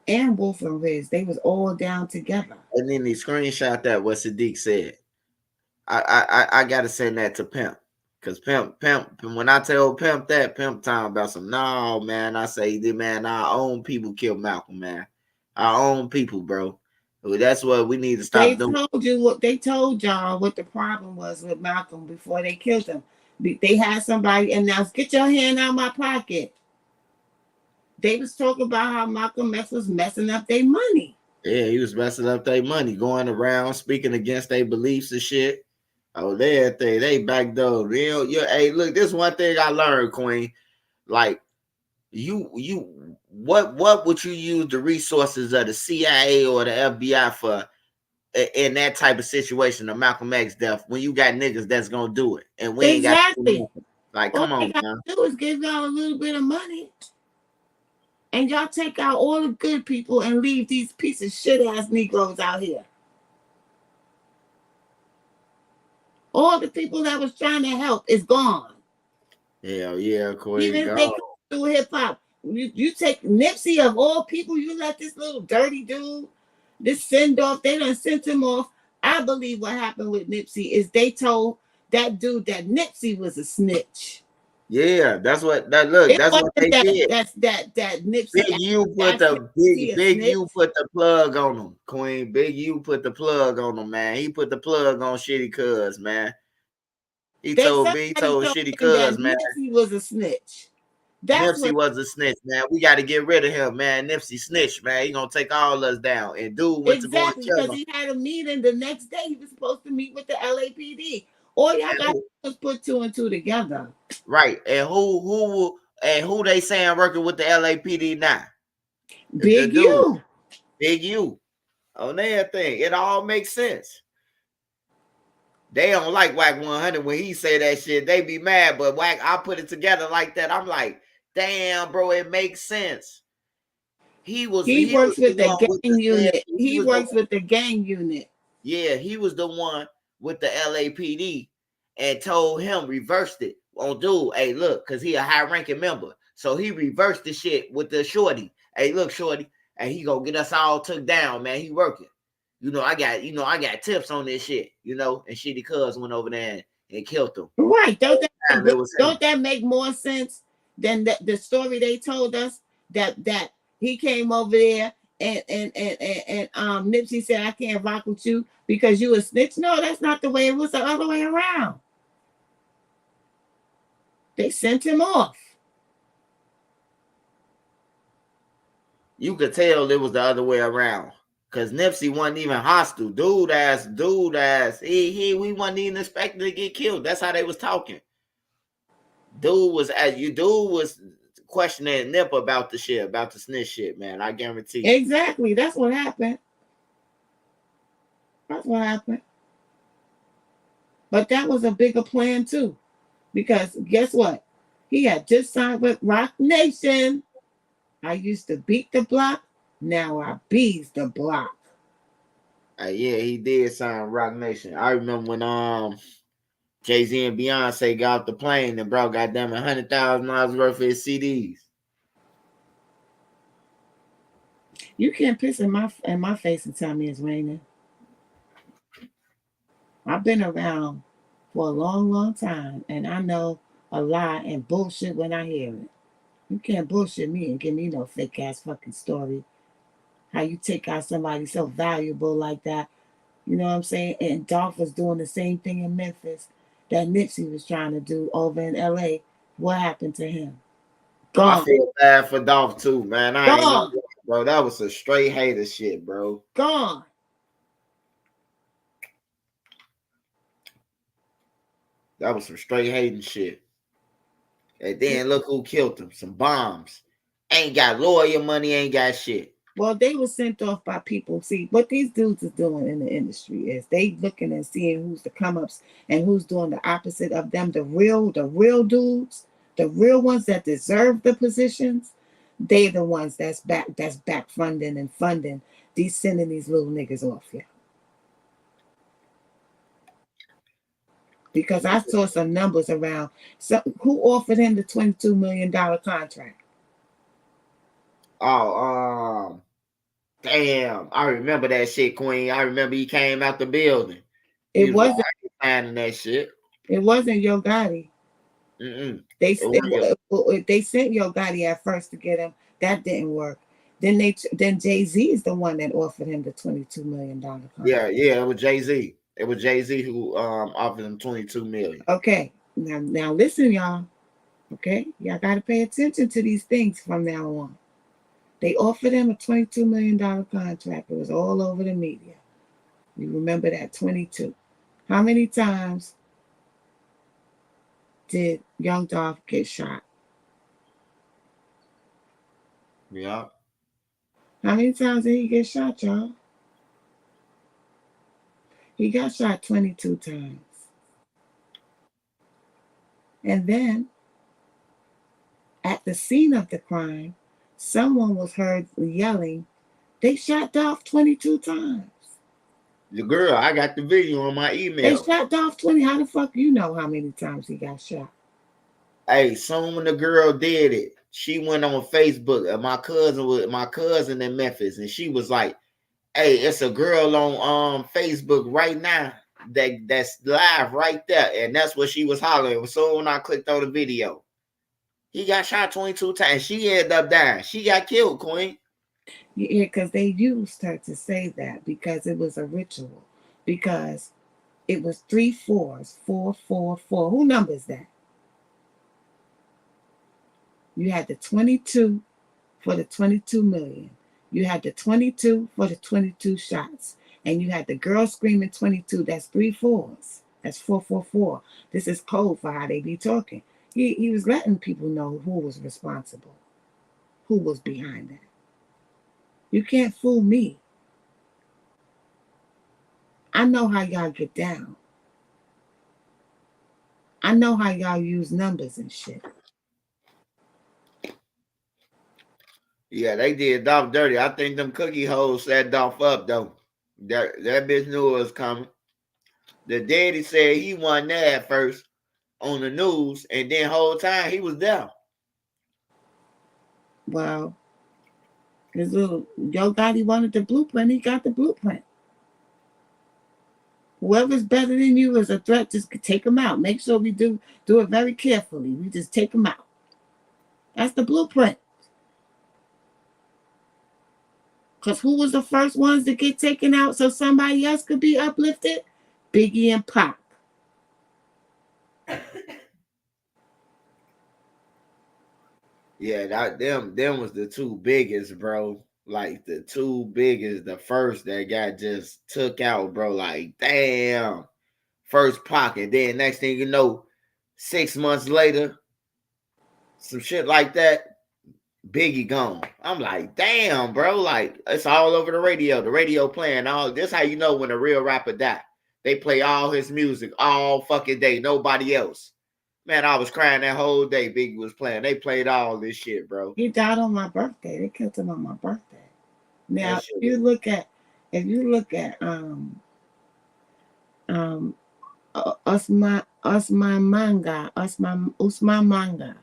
And Wolf and Riz, they was all down together. And then he screenshot that what Sadiq said. I gotta send that to Pimp. Cause Pimp, when I tell Pimp that, Pimp talking about some, no, man, I say, man, our own people killed Malcolm, man. Our own people, bro. That's what we need to stop doing. They told y'all what the problem was with Malcolm before they killed him. They had somebody announce, get your hand out of my pocket. They was talking about how Malcolm X was messing up their money. Yeah, he was messing up their money, going around speaking against their beliefs and shit. Oh, they backdoor. Hey, look, this one thing I learned, Queen. Like, what would you use the resources of the CIA or the FBI for in that type of situation, the Malcolm X death, when you got niggas that's gonna do it and we ain't got to do Exactly. nothing? Like, All come they on, got man. to do is give y'all a little bit of money. And y'all take out all the good people and leave these piece of shit ass Negroes out here. All the people that was trying to help is gone. Hell yeah, Queen, Even if they go. come through hip hop, you take Nipsey of all people, you let this little dirty dude, this send off, they done sent him off. I believe what happened with Nipsey is they told that dude that Nipsey was a snitch. Yeah, that's what It that's what wasn't they did. that Nipsey Big U put asked the him to big be a big snitch. U put the plug on him, Queen. Big U put the plug on him, man. He put the plug on Shitty Cuz, man. He told Somebody told Shitty him that Cuz, man. Nipsey was a snitch. That's Nipsey what was a snitch, man. We got to get rid of him, man. Nipsey snitch, man. He gonna take all us down. And dude went to go and exactly kill because him. he had a meeting the next day. He was supposed to meet with the LAPD. All y'all got to do is put two and two together. Right. And who they saying working with the LAPD now? The Big dude, U. Big U. On that thing. It all makes sense. They don't like Whack 100 when he say that shit. They be mad, but Whack, I put it together like that. I'm like, damn, bro, it makes sense. He was He works the with the one with gang the unit. he He was the works with the gang unit. Yeah, he was the one with the LAPD and told him reversed it on dude. Hey, look, cause he a high ranking member, so he reversed the shit with the shorty. Hey, look, shorty, and he gonna get us all took down, man. He working. I got tips on this shit. And Shitty Cuz went over there and killed him. Right? It was him. Don't that make more sense than the story they told us that he came over there and Nipsey said, I can't rock with you because you a snitch? No, that's not the way. It was the other way around. They sent him off. You could tell it was the other way around. Cause Nipsey wasn't even hostile. Dude ass. We wasn't even expecting to get killed. That's how they was talking. Dude was questioning Nip about the shit, about the snitch shit, man. I guarantee you. Exactly. That's what happened. That's what happened. But that was a bigger plan too. Because guess what? He had just signed with Rock Nation. I used to beat the block. Now I bees the block. Yeah, he did sign Rock Nation. I remember when Jay-Z and Beyonce got off the plane and bro goddamn $100,000 worth of his CDs. You can't piss in my face and tell me it's raining. I've been around for a long, long time, and I know a lie and bullshit when I hear it. You can't bullshit me and give me no fake ass fucking story. How you take out somebody so valuable like that. You know what I'm saying? And Dolph was doing the same thing in Memphis that Nipsey was trying to do over in LA. What happened to him? I Gone. feel bad for Dolph too, man. I ain't gonna Gone. lie, bro. That was a straight hater shit, bro. Gone. That was some straight hating shit. And then look who killed him. Some bombs. Ain't got lawyer money, ain't got shit. Well, they were sent off by people. See, what these dudes is doing in the industry is they looking and seeing who's the come ups and who's doing the opposite of them. The real dudes, the real ones that deserve the positions, they the ones that's back funding and funding these sending these little niggas off here. Because I saw some numbers around. So who offered him the $22 million contract? Oh, damn. I remember that shit, Queen. I remember he came out the building. He It was like, wasn't. I ain't signing that shit. It wasn't Yo Gotti. They sent Yo Gotti at first to get him. That didn't work. Then Jay-Z is the one that offered him the $22 million contract. Yeah, it was Jay-Z. It was Jay-Z who offered him $22 million. Okay. Now listen, y'all. Okay, y'all gotta pay attention to these things from now on. They offered him a $22 million contract. It was all over the media. You remember that, 22. How many times did Young Dolph get shot? Yeah. How many times did he get shot, y'all? He got shot 22 times. And then, at the scene of the crime, someone was heard yelling, "They shot Dolph 22 times." The girl, I got the video on my email. They shot Dolph 20. How the fuck you know how many times he got shot? Hey, soon when the girl did it, she went on Facebook. My cousin in Memphis, and she was like, "Hey, it's a girl on Facebook right now that's live right there," and that's what she was hollering. So when I clicked on the video, he got shot 22 times. She ended up dying. She got killed, Queen. Yeah, because they used her to say that because it was a ritual. Because it was 3 4s, 4 4 4. Who numbers that? You had the 22 for the 22 million. You had the 22 for the 22 shots. And you had the girl screaming 22. That's 3 4s. That's 4 4 4. This is code for how they be talking. He was letting people know who was responsible, who was behind that. You can't fool me. I know how y'all get down. I know how y'all use numbers and shit. Yeah, they did Dolph dirty. I think them cookie hoes set Dolph up though. That bitch knew it was coming. The daddy said he wasn't there at first on the news, and then whole time he was there. Well, his little Yo Gotti wanted the blueprint. He got the blueprint. Whoever's better than you is a threat. Just take them out. Make sure we do it very carefully. We just take them out. That's the blueprint. Because who was the first ones to get taken out so somebody else could be uplifted? Biggie and Pac. Yeah, them was the two biggest, bro. Like the two biggest, the first that got just took out, bro. Like, damn. First pocket. Then next thing you know, 6 months later, some shit like that, Biggie gone. I'm like, damn, bro. Like, it's all over the radio. The radio playing all this. How you know when a real rapper die? They play all his music all fucking day. Nobody else. Man, I was crying that whole day. Biggie was playing. They played all this shit, bro. He died on my birthday. They killed him on my birthday. Now, That shit if you look at Usman Manga.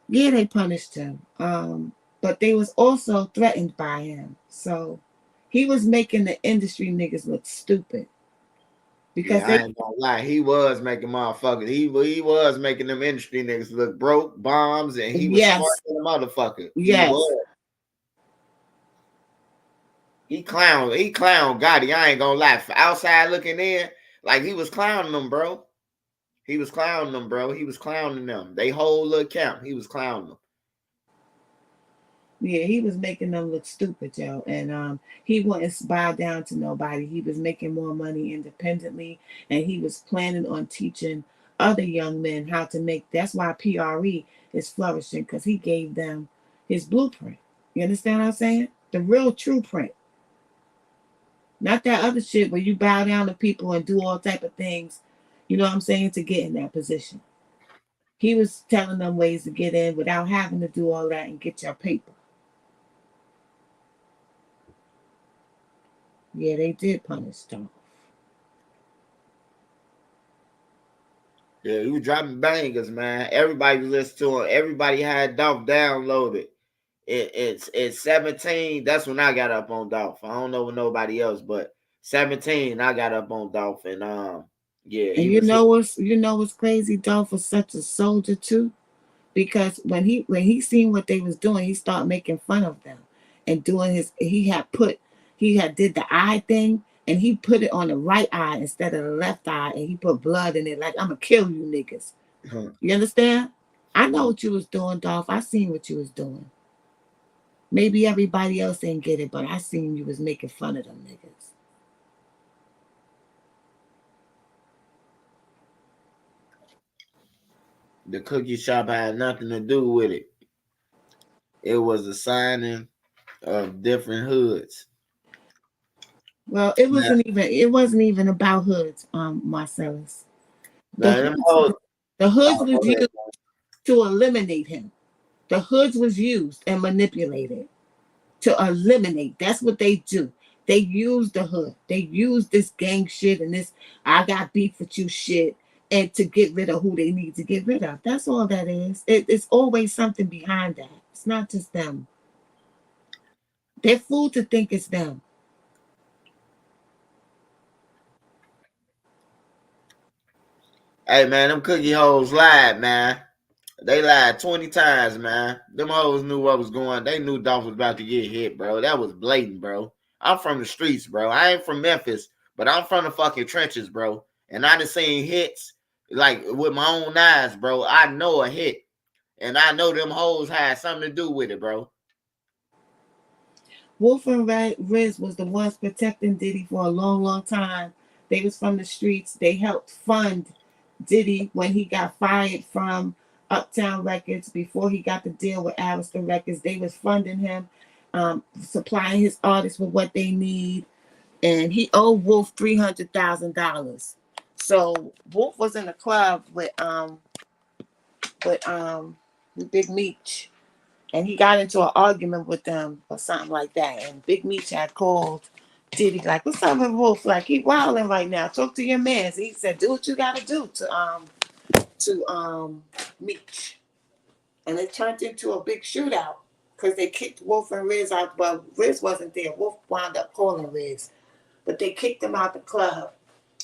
Yeah, they punished him. But they was also threatened by him. So he was making the industry niggas look stupid. Because I ain't gonna lie, he was making motherfuckers. He was making them industry niggas look broke, bombs, and he was smart than a motherfucker. Yes. He was. He clown Gotti. I ain't gonna lie. Outside looking in, like he was clowning them, bro. He was clowning them, bro. He was clowning them. They whole little camp. He was clowning them. Yeah, he was making them look stupid, yo. And he wouldn't bow down to nobody. He was making more money independently, and he was planning on teaching other young men how to make. That's why PRE is flourishing, because he gave them his blueprint. You understand what I'm saying? The real true print. Not that other shit where you bow down to people and do all type of things, you know what I'm saying, to get in that position. He was telling them ways to get in without having to do all that and get your paper. Yeah, they did punish Dolph. Yeah, he was dropping bangers, man. Everybody listened to him. Everybody had Dolph downloaded. It's 17. That's when I got up on Dolph. I don't know with nobody else, but 17, I got up on Dolph, and yeah. And you know what's crazy? Dolph was such a soldier too, because when he seen what they was doing, he started making fun of them and doing his. He had did the eye thing, and he put it on the right eye instead of the left eye, and he put blood in it. Like, I'm gonna kill you niggas. You understand? I know what you was doing, Dolph. I seen what you was doing. Maybe everybody else ain't get it, but I seen you was making fun of them niggas. The cookie shop had nothing to do with it. It was a signing of different hoods. Well, it wasn't even about hoods, Marcellus. The Now, them hoods, hoes, the hoods oh, was go ahead. used to eliminate him. The hoods was used and manipulated to eliminate. That's what they do. They use the hood. They use this gang shit and this I got beef with you shit and to get rid of who they need to get rid of. That's all that is. It's always something behind that. It's not just them. They're fooled to think it's them. Hey man, them cookie hoes lied, man. They lied 20 times, man. Them hoes knew what was going. They knew Dolph was about to get hit, bro. That was blatant, bro. I'm from the streets, bro. I ain't from Memphis, but I'm from the fucking trenches, bro. And I done seen hits like with my own eyes, bro. I know a hit. And I know them hoes had something to do with it, bro. Wolf and Riz was the ones protecting Diddy for a long, long time. They was from the streets. They helped fund Diddy when he got fired from Uptown Records before he got the deal with Arista Records. They was funding him, supplying his artists with what they need, and he owed Wolf $300,000. So Wolf was in a club with Big Meech, and he got into an argument with them or something like that. And Big Meech had called Diddy like, "What's up with Wolf? Like he wilding right now. Talk to your man." So he said, "Do what you gotta do to Meech," and it turned into a big shootout because they kicked Wolf and Riz out. But Riz wasn't there. Wolf wound up calling Riz, but they kicked him out the club,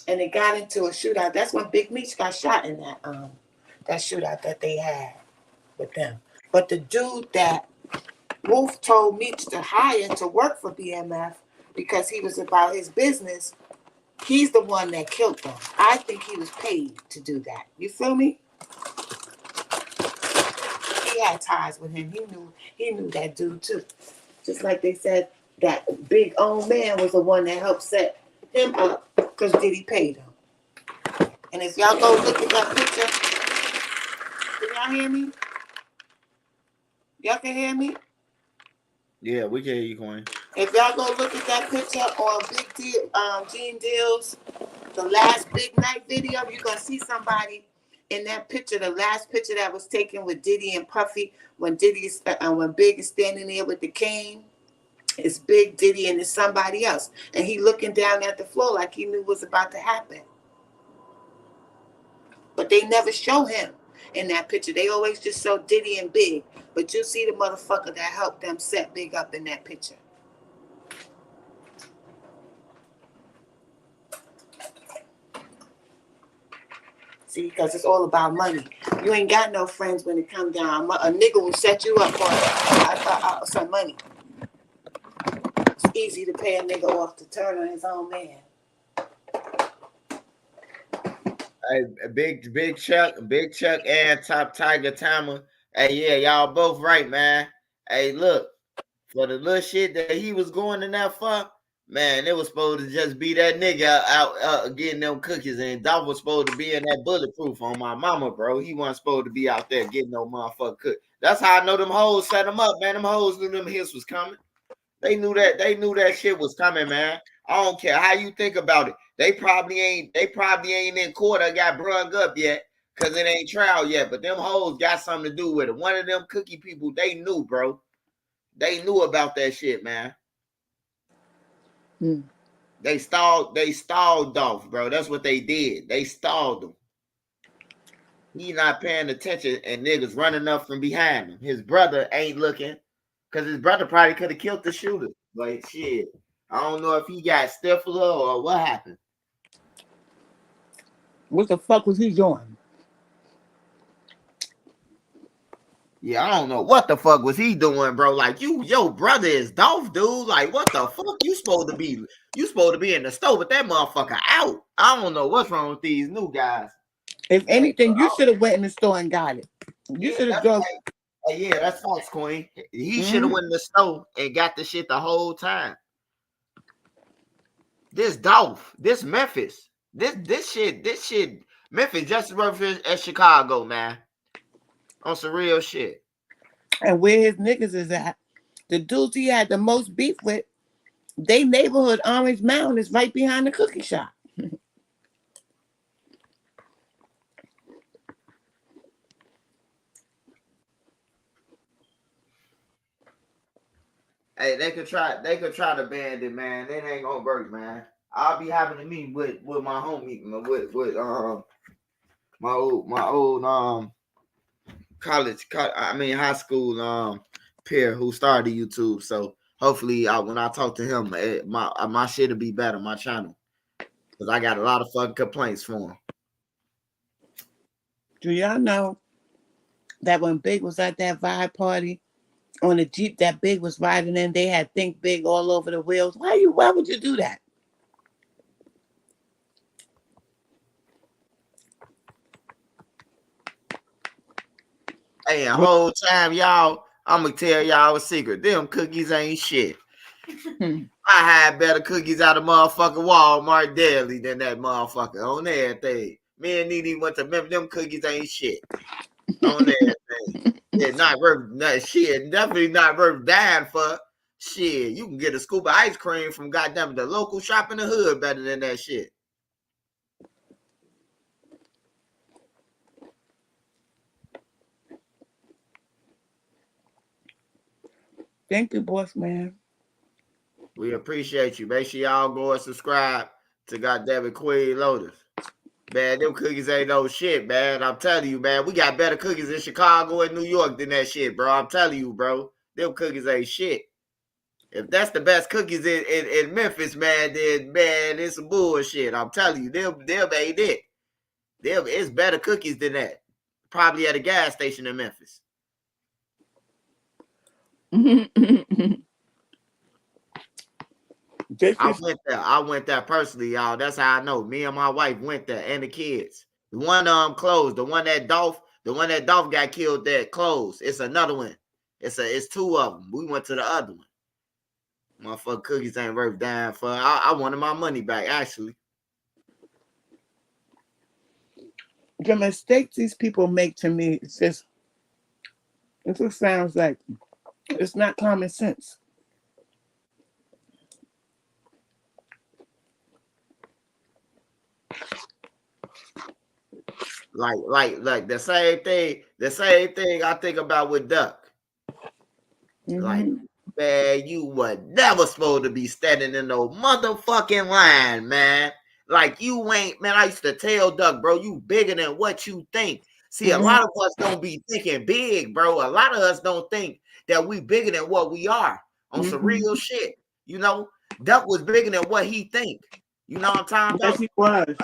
and they got into a shootout. That's when Big Meech got shot in that shootout that they had with them. But the dude that Wolf told Meech to hire to work for BMF because he was about his business, he's the one that killed them. I think he was paid to do that. You feel me? He had ties with him. He knew that dude too. Just like they said that big old man was the one that helped set him up because Diddy paid him. And if y'all go look at that picture, can y'all hear me? Y'all can hear me? Yeah, we can hear you, Queen. If y'all go look at that picture on Big Deal, Gene Deals, the last Big Night video, you're gonna see somebody in that picture, the last picture that was taken with Diddy and Puffy, when when Big is standing there with the cane. It's Big, Diddy, and it's somebody else, and he looking down at the floor like he knew what was about to happen. But they never show him in that picture. They always just show Diddy and Big. But you see the motherfucker that helped them set Big up in that picture. See, because it's all about money. You ain't got no friends when it come down. A nigga will set you up for some money. It's easy to pay a nigga off to turn on his own man. Hey, big Chuck, and Top Tiger Timer. Hey, yeah, y'all both right, man. Hey, look, for the little shit that he was going in that for, man, it was supposed to just be that nigga out getting them cookies, and Dolph was supposed to be in that bulletproof on my mama, bro. He wasn't supposed to be out there getting no motherfucker cook. That's how I know them hoes set him up, man. Them hoes knew them hits was coming. They knew that shit was coming, man. I don't care how you think about it. They probably ain't in court or got brung up yet because it ain't trial yet. But them hoes got something to do with it. One of them cookie people, they knew, bro. They knew about that shit, man. Hmm. They stalled Dolph, bro. That's what they did. They stalled him. He not paying attention and niggas running up from behind him. His brother ain't looking because his brother probably could have killed the shooter. But shit, I don't know if he got stifler or what happened. What the fuck was he doing? Yeah, I don't know what the fuck was he doing, bro. Like your brother is Dolph, dude. Like what the fuck you supposed to be? You supposed to be in the store with that motherfucker out. I don't know what's wrong with these new guys. If anything, you should have went in the store and got it. You Yeah, should have that's drove. like, Yeah, that's false, Queen. He should have went in the store and got the shit the whole time. This Dolph, this Memphis, this shit, Memphis just as worth as Chicago, man. On some real shit. And where his niggas is at, the dudes he had the most beef with, they neighborhood Orange Mountain is right behind the cookie shop. Hey, they could try to ban it, man. It ain't gonna work, man. I'll be having to meet with my homie, with my old high school peer who started YouTube. So hopefully when I talk to him, my shit'll be better, my channel. Because I got a lot of fucking complaints for him. Do y'all know that when Big was at that vibe party on the Jeep that Big was riding in, they had Think Big all over the wheels? Why would you do that? Hey, the whole time, y'all, I'm gonna tell y'all a secret. Them cookies ain't shit. I had better cookies out of motherfucking Walmart daily than that motherfucker on everything. Me and Nene went to Memphis. Them cookies ain't shit on everything. They're not worth shit. Definitely not worth dying for. Shit, you can get a scoop of ice cream from goddamn the local shop in the hood better than that shit. Thank you, boss man. We appreciate you. Make sure y'all go and subscribe to goddamn Queen Lotus. Man, them cookies ain't no shit, man. I'm telling you, man. We got better cookies in Chicago and New York than that shit, bro. I'm telling you, bro. Them cookies ain't shit. If that's the best cookies in Memphis, man, then, man, it's some bullshit. I'm telling you, them ain't it. It's better cookies than that. Probably at a gas station in Memphis. I went there personally, y'all. That's how I know. Me and my wife went there, and the kids. The one closed. The one that Dolph got killed that closed. It's another one. It's two of them. We went to the other one. Motherfucker cookies ain't worth dying for. I wanted my money back, actually. The mistakes these people make to me, it just sounds like it's not common sense. Like the same thing I think about with Duck. Like, man, you were never supposed to be standing in no motherfucking line, man. Like, you ain't, man. I used to tell Duck, bro, you bigger than what you think. See, a lot of us don't be thinking big, bro. A lot of us don't think that we bigger than what we are on some real shit. You know, Duck was bigger than what he think. You know what I'm talking about? Yes, he was.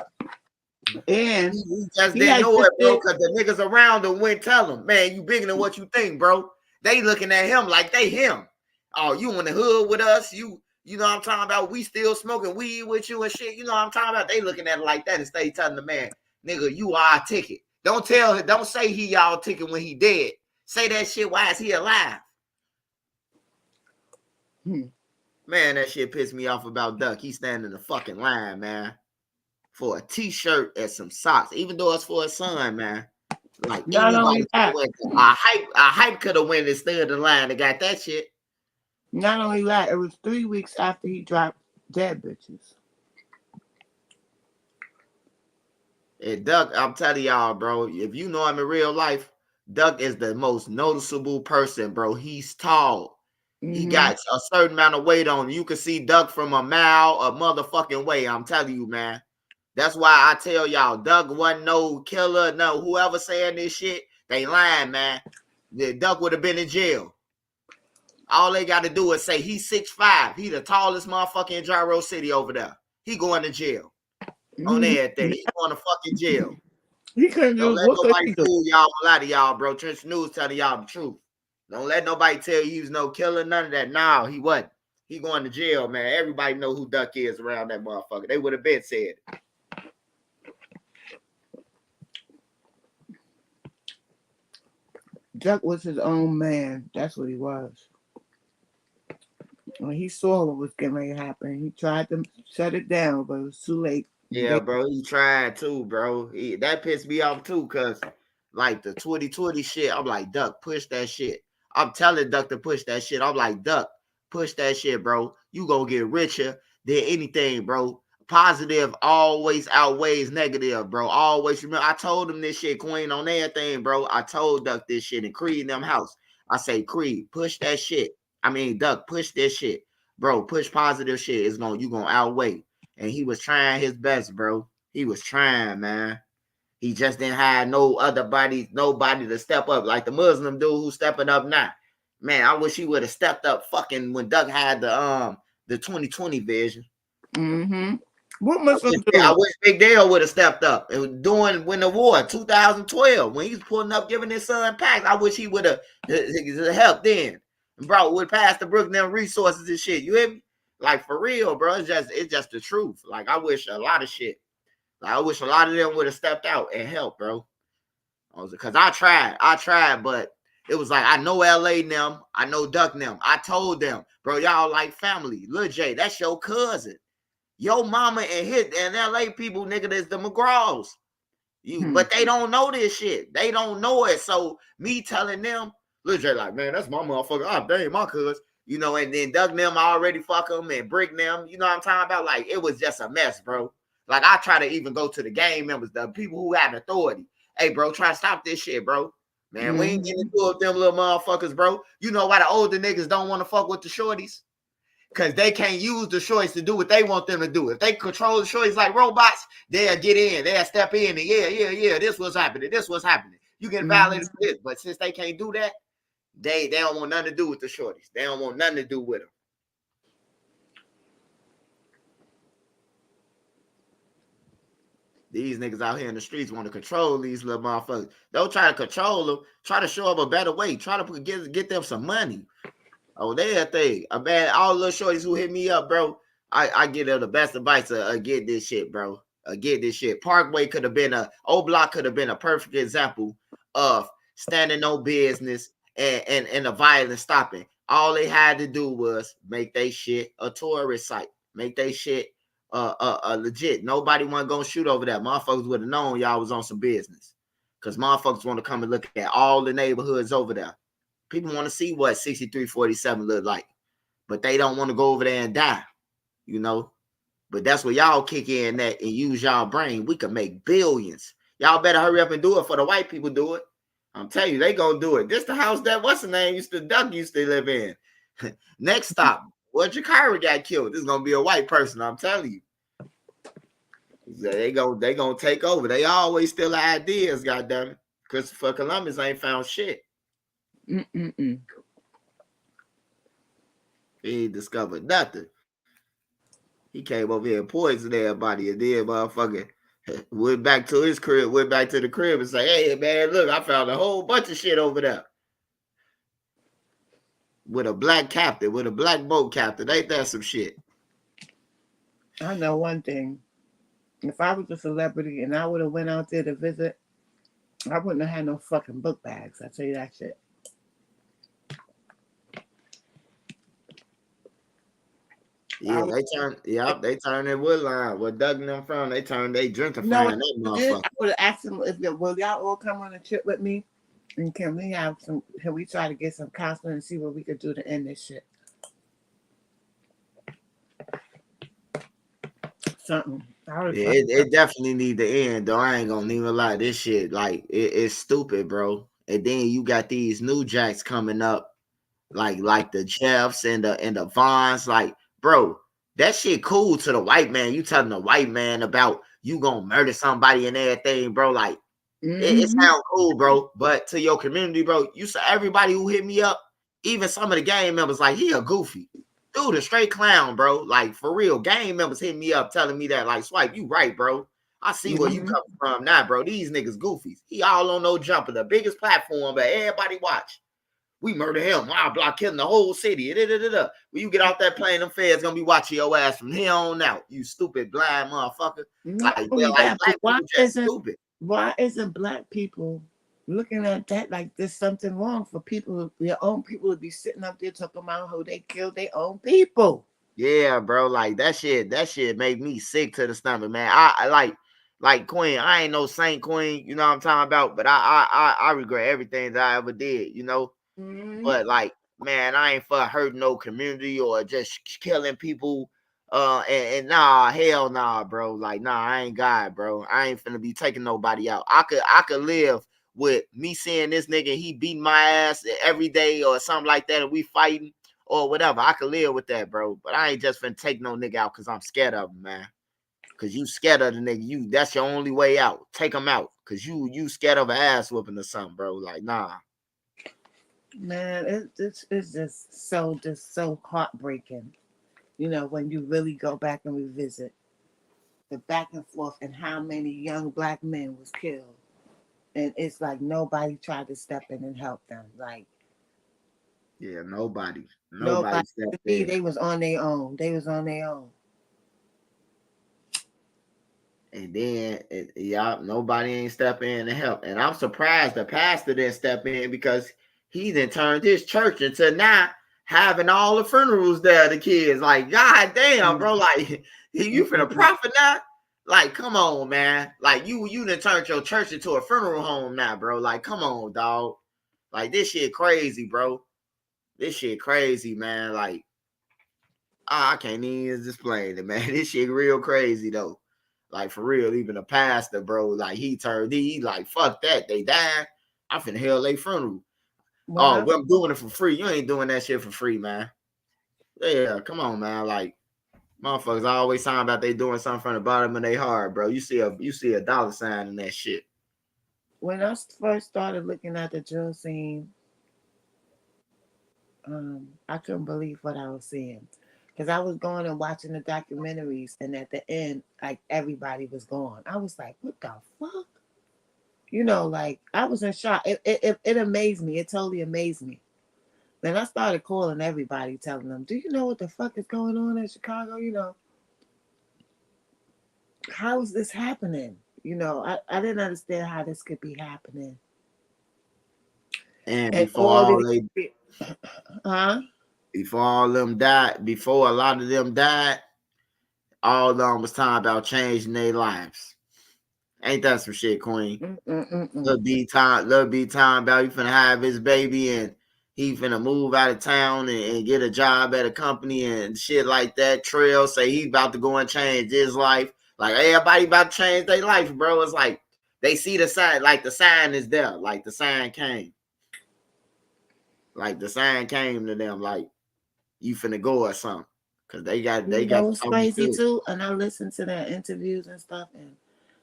And he just didn't know it, bro, because the niggas around him wouldn't tell him, man, you bigger than what you think, bro. They looking at him like they him. Oh, you in the hood with us? You know what I'm talking about? We still smoking weed with you and shit. You know what I'm talking about? They looking at it like that instead of telling the man, nigga, you are our ticket. Don't say he y'all ticket when he dead. Say that shit while he alive. Man, that shit pissed me off about Duck. He standing in the fucking line, man, for a t-shirt and some socks, even though it's for his son, man. Like, not only that, a hype could have went and stood in line and got that shit. Not only that, it was 3 weeks after he dropped Dead Bitches. And Duck, I'm telling y'all, bro, if you know him in real life, Duck is the most noticeable person, bro. He's tall. He got a certain amount of weight on him. You can see Duck from a mile a motherfucking way. I'm telling you, man. That's why I tell y'all, Duck wasn't no killer. No, whoever saying this shit, they lying, man. The Duck would have been in jail. All they got to do is say he's 6'5". He the tallest motherfucker in Gyro City over there. He going to jail. On everything. He going to fucking jail. He couldn't Don't do let what nobody fool y'all, a lot of y'all, bro. Trench News telling y'all the truth. Don't let nobody tell you he was no killer, none of that. No, he wasn't. He going to jail, man. Everybody know who Duck is around that motherfucker. They would have been said. Duck was his own man. That's what he was. When he saw what was getting ready to happen, he tried to shut it down, but it was too late. Yeah, bro, he tried too, bro. That pissed me off too, cause like the 2020 shit, I'm like, Duck, push that shit. I'm telling Duck to push that shit. I'm like, Duck, push that shit, bro. You gonna get richer than anything, bro. Positive always outweighs negative, bro. Always remember. I told him this shit, Queen, on everything, bro. I told Duck this shit in Creed in them house. I say, Creed, push that shit. I mean, Duck, push this shit, bro. Push positive shit. You gonna outweigh. And he was trying his best, bro. He was trying, man. He just didn't have nobody to step up like the Muslim dude who's stepping up now. Man, I wish he would have stepped up fucking when Duck had the 2020 vision. Mm-hmm. What Muslim I dude? wish Big Dale would have stepped up. It was during when the war, 2012, when he was pulling up giving his son packs. I wish he would have helped then. Bro, would pass the Brook them resources and shit. You hear me? Like for real, bro. It's just the truth. Like I wish a lot of shit. Like, I wish a lot of them would have stepped out and helped, bro. Because I tried, but it was like I know LA them, I know Duck them. I told them, bro, y'all like family. Lil J, that's your cousin. Your mama and LA people, nigga, that's the McGraws. But they don't know this shit. They don't know it. So me telling them, Lil J, like, man, that's my motherfucker. Oh, dang, my cousin. You know, and then Doug them already fuck them and Brick them. You know what I'm talking about? Like, it was just a mess, bro. Like, I try to even go to the gang members, the people who had authority. Hey, bro, try to stop this shit, bro. Man, we ain't getting into it with them little motherfuckers, bro. You know why the older niggas don't want to fuck with the shorties? Because they can't use the shorties to do what they want them to do. If they control the shorties like robots, they'll get in. They'll step in and yeah, this was happening. This was happening. You get violated for this. But since they can't do that, they don't want nothing to do with the shorties. They don't want nothing to do with them. These niggas out here in the streets want to control these little motherfuckers. Don't try to control them. Try to show them a better way. Try to get them some money. Oh, they a thing. Man, all the little shorties who hit me up, bro, I give them the best advice to get this shit, bro. Get this shit. Parkway could have been O Block could have been a perfect example of standing on business and the violence stopping. All they had to do was make they shit a tourist site. Make they shit legit. Nobody wasn't gonna shoot over that. Motherfuckers would have known y'all was on some business. Because motherfuckers want to come and look at all the neighborhoods over there. People want to see what 6347 look like, but they don't want to go over there and die, you know. But that's where y'all kick in that and use y'all brain. We can make billions. Y'all better hurry up and do it for the white people do it. I'm telling you, they gonna do it. This the house that what's the name Duck used to live in. Next stop, where Jakira got killed. This is gonna be a white person. I'm telling you. They gonna take over. They always steal ideas, goddamn it. Christopher Columbus ain't found shit. He ain't discovered nothing. He came over here and poisoned everybody and then motherfucker went back to his crib, went back to the crib and say, hey man, look, I found a whole bunch of shit over there. With a black captain, with a black boat captain. Ain't that some shit? I know one thing. If I was a celebrity and I would have went out there to visit, I wouldn't have had no fucking book bags. I tell you that shit. Yeah, they turned their wood line. Where Doug and them from, they drinking from that motherfucker. I would have asked them will y'all all come on a trip with me? And can we try to get some counseling and see what we could do to end this shit? Something. Yeah, it definitely need to end, though. I ain't gonna even lie. This shit, like, it's stupid, bro. And then you got these new jacks coming up, like the Jeffs and the Vons, like, bro, that shit cool to the white man. You telling the white man about you gonna murder somebody and everything, bro. Like, it sounds cool, bro. But to your community, bro, you saw everybody who hit me up, even some of the gang members, like, he a goofy. Dude, a straight clown, bro. Like, for real, gang members hit me up telling me that, like, Swipe, you right, bro. I see where you come from now, bro. These niggas goofies. He all on no jumper, the biggest platform that everybody watch. We murder him. Wow, block killing the whole city. When you get off that plane, them feds gonna be watching your ass from here on out. You stupid blind motherfucker. Why isn't black people looking at that like there's something wrong for people, your own people, to be sitting up there talking about how they killed their own people. Yeah, bro. Like that shit made me sick to the stomach, man. I like Queen. I ain't no saint Queen, you know what I'm talking about. But I regret everything that I ever did, you know. Mm-hmm. But like, man, I ain't for hurting no community or just killing people. And nah, hell nah, bro. Like, nah, I ain't God, bro. I ain't finna be taking nobody out. I could live with me seeing this nigga, he beating my ass every day or something like that, and we fighting or whatever. I could live with that, bro. But I ain't just finna take no nigga out because I'm scared of him, man. Cause you scared of the nigga. That's your only way out. Take him out. Cause you scared of an ass whooping or something, bro. Like, nah. Man, it's just so heartbreaking. You know, when you really go back and revisit the back and forth and how many young black men was killed. And it's like nobody tried to step in and help them. Like Yeah, nobody nobody, to stepped me, in. they was on their own. They was on their own. And then, y'all, nobody ain't step in to help. And I'm surprised the pastor didn't step in because he then turned his church into now having all the funerals there, the kids. Like, god damn, bro. Like, you finna profit now? Like, come on, man. Like, you done turned your church into a funeral home now, bro. Like, come on, dog. Like, this shit crazy, bro. This shit crazy, man. Like, I can't even explain it, man. This shit real crazy, though. Like, for real, even a pastor, bro, like, he like, fuck that. They died. I'm finna hell they funeral. Oh, well, I'm doing it for free. You ain't doing that shit for free, man. Yeah, come on, man. Like, motherfuckers always talking about they doing something from the bottom of their heart, bro. You see a dollar sign in that shit. When I first started looking at the drill scene, I couldn't believe what I was seeing. Because I was going and watching the documentaries, and at the end, like everybody was gone. I was like, what the fuck? You know, like I was in shock. It amazed me. It totally amazed me. Then I started calling everybody, telling them, do you know what the fuck is going on in Chicago? You know, how is this happening? You know, I didn't understand how this could be happening. And And before all all these, they huh? before all them died, before a lot of them died, all of them was talking about changing their lives. Ain't that some shit, Queen? Mm-mm-mm-mm. Little B time about he finna have his baby and he finna move out of town and get a job at a company and shit like that. Trail say he about to go and change his life. Like everybody about to change their life, bro. It's like they see the sign, like the sign is there, like the sign came. Like the sign came to them, like you finna go or something. Cause You they got know what's something crazy to do. too? And I listened to their interviews and stuff, and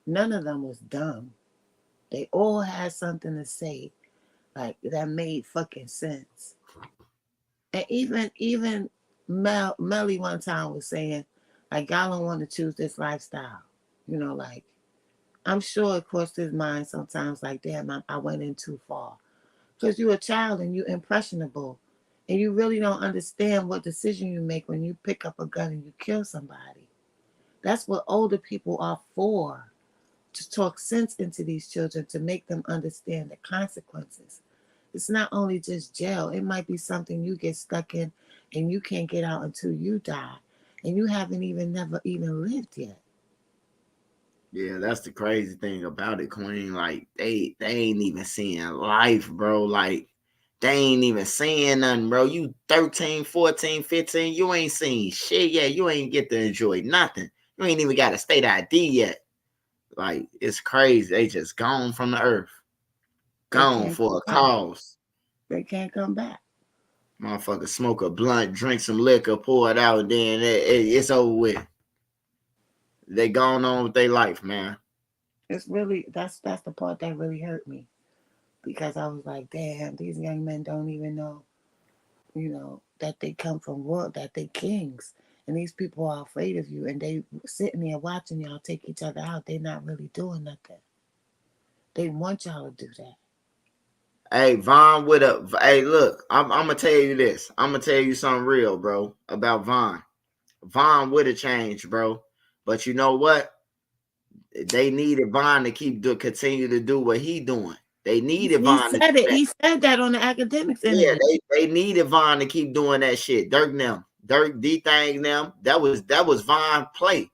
none of them was dumb. They all had something to say, like that made fucking sense. And even Melly one time was saying, like, y'all don't want to choose this lifestyle. You know, like I'm sure it crossed his mind sometimes, like, damn, I went in too far. Because you're a child and you're impressionable. And you really don't understand what decision you make when you pick up a gun and you kill somebody. That's what older people are for, to talk sense into these children, to make them understand the consequences. It's not only just jail, it might be something you get stuck in and you can't get out until you die. And you haven't even never even lived yet. Yeah, that's the crazy thing about it, Queen. Like they ain't even seeing life, bro. Like they ain't even seeing nothing, bro. You 13, 14, 15, you ain't seen shit yet. You ain't get to enjoy nothing. You ain't even got a state ID yet. Like it's crazy. They just gone from the earth. They Gone can't for come a back. cause. They can't come back. Motherfucker smoke a blunt, drink some liquor, pour it out, and then it's over with. They gone on with their life, man. It's really that's the part that really hurt me. Because I was like, damn, these young men don't even know, you know, that they come from royal, that they kings. And these people are afraid of you and they sitting there watching y'all take each other out. They're not really doing nothing. They want y'all to do that. Hey, Vaughn with a hey, look, I'm gonna tell you this. I'm gonna tell you something real, bro, about Vaughn. Vaughn would have changed, bro. But you know what? They needed Vaughn to continue to do what he doing. They needed He Von to said do it. that. He said that on the academics Yeah, interview. they needed Von to keep doing that shit. Dirk D thing them. That was Von play.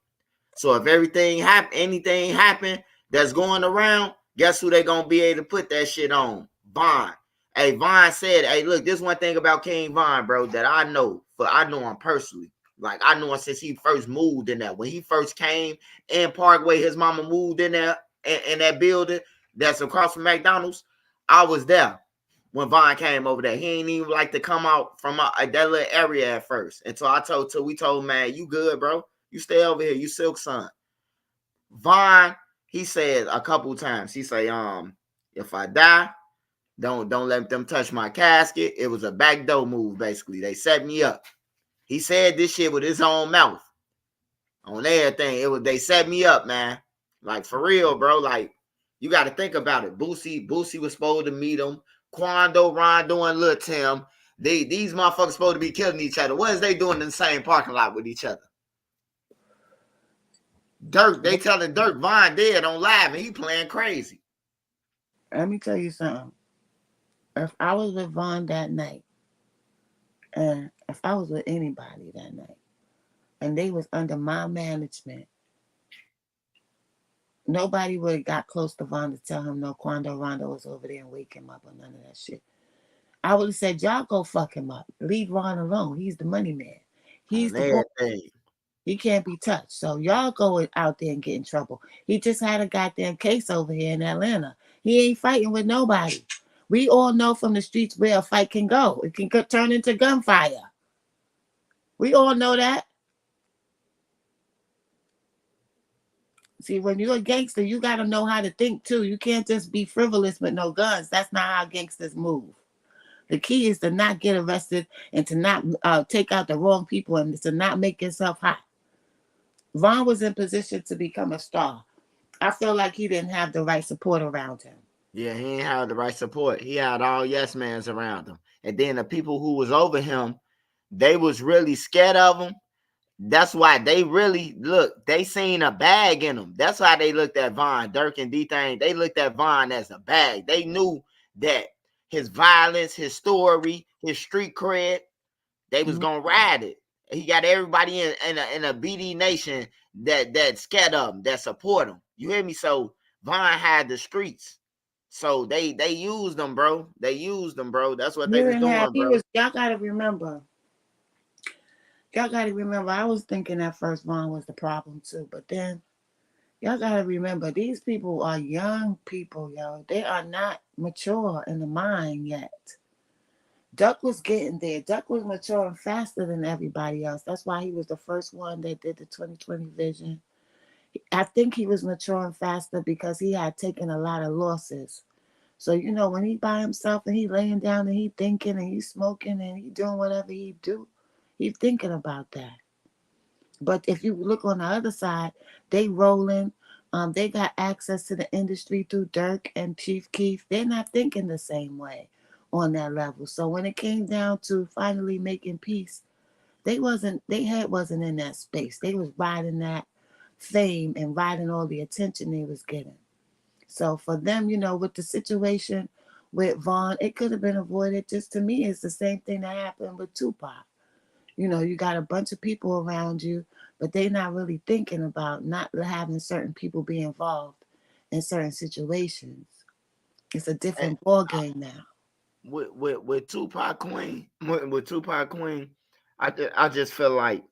So if anything happen that's going around, guess who they gonna be able to put that shit on? Von. Hey, Von said, hey, look, this one thing about King Von, bro, that I know him personally. Like I know him since he first moved in there. When he first came in Parkway, his mama moved in there in that building that's across from McDonald's. I was there when Von came over there. He ain't even like to come out from that little area at first. And so we told man, you good, bro? You stay over here. You Silk Son. Von, he said a couple times. He say, if I die, don't let them touch my casket. It was a backdoor move, basically. They set me up. He said this shit with his own mouth on everything. They set me up, man. Like for real, bro. Like you got to think about it. Boosie was supposed to meet him. Quando, Rondo, and Lil Tim. These motherfuckers supposed to be killing each other. What is they doing in the same parking lot with each other? Dirk, they telling Dirk Von dead on live and he playing crazy. Let me tell you something. If I was with Von that night, and if I was with anybody that night, and they was under my management, nobody would have got close to Von to tell him no Quando Rondo was over there and wake him up or none of that shit. I would have said, y'all go fuck him up. Leave Von alone. He's the money man. He's the boy. He can't be touched. So y'all go out there and get in trouble. He just had a goddamn case over here in Atlanta. He ain't fighting with nobody. We all know from the streets where a fight can go. It can turn into gunfire. We all know that. See, when you're a gangster, you got to know how to think too. You can't just be frivolous with no guns. That's not how gangsters move. The key is to not get arrested and to not take out the wrong people and to not make yourself hot. Von was in position to become a star. I feel like he didn't have the right support around him. Yeah, he ain't had the right support. He had all yes mans around him. And then the people who was over him, they was really scared of him. That's why they really they seen a bag in him. That's why they looked at Von, Dirk and D-Thing. They looked at Von as a bag. They knew that his violence, his story, his street cred, they was gonna ride it. He got everybody in a BD nation that scared of him, that support him. You hear me? So Von had the streets. So they used them, bro. They used them, bro. That's what they was doing, bro. Y'all gotta remember. I was thinking at first Von was the problem too, but then y'all gotta remember these people are young people, yo. They are not mature in the mind yet. Duck was getting there. Duck was maturing faster than everybody else. That's why he was the first one that did the 2020 vision. I think he was maturing faster because he had taken a lot of losses. So, when he by himself and he laying down and he thinking and he smoking and he doing whatever he do, he's thinking about that. But if you look on the other side, they rolling. They got access to the industry through Dirk and Chief Keef. They're not thinking the same way on that level. So when it came down to finally making peace, their head wasn't in that space. They was riding that fame and riding all the attention they was getting. So for them, with the situation with Von, it could have been avoided. Just to me, it's the same thing that happened with Tupac. You got a bunch of people around you, but they're not really thinking about not having certain people be involved in certain situations. It's a different ball game now. With Tupac Queen, I just feel like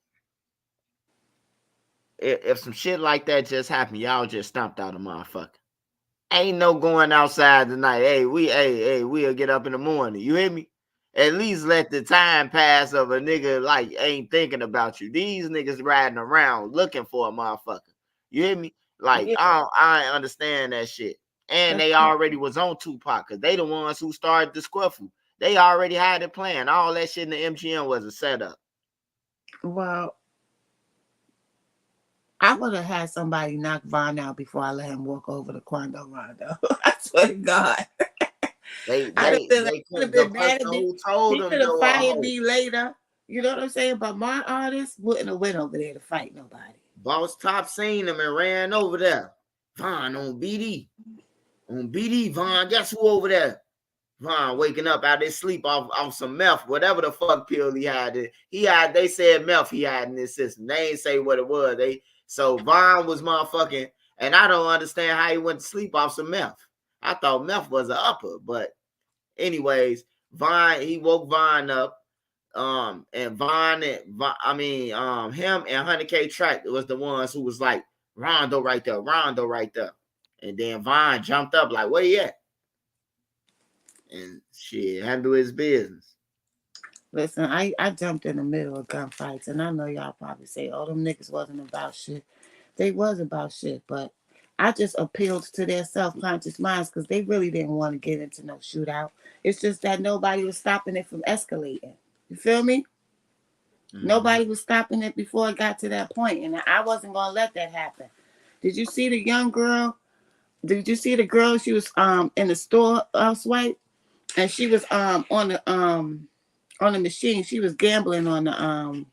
if some shit like that just happened, y'all just stomped out a motherfucker. Ain't no going outside tonight. Hey, we'll get up in the morning. You hear me? At least let the time pass of a nigga like ain't thinking about you. These niggas riding around looking for a motherfucker. You hear me? Like, yeah. I understand that shit. And they already was on Tupac because they the ones who started the scuffle. They already had it planned. All that shit in the MGM was a setup. Well, I would have had somebody knock Von out before I let him walk over to Quando Rondo. I swear to God. They could have been mad at me. Who told he could have fired me later. You know what I'm saying? But my artist wouldn't have went over there to fight nobody. Boss Top seen him and ran over there. Von on BD. On BD, Von, guess who over there? Von waking up out of his sleep off some meth, whatever the fuck pill he had. They said meth he had in his system. They ain't say what it was. So Von was motherfucking, and I don't understand how he went to sleep off some meth. I thought meth was an upper, but anyways, he woke Von up. And him and 100K Track was the ones who was like, Rondo right there. And then Von jumped up like, where you at? And shit, handle his business. Listen, I jumped in the middle of gunfights, and I know y'all probably say, oh, them niggas wasn't about shit. They was about shit, but I just appealed to their self-conscious minds because they really didn't want to get into no shootout. It's just that nobody was stopping it from escalating. You feel me? Mm-hmm. Nobody was stopping it before it got to that point, and I wasn't going to let that happen. Did you see the young girl? Did you see the girl? She was in the store, Swipe, and she was on the machine. She was gambling on the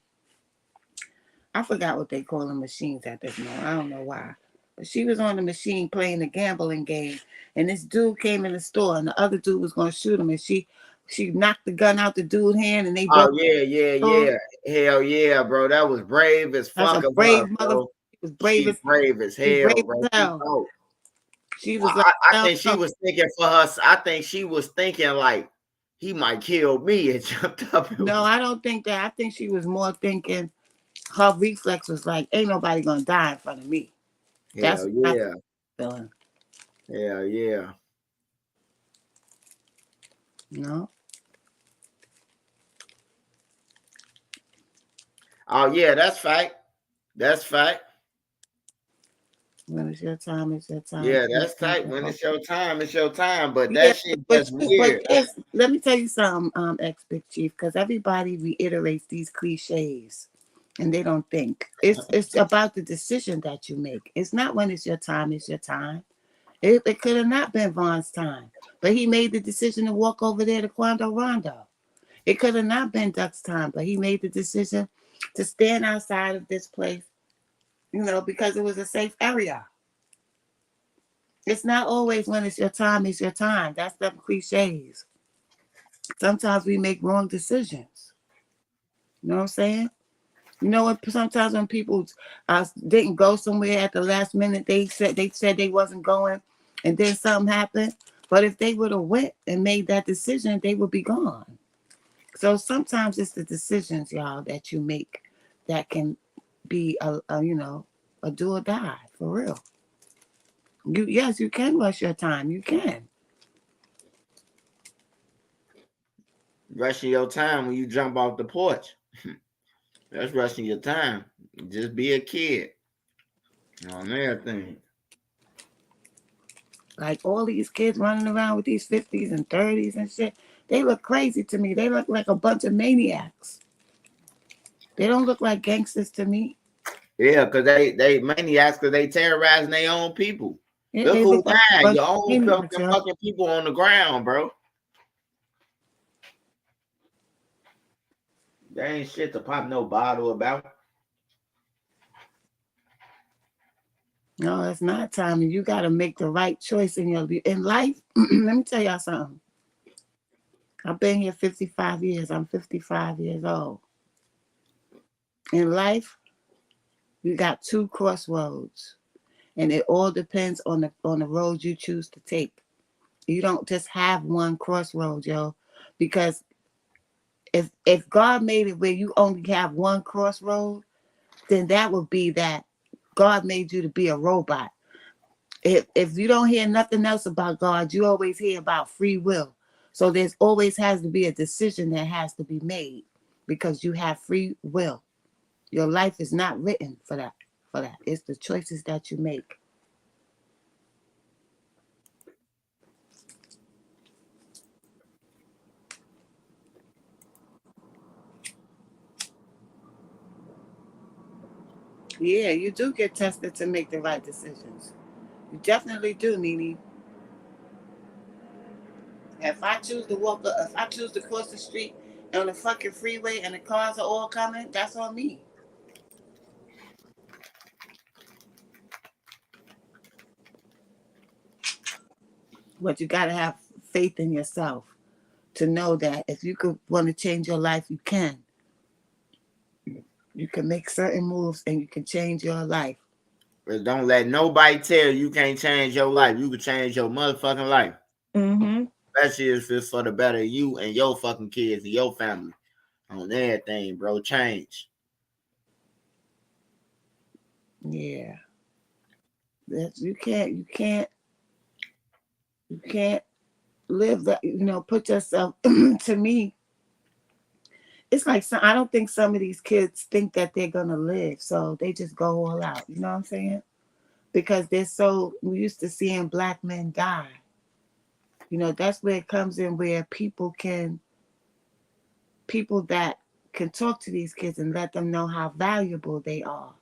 I forgot what they call the machines at this moment. I don't know why. But she was on the machine playing the gambling game. And this dude came in the store and the other dude was gonna shoot him, and she knocked the gun out the dude's hand and they both. Oh yeah. Hell yeah, bro. That was brave as fuck. That's a brave mother. She was brave as hell, bro. She was I think she was thinking for her. I think she was thinking like he might kill me and jumped up. No, I don't think that. I think she was more thinking her reflex was like, ain't nobody gonna die in front of me. Hell yeah. Feeling. Hell yeah. No. Oh yeah, that's fact. When it's your time, it's your time. Yeah, that's tight. When it's your time, it's your time. But that shit that's weird. But let me tell you something, ex-Big Chief, because everybody reiterates these cliches and they don't think. It's about the decision that you make. It's not when it's your time, it's your time. It could have not been Von's time, but he made the decision to walk over there to Quando Rondo. It could have not been Duck's time, but he made the decision to stand outside of this place, because it was a safe area. It's not always when it's your time, it's your time. That's them cliches. Sometimes we make wrong decisions. You know what I'm saying? You know what? Sometimes when people didn't go somewhere at the last minute, they said they wasn't going, and then something happened. But if they would have went and made that decision, they would be gone. So sometimes it's the decisions, y'all, that you make that can be a do or die for real. Yes, you can rush your time. You can. Rushing your time when you jump off the porch. That's rushing your time. Just be a kid. On everything. Like all these kids running around with these 50s and 30s and shit. They look crazy to me. They look like a bunch of maniacs. They don't look like gangsters to me. Yeah, because they maniacs because they terrorizing their own people. Yeah, look who died. Like your own fucking people on the ground, bro. There ain't shit to pop no bottle about. No, it's not time. You got to make the right choice in life. Let me tell y'all something. I've been here 55 years. I'm 55 years old. In life, you got two crossroads, and it all depends on the road you choose to take. You don't just have one crossroad, yo, because if God made it where you only have one crossroad, then that would be that God made you to be a robot. If you don't hear nothing else about God, you always hear about free will. So there's always has to be a decision that has to be made because you have free will. Your life is not written for that. It's the choices that you make. Yeah, you do get tested to make the right decisions. You definitely do, Nene. If I choose to cross the street on the fucking freeway and the cars are all coming, that's on me. But you got to have faith in yourself to know that if you could want to change your life, you can. You can make certain moves and you can change your life. But don't let nobody tell you can't change your life. You can change your motherfucking life. Mm-hmm. Especially if it's for the better of you and your fucking kids and your family. On everything, bro. Change. Yeah. You can't live that, put yourself to me. It's like I don't think some of these kids think that they're gonna live, so they just go all out. You know what I'm saying? Because we used to seeing black men die. That's where it comes in, where people that can talk to these kids and let them know how valuable they are,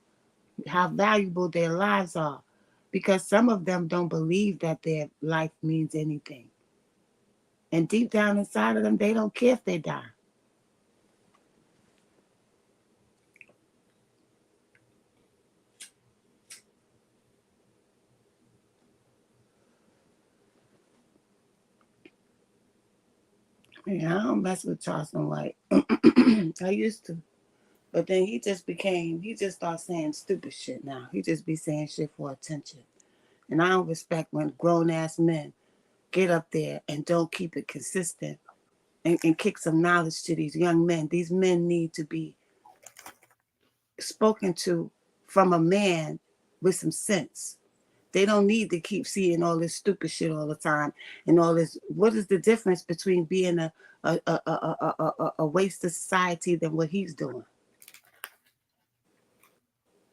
how valuable their lives are, because some of them don't believe that their life means anything, and deep down inside of them, they don't care if they die. Yeah, I don't mess with Charleston White. I used to. But then he just started saying stupid shit now. He just be saying shit for attention. And I don't respect when grown ass men get up there and don't keep it consistent and kick some knowledge to these young men. These men need to be spoken to from a man with some sense. They don't need to keep seeing all this stupid shit all the time and all this. What is the difference between being a waste of society than what he's doing?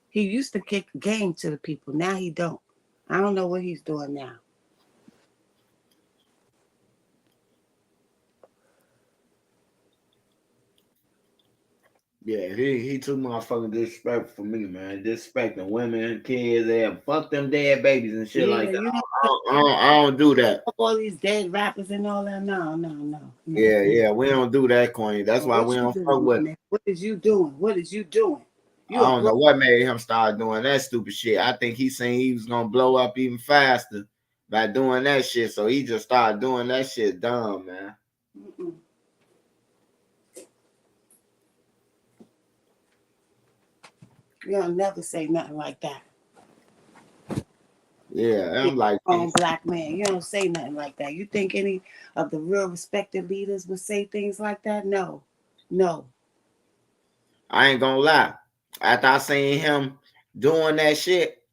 He used to kick game to the people. Now he don't. I don't know what he's doing now. Yeah, he too motherfucking disrespectful for me, man. Disrespecting women, kids, fuck them dead babies and shit like Yeah, that. you know, I don't do that. all these dead rappers and all that. No. Yeah, we don't do that, Queen. That's why What we you don't fuck doing, with him. man? What is you doing? What is you doing? You I a don't grown. know what made him start doing that stupid shit. I think he seen he was gonna blow up even faster by doing that shit. So he just started doing that shit dumb, man. Mm-mm. You don't never say nothing like that. Yeah, I'm like, On black man, you don't say nothing like that. You think any of the real respected leaders would say things like that? No. I ain't gonna lie. After I seen him doing that shit,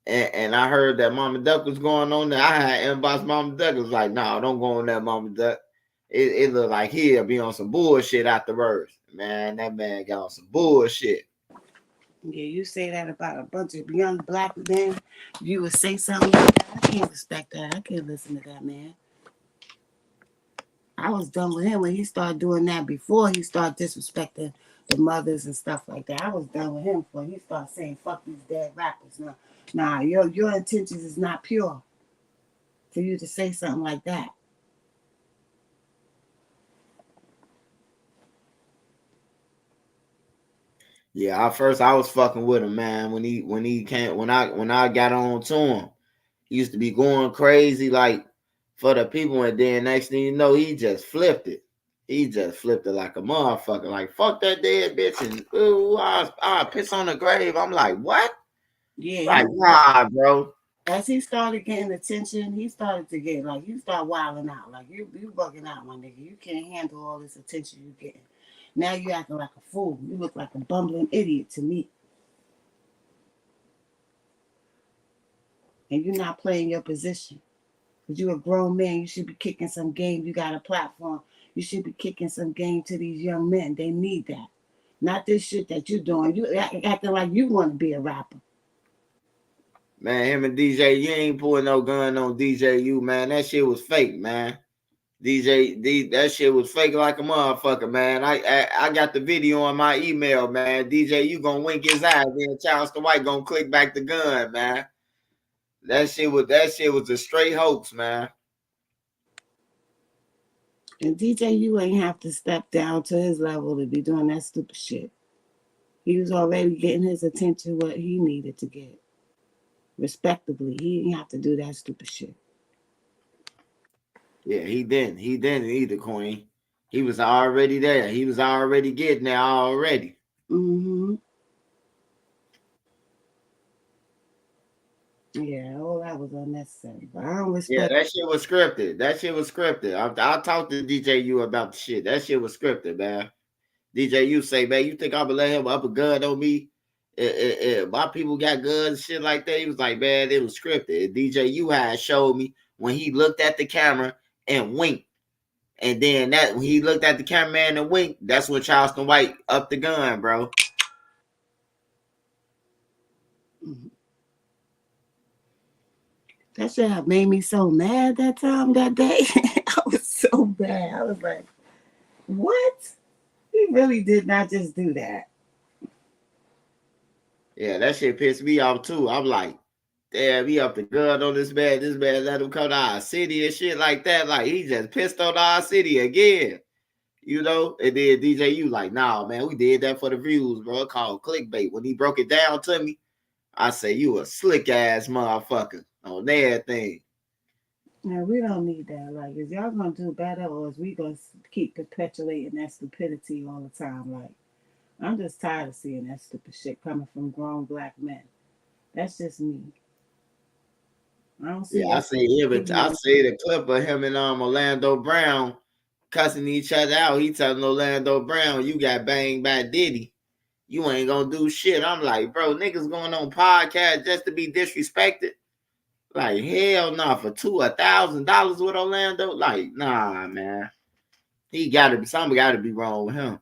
and I heard that Mama Duck was going on there, I had inbox Mama Duck. It was like, no, don't go on that Mama Duck. It looked like he'll be on some bullshit afterwards. Man, that man got on some bullshit. Yeah, you say that about a bunch of young black men. You would say something like that. I can't respect that. I can't listen to that, man. I was done with him when he started doing that before he started disrespecting the mothers and stuff like that. I was done with him before he started saying fuck these dead rappers. Nah, your intentions is not pure for you to say something like that. Yeah, at first I was fucking with him, man. When he came when I got on to him, he used to be going crazy like for the people, and then next thing you know, he just flipped it. He just flipped it like a motherfucker. Like fuck that dead bitch, and ooh, I piss on the grave. I'm like, what? Yeah, Like, nah, bro. as he started getting attention, he started to get like you start wilding out. Like you bugging out, my nigga. You can't handle all this attention you getting. Now you acting like a fool. You look like a bumbling idiot to me. And you're not playing your position. Because you're a grown man. You should be kicking some game. You got a platform. You should be kicking some game to these young men. They need that. Not this shit that you're doing. You acting like you want to be a rapper. Man, him and DJ, you ain't pulling no gun on DJU, man. That shit was fake, man. That shit was fake like a motherfucker, man. I got the video on my email, man. DJ, you gonna wink his eye, then Charleston White gonna click back the gun, man. That shit was a straight hoax, man. And DJ, you ain't have to step down to his level to be doing that stupid shit. He was already getting his attention what he needed to get. Respectably. He didn't have to do that stupid shit. Yeah, he didn't. He didn't either, Queen. He was already there. He was already getting there already. Mm-hmm. Yeah, all that was unnecessary. But I don't Yeah, respect. that shit was scripted. That shit was scripted. I'll talk to DJU about the shit. That shit was scripted, man. DJU say, man, you think I'm gonna let him up a gun on me? My people got guns and shit like that. He was like, man, it was scripted. DJU had showed me when he looked at the camera and winked. And then that when he looked at the cameraman and winked, that's when Charleston White upped the gun, bro. That shit have made me so mad that time that day. I was so bad. I was like, what? He really did not just do that. Yeah, that shit pissed me off too. I'm like, damn, he up the gun on this man. This man let him come to our city and shit like that. Like he just pissed on our city again. You know, and then DJU like, nah, man, we did that for the views, bro. It called clickbait. When he broke it down to me, I say, you a slick ass motherfucker on everything. Now we don't need that. Like, is y'all gonna do better, or is we gonna keep perpetuating that stupidity all the time? Like, I'm just tired of seeing that stupid shit coming from grown black men. That's just me. I don't see Yeah, I that. see I see the clip of him and Orlando Brown cussing each other out. He telling Orlando Brown, you got banged by Diddy. You ain't gonna do shit. I'm like, bro, niggas going on podcast just to be disrespected. Like, hell no, for $1,000 with Orlando. Like, nah, man. He gotta be something gotta be wrong with him.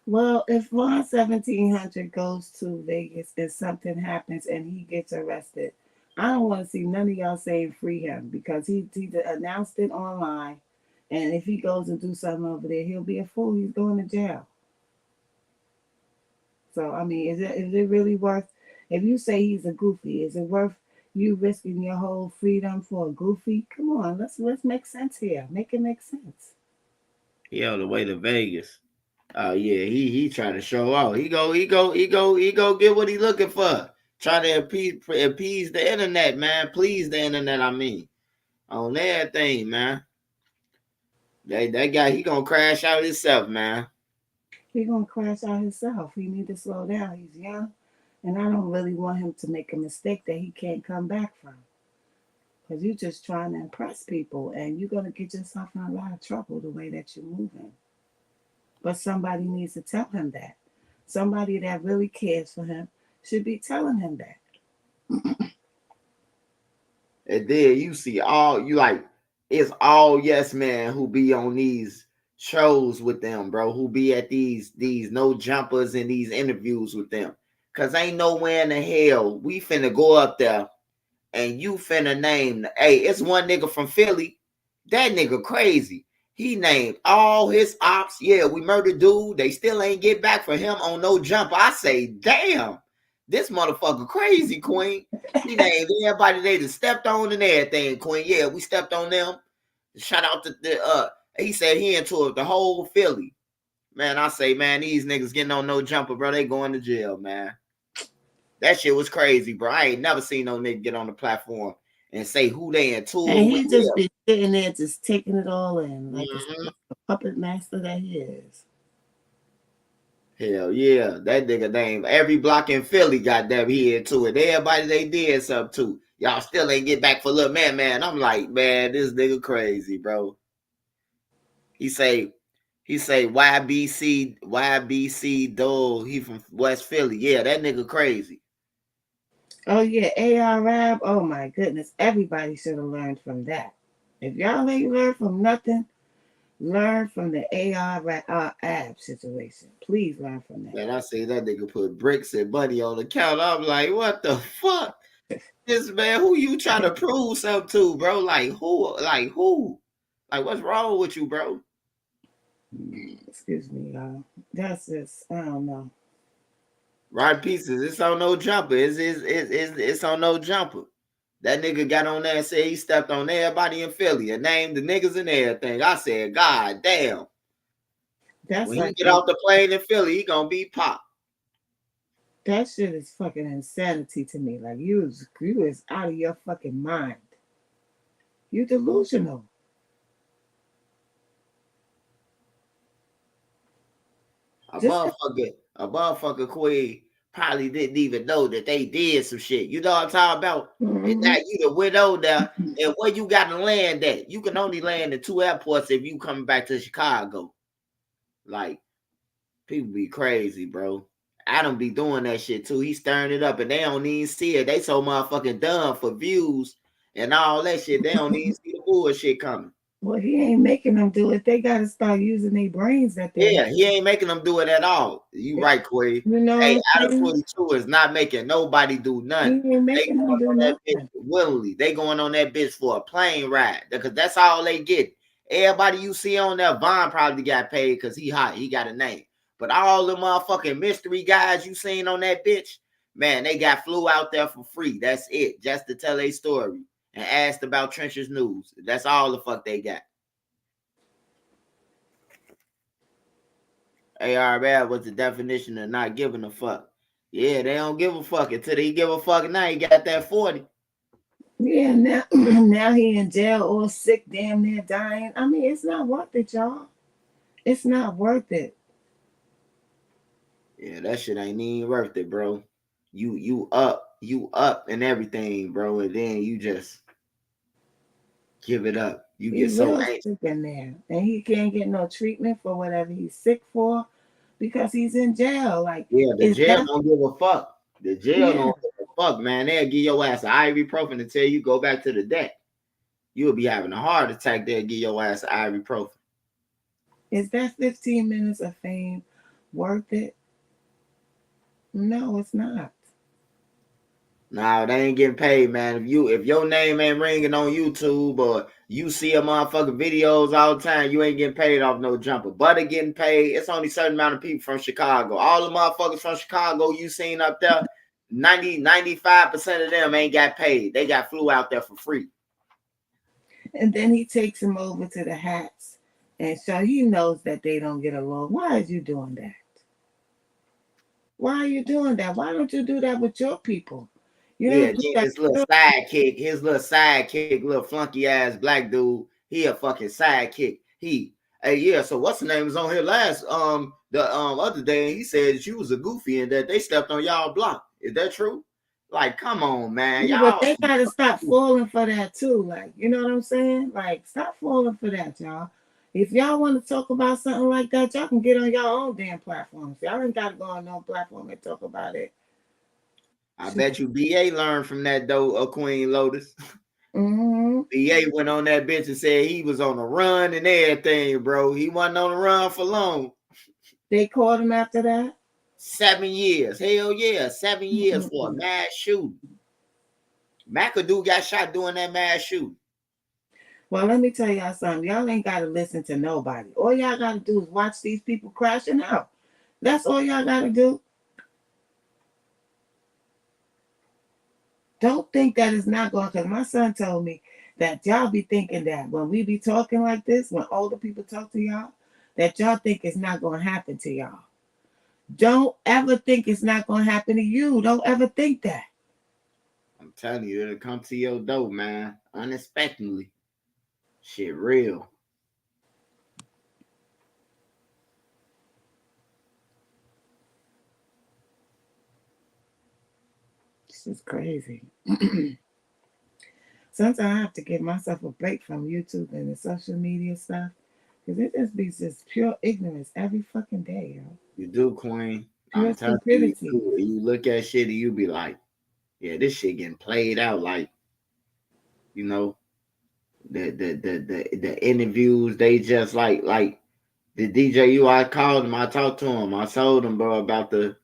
Well, if Ron 1700 goes to Vegas and something happens and he gets arrested, I don't want to see none of y'all saying free him because he announced it online. And if he goes and do something over there, he'll be a fool. He's going to jail. So I mean, is it really worth? If you say he's a goofy, is it worth you risking your whole freedom for a goofy? Come on, let's make sense here. Make it make sense. He on the way to Vegas. Oh yeah, he trying to show off. He go get what he looking for. Try to appease the internet, man. Please the internet, I mean. On everything, man. That guy, he gonna crash out himself, man. He gonna crash out himself. He need to slow down. He's young, and I don't really want him to make a mistake that he can't come back from. Because you're just trying to impress people, and you're gonna get yourself in a lot of trouble the way that you're moving. But somebody needs to tell him that. Somebody that really cares for him should be telling him that. And then you see all you like, it's all yes man who be on these shows with them, bro. Who be at these no jumpers and these interviews with them. Cause ain't nowhere in the hell we finna go up there and you finna name. Hey, it's one nigga from Philly. That nigga crazy. He named all his ops. Yeah, we murdered dude. They still ain't get back for him on no jumper. I say, damn, this motherfucker crazy, Queen. He named everybody they just stepped on and everything, Queen. Yeah, we stepped on them. Shout out to the he said he into the whole Philly. Man, I say, man, these niggas getting on no jumper, bro. They going to jail, man. That shit was crazy, bro. I ain't never seen no nigga get on the platform and say who they into And with. he just be sitting there just taking it all in like Mm-hmm. a puppet master that he is. Hell yeah. That nigga name every block in Philly got that he into it. Everybody they did something to. Y'all still ain't get back for little man. I'm like, man, this nigga crazy, bro. He say YBC dog. He from West Philly. Yeah, that nigga crazy. Oh yeah, AR Rab. Oh my goodness, everybody should have learned from that. If y'all ain't learned from nothing, learn from the Ab situation. Please learn from that. Man, I see that nigga put bricks and money on the counter. I'm like, what the fuck? This man, who you trying to prove something to, bro? Like who? Like who? Like what's wrong with you, bro? Excuse me, y'all. That's just I don't know. Right pieces. It's on no jumper. It's on no jumper. That nigga got on there and said he stepped on everybody in Philly and named the niggas and everything. I said, God damn. That's When he like get off the plane in Philly, he gonna be pop. That shit is fucking insanity to me. Like you is out of your fucking mind. You delusional. Just A motherfucker queen probably didn't even know that they did some shit. You know what I'm talking about? And now you the widow there, and where you got to land at? You can only land at 2 airports if you coming back to Chicago. Like, people be crazy, bro. Adam be doing that shit too. He stirring it up, and they don't even see it. They so motherfucking dumb for views and all that shit. They don't even see the bullshit coming. Well, he ain't making them do it. They got to start using their brains that they. Yeah, he ain't making them do it at all. You right, Quay. You know, Hey, Adam 22 is not making nobody do nothing. He ain't They making them going do on that bitch nothing. willingly. They going on that bitch for a plane ride because that's all they get. Everybody you see on there, Vaughn probably got paid because he hot. He got a name. But all the motherfucking mystery guys you seen on that bitch, man, they got flew out there for free. That's it, just to tell a story and asked about Trench's news. That's all the fuck they got. ARL was the definition of not giving a fuck. Yeah, they don't give a fuck until they give a fuck. Now he got that 40. Yeah, now he in jail all sick, damn near dying. I mean, it's not worth it, y'all. It's not worth it. Yeah, that shit ain't even worth it, bro. You up and everything, bro, and then you just give it up. You get so angry. Sick in there, and he can't get no treatment for whatever he's sick for because he's in jail. Like, yeah, the jail don't give a fuck. The jail don't give a fuck, man. They'll give your ass an ibuprofen until you go back to the deck. You'll be having a heart attack. They'll give your ass an ibuprofen. Is that 15 minutes of fame worth it? No, it's not. Nah, they ain't getting paid, man. If your name ain't ringing on YouTube or you see a motherfucking videos all the time, you ain't getting paid off no jumper. Butter getting paid. It's only a certain amount of people from Chicago. All the motherfuckers from Chicago you seen up there, 95% of them ain't got paid. They got flew out there for free. And then he takes him over to the Hats. And so he knows that they don't get along. Why are you doing that? Why are you doing that? Why don't you do that with your people? You Yeah, his little sidekick, little flunky ass black dude. He a fucking sidekick. So what's the name was on here last the other day? He said that you was a goofy and that they stepped on y'all block. Is that true? Like, come on, man. Yeah, but they gotta stop falling for that too. Like, you know what I'm saying? Like, stop falling for that, y'all. If y'all want to talk about something like that, y'all can get on your own damn platforms. Y'all ain't got to go on no platform and talk about it. I bet you BA learned from that though, Queen Lotus. Mm-hmm. BA went on that bitch and said he was on the run and everything, bro. He wasn't on the run for long. They caught him after that? 7 years. Hell yeah, 7 years for a mass shooting. McAdoo got shot doing that mass shooting. Well, let me tell y'all something. Y'all ain't got to listen to nobody. All y'all got to do is watch these people crashing out. That's all y'all got to do. Don't think that it's not going, because my son told me that y'all be thinking that when we be talking like this, when older people talk to y'all, that y'all think it's not going to happen to y'all. Don't ever think it's not going to happen to you. Don't ever think that. I'm telling you, it'll come to your door, man, unexpectedly. Shit real. This is crazy. Sometimes I have to give myself a break from YouTube and the social media stuff, because it just be just pure ignorance every fucking day, yo. You do, Queen. Pure stupidity. You look at shit and you be like, yeah, this shit getting played out. Like, you know, the interviews, they just like the DJU. I called him, I talked to him, I told him, bro, about the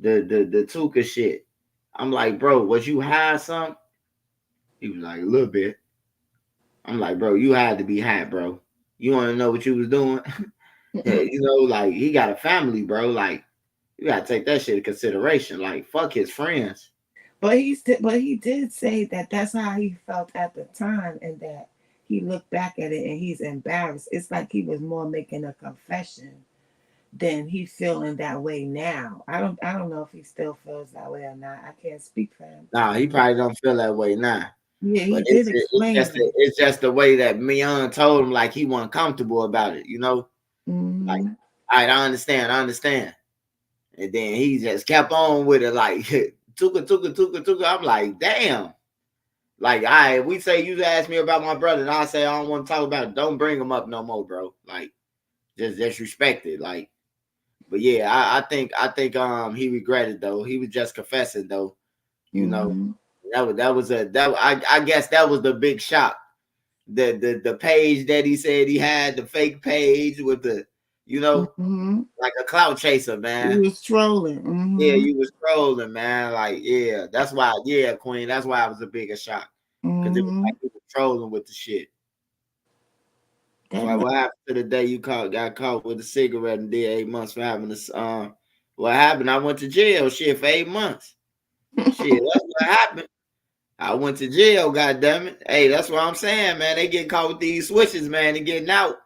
Tuka shit. I'm like, bro, was you high or something? He was like, a little bit. I'm like, bro, you had to be high, bro. You want to know what you was doing? Yeah, you know, like, he got a family, bro. Like, you gotta take that shit into consideration. Like, fuck his friends. But he did say that that's how he felt at the time, and that he looked back at it and he's embarrassed. It's like he was more making a confession then he's feeling that way now. I don't know if he still feels that way or not. I can't speak for him. Nah, he probably don't feel that way now. Yeah, he But did explain that. it's just the way that Mion told him, like he wasn't comfortable about it, Like, Mm-hmm. all right, I understand. And then he just kept on with it, like tuka. I'm like, damn. Like, all right, we say you ask me about my brother, and I say I don't want to talk about it. Don't bring him up no more, bro. Like, just disrespect it. Like, but yeah, I think he regretted though. He was just confessing though. Mm-hmm. I guess that was the big shock. The page that he said he had, the fake page with the, Mm-hmm. like a clout chaser, He man. was trolling. Yeah, Mm-hmm. you was trolling, man. Like, yeah, that's why, yeah, Queen. That's why it was a bigger shock. Because it was Mm-hmm. like you was trolling with the shit. It's That like what happened to the day you got caught with a cigarette and did 8 months for having this what happened? I went to jail shit for 8 months. Shit, that's what happened. I went to jail, goddamn it. Hey, that's what I'm saying, man. They get caught with these switches, man, and getting out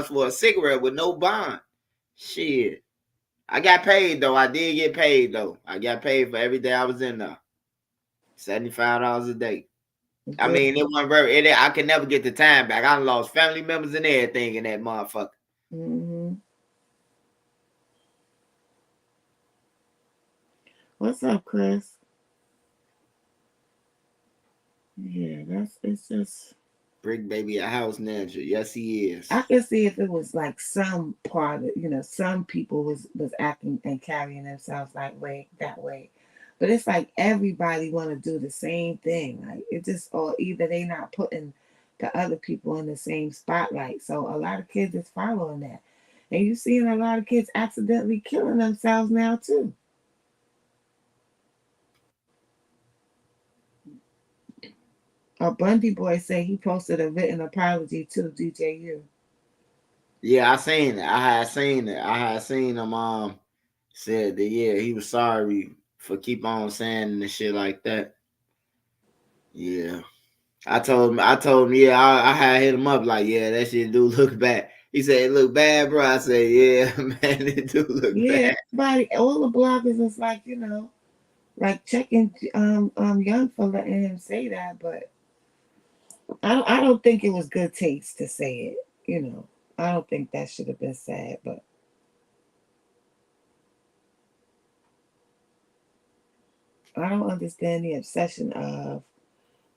for a cigarette with no bond. Shit. I got paid though. I did get paid though. I got paid for every day I was in there. $75 a day. I good. mean, it wasn't very. I could never get the time back. I lost family members and everything in that motherfucker. Mm-hmm. What's up, Chris? Yeah, it's just Brick baby, a house ninja. Yes, he is. I could see if it was like some part of some people was acting and carrying themselves that way. But it's like everybody want to do the same thing. Like it just or either they not putting the other people in the same spotlight. So a lot of kids is following that. And you seeing a lot of kids accidentally killing themselves now too. A Bundy boy say he posted a written apology to DJU. Yeah, I seen it. I had seen him said that yeah, he was sorry for keep on saying the shit like that. Yeah. I told him, yeah, I had hit him up like, yeah, that shit do look bad. He said it look bad, bro. I said, yeah, man, it do look Yeah, bad. everybody, all the bloggers is like, like checking Young for letting him say that, but I don't think it was good taste to say it. I don't think that should have been said, but I don't understand the obsession of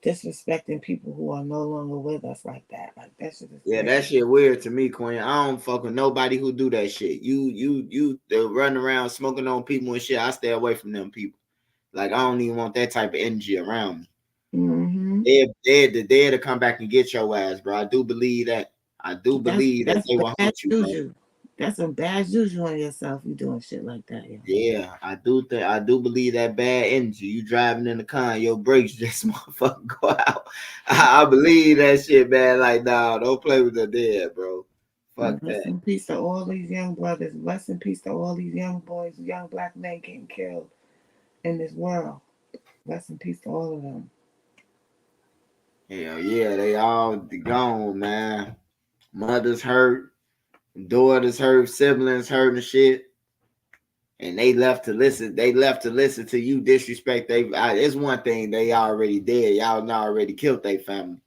disrespecting people who are no longer with us like that. Like that shit is Yeah, crazy. that shit weird to me, Queen. I don't fuck with nobody who do that shit. They run around smoking on people and shit. I stay away from them people. Like I don't even want that type of energy around me. Mm-hmm. They're to come back and get your ass, bro. I do believe that. I do believe that That's they will bad hunt you, bro. juju. That's some bad juju on yourself. You doing shit like that, yeah. Yeah, I do think I do believe that bad energy. You driving in the car, and your brakes just motherfucking go out. I believe that shit, man. Like, nah, don't play with the dead, bro. And Fuck rest that. in peace to all these young brothers. Rest in peace to all these young boys, young black men getting killed in this world. Rest in peace to all of them. Hell yeah, they all gone, man. Mothers hurt, daughters hurt, siblings hurt and shit. And they left to listen. They left to listen to you disrespect. It's one thing they already dead. Y'all already killed their family.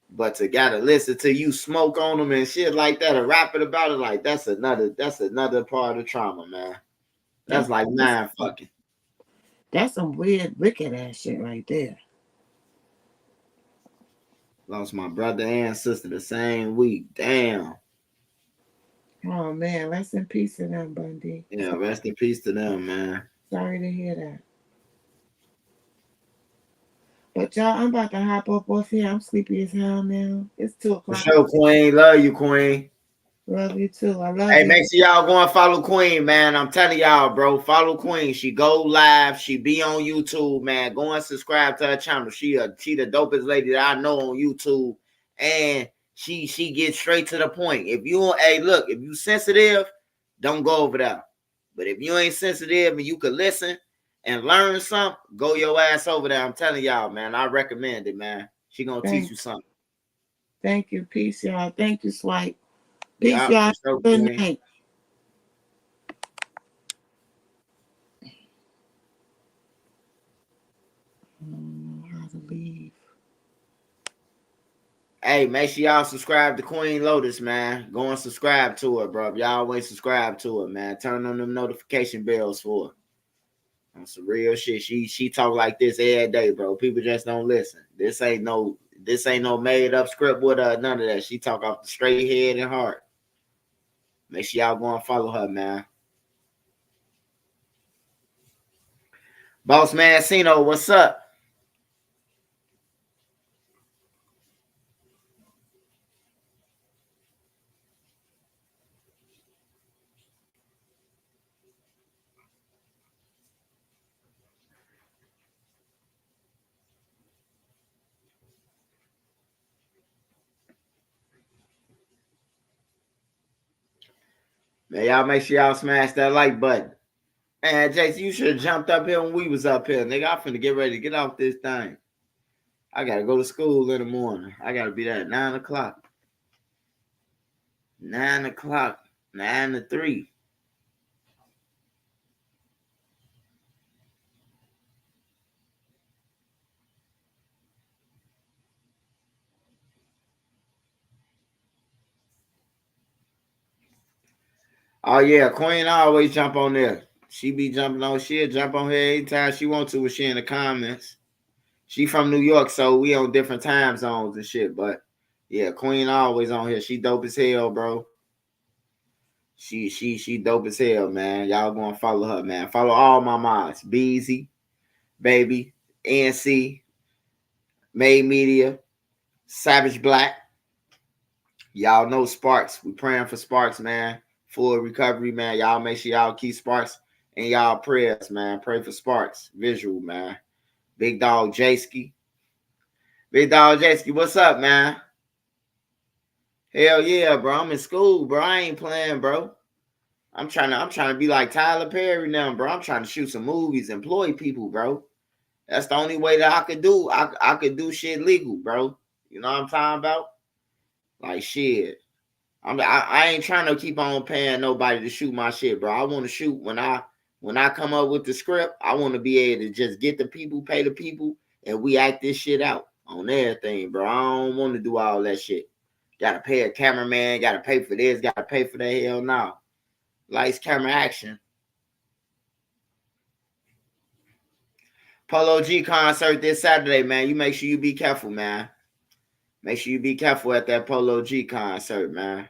But to gotta listen to you smoke on them and shit like that, or rapping about it, like that's another part of trauma, man. That's That's like that's, mind fucking. that's some weird, wicked ass shit right there. Lost my brother and sister the same week. Damn. Oh man, rest in peace to them, Bundy. Yeah, rest in peace to them, man. Sorry to hear that. But y'all, I'm about to hop up off here. I'm sleepy as hell now. It's two For o'clock. sure, Queen. Love you, Queen. Love you too. I love Hey, you. make sure y'all go and follow Queen, man. I'm telling y'all, bro. Follow Queen. She go live. She be on YouTube, man. Go and subscribe to her channel. She the dopest lady that I know on YouTube. And she gets straight to the point. If you sensitive, don't go over there. But if you ain't sensitive and you can listen and learn something, go your ass over there. I'm telling y'all, man. I recommend it, man. She gonna teach you something. Thank you. Peace, y'all. Thank you, Swipe. Peace, Yeah, y'all. for sure, Good Queen. night. leave. Hey, make sure y'all subscribe to Queen Lotus, man. Go and subscribe to her, bro. If y'all always subscribe to her, man. Turn on them notification bells for her. On some real shit. She talk like this every day, bro. People just don't listen. This ain't no made up script with her, none of that. She talk off the straight head and heart. Make sure y'all go and follow her, man. Boss Man Cino, what's up? Man, y'all make sure y'all smash that like button. Man, Jason, you should have jumped up here when we was up here. Nigga, I'm finna get ready to get off this thing. I gotta go to school in the morning. I gotta be there at 9 o'clock. 9 o'clock. 9 to 3. Oh yeah, Queen always jump on there. She be jumping on. She'll jump on here anytime she wants to when she in the comments. She from New York, so we on different time zones and shit. But yeah, Queen always on here. She dope as hell, bro. She dope as hell, man. Y'all gonna follow her, man. Follow all my mods. Beezy, Baby, NC, Made Media, Savage Black. Y'all know Sparks. We praying for Sparks, man. Full recovery, man. Y'all make sure y'all keep Sparks in y'all prayers, man. Pray for Sparks. Visual, man. Big Dog Jayski. Big Dog Jayski, what's up, man? Hell yeah, bro. I'm in school, bro. I ain't playing, bro. I'm trying to be like Tyler Perry now, bro. I'm trying to shoot some movies, employ people, bro. That's the only way that I could do. I could do shit legal, bro. You know what I'm talking about? Like shit. I ain't trying to keep on paying nobody to shoot my shit, bro. I want to shoot when I come up with the script. I want to be able to just get the people, pay the people, and we act this shit out on everything, bro. I don't want to do all that shit. Gotta pay a cameraman. Gotta pay for this. Gotta pay for that. Hell no. Lights, camera, action. Polo G concert this Saturday, man. You make sure you be careful, man. Make sure you be careful at that Polo G concert, man.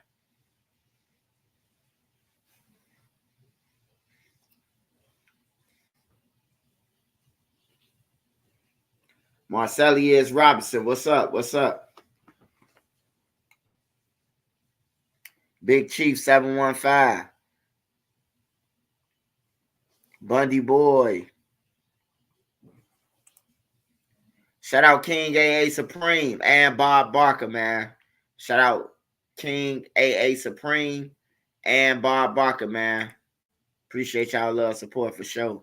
Marcelius Robinson, what's up? What's up? Big Chief 715. Bundy Boy. Shout out King AA Supreme and Bob Barker, man. Shout out King AA Supreme and Bob Barker, man. Appreciate y'all love support for sure.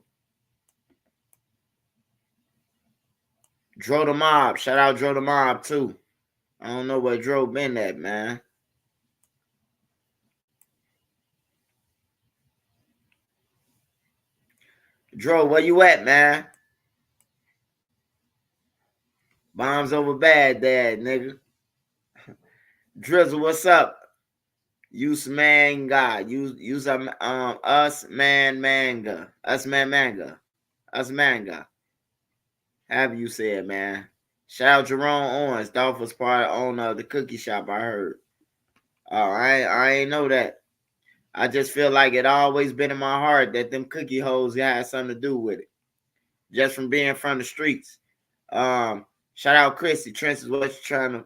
Dro the Mob. Shout out Dro the Mob too. I don't know where Dro been at, man. Dro, where you at, man? Bombs over Baghdad, nigga. Drizzle, what's up? Use manga. Use us man manga. Us man manga. Us manga. Have you said, man? Shout out Jerome Owens. Dolph was part owner of the cookie shop, I heard. Oh, I ain't know that. I just feel like it always been in my heart that them cookie hoes had something to do with it. Just from being from the streets. Shout out Chrissy. Trent is what you trying to.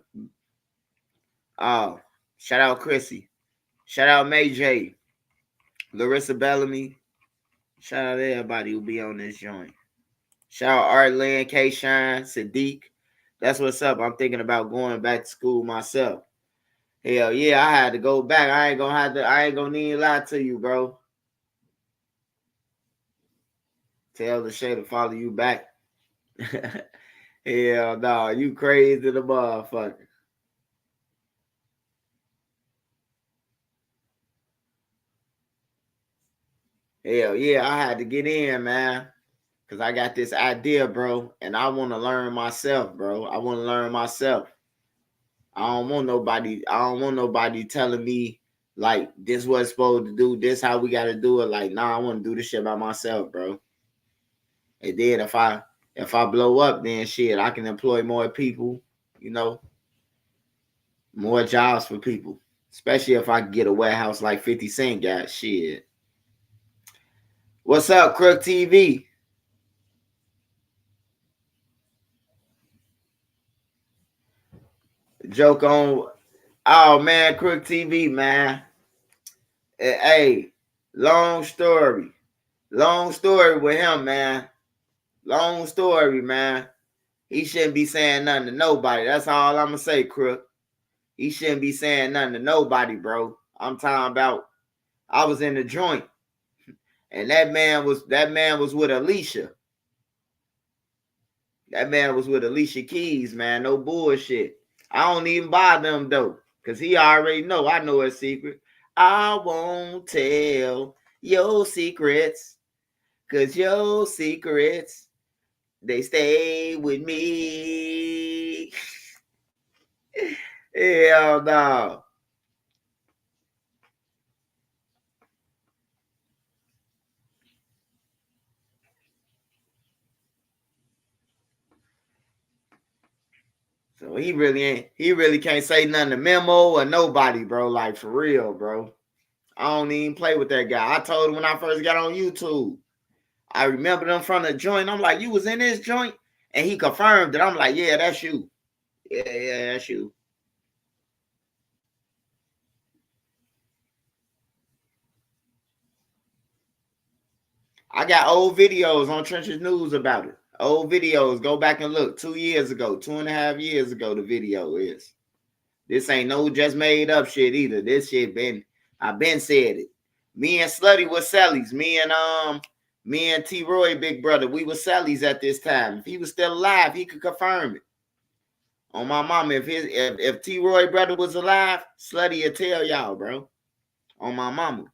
Oh, shout out Chrissy. Shout out May J. Larissa Bellamy. Shout out everybody who be on this joint. Shout out Art Lynn, K Shine, Sadiq. That's what's up. I'm thinking about going back to school myself. Hell yeah, I had to go back. I ain't gonna need to lie to you, bro. Tell the Shay to follow you back. Hell no, you crazy the motherfucker. Hell yeah, I had to get in, man. Cause I got this idea, bro, and I want to learn myself, bro. I want to learn myself. I don't want nobody telling me like this what's supposed to do, this how we gotta do it. Like, nah, I want to do this shit by myself, bro. And then if I blow up, then shit, I can employ more people, you know, more jobs for people. Especially if I get a warehouse like 50 Cent got. Shit. What's up, Crook TV? Joke on. Oh man, Crook TV, man. Hey, long story. Long story with him, man. Long story, man. He shouldn't be saying nothing to nobody. That's all I'm gonna say, Crook. He shouldn't be saying nothing to nobody, bro. I'm talking about I was in the joint, and that man was with Alicia. That man was with Alicia Keys, man. No bullshit. I don't even buy them though, cause he already know. I know his secret. I won't tell your secrets, cause your secrets they stay with me. Hell no. So he really can't say nothing to Memo or nobody, bro. Like for real, bro. I don't even play with that guy. I told him when I first got on YouTube. I remember them from the joint. I'm like, you was in this joint? And he confirmed it. I'm like, yeah, that's you. Yeah, that's you. I got old videos on Trenches News about it. Old videos. Go back and look. 2 years ago, 2.5 years ago, the video is. This ain't no just made up shit either. This shit I've been said it. Me and Slutty was Sally's. Me and T Roy, big brother, we were Sally's at this time. If he was still alive, he could confirm it. On my mama, if T Roy brother was alive, Slutty would tell y'all, bro. On my mama.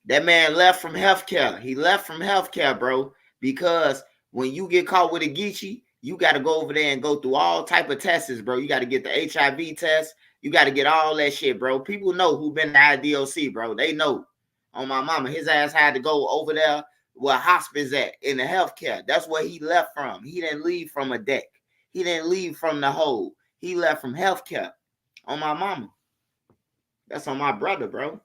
That man left from healthcare. He left from healthcare, bro, because when you get caught with a Geechee, you got to go over there and go through all type of tests, bro. You got to get the HIV test. You got to get all that shit, bro. People know who been to IDOC, bro. They know. On my mama, his ass had to go over there where hospice at in the healthcare. That's where he left from. He didn't leave from a deck. He didn't leave from the hole. He left from healthcare. On my mama. That's on my brother, bro.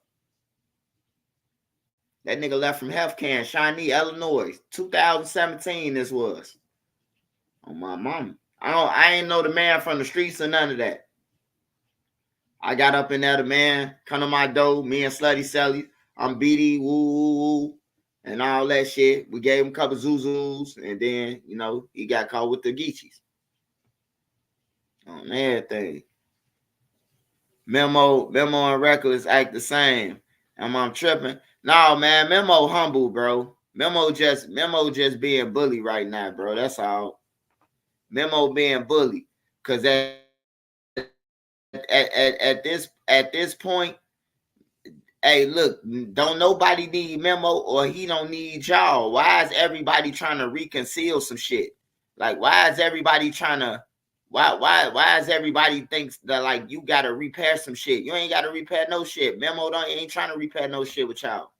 That nigga left from healthcare in Shawnee, Illinois. 2017 this was. On my mama. I ain't know the man from the streets or none of that. I got up in there, the man come to my door, me and Slutty Sally. I'm BD, woo, and all that shit. We gave him a couple Zuzus, and then, you know, he got caught with the Geechees. On everything. Memo and Reckless act the same. I'm tripping. No, man, Memo humble, bro. Memo just being bully right now, bro. That's all. Memo being bully. Cause at this point, hey, look, don't nobody need Memo or he don't need y'all. Why is everybody trying to reconcile some shit? Like, why is everybody trying to why is everybody thinks that like you gotta repair some shit? You ain't gotta repair no shit. Memo ain't trying to repair no shit with y'all.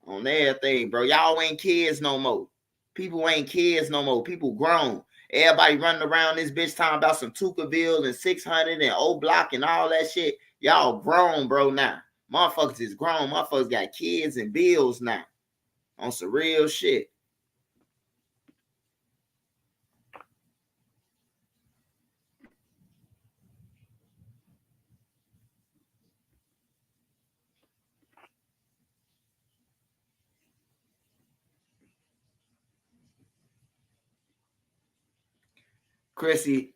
On everything, bro. Y'all ain't kids no more. People ain't kids no more. People grown. Everybody running around this bitch talking about some Tukaville and 600 and O Block and all that shit. Y'all grown, bro, now. Motherfuckers is grown. Motherfuckers got kids and bills now. On some real shit. Chrissy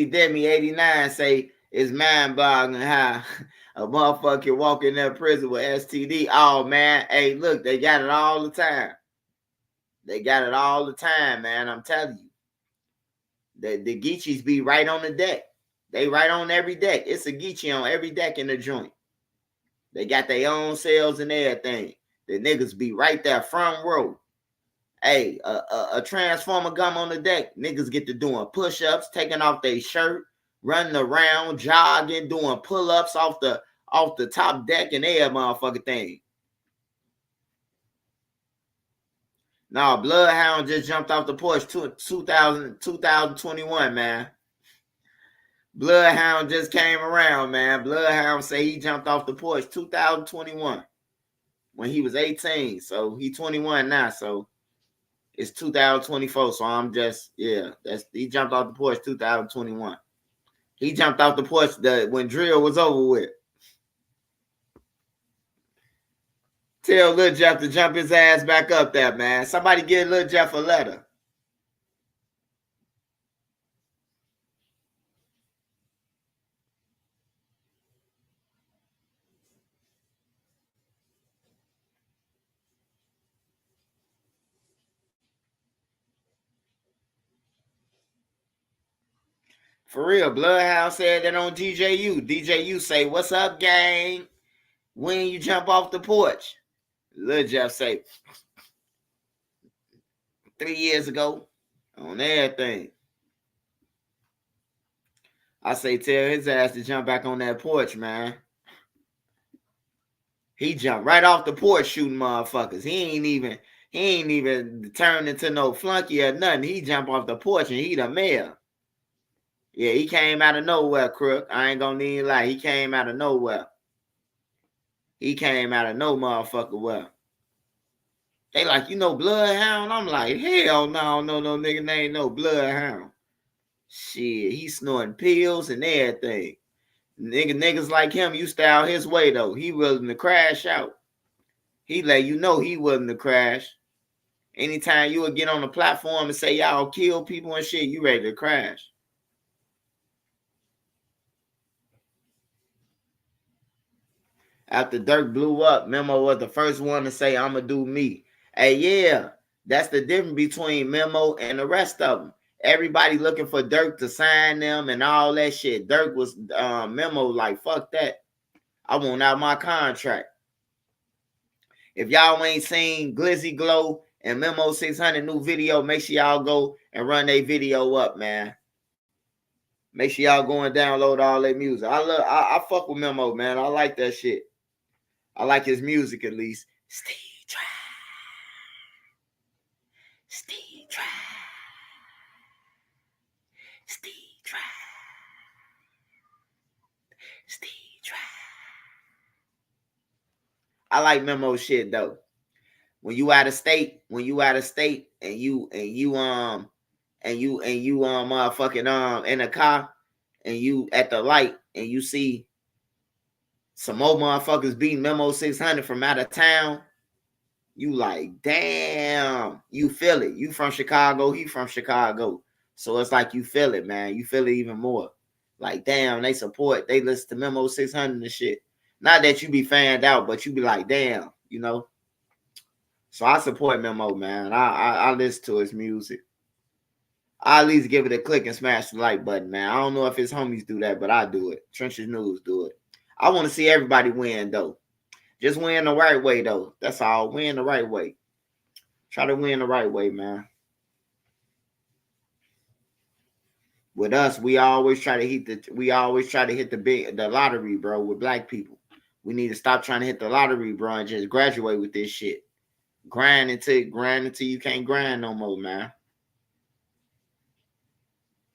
Demi 89 say it's mind-boggling how a motherfucker can walk in that prison with STD. Oh man, hey, look, they got it all the time. They got it all the time, man. I'm telling you. The Geechees be right on the deck. They right on every deck. It's a Geechee on every deck in the joint. They got their own cells and everything. The niggas be right there front row. Hey, a transformer gum on the deck. Niggas get to doing push-ups, taking off their shirt, running around, jogging, doing pull-ups off the top deck and every motherfucking thing. No, Bloodhound just jumped off the porch 2021, man. Bloodhound just came around, man. Bloodhound say he jumped off the porch 2021 when he was 18. So he 21 now. So it's 2024. So I'm just, yeah, he jumped off the porch 2021. He jumped off the porch when drill was over with. Tell Lil Jeff to jump his ass back up there, man. Somebody give Lil Jeff a letter. For real, Bloodhound said that on DJU. DJU say, "What's up, gang? When you jump off the porch?" Lil Jeff say, 3 years ago on everything. I say, tell his ass to jump back on that porch, man. He jumped right off the porch shooting motherfuckers. He ain't even turned into no flunky or nothing. He jumped off the porch and he the mayor. Yeah, he came out of nowhere, crook. I ain't gonna need lie. He came out of nowhere. He came out of no motherfucker well. They like, Bloodhound? I'm like, hell no, no nigga named no Bloodhound. Shit, he snorting pills and everything. Niggas like him used to out his way though. He willing to crash out. He let you know he willing to crash. Anytime you would get on the platform and say y'all kill people and shit, you ready to crash. After Dirk blew up, Memo was the first one to say, "I'ma do me." Hey, yeah, that's the difference between Memo and the rest of them. Everybody looking for Dirk to sign them and all that shit. Dirk was Memo like, fuck that. I want out my contract. If y'all ain't seen Glizzy Glow and Memo 600 new video, make sure y'all go and run their video up, man. Make sure y'all go and download all their music. I fuck with Memo, man. I like that shit. I like his music at least. Steve Try. Steve Try. Steve Try. Steve Try. I like Memo shit though. When you out of state and you motherfucking in a car and you at the light and you see some more motherfuckers beating Memo 600 from out of town, you like, damn, you feel it. You from Chicago, he from Chicago. So it's like you feel it, man. You feel it even more. Like, damn, they listen to Memo 600 and shit. Not that you be fanned out, but you be like, damn, So I support Memo, man. I listen to his music. I at least give it a click and smash the like button, man. I don't know if his homies do that, but I do it. Trenches News do it. I want to see everybody win, though. Just win the right way, though. That's all. Win the right way. Try to win the right way, man. With us, we always try to hit the lottery, bro, with black people. We need to stop trying to hit the lottery, bro, and just graduate with this shit. Grind until you can't grind no more, man.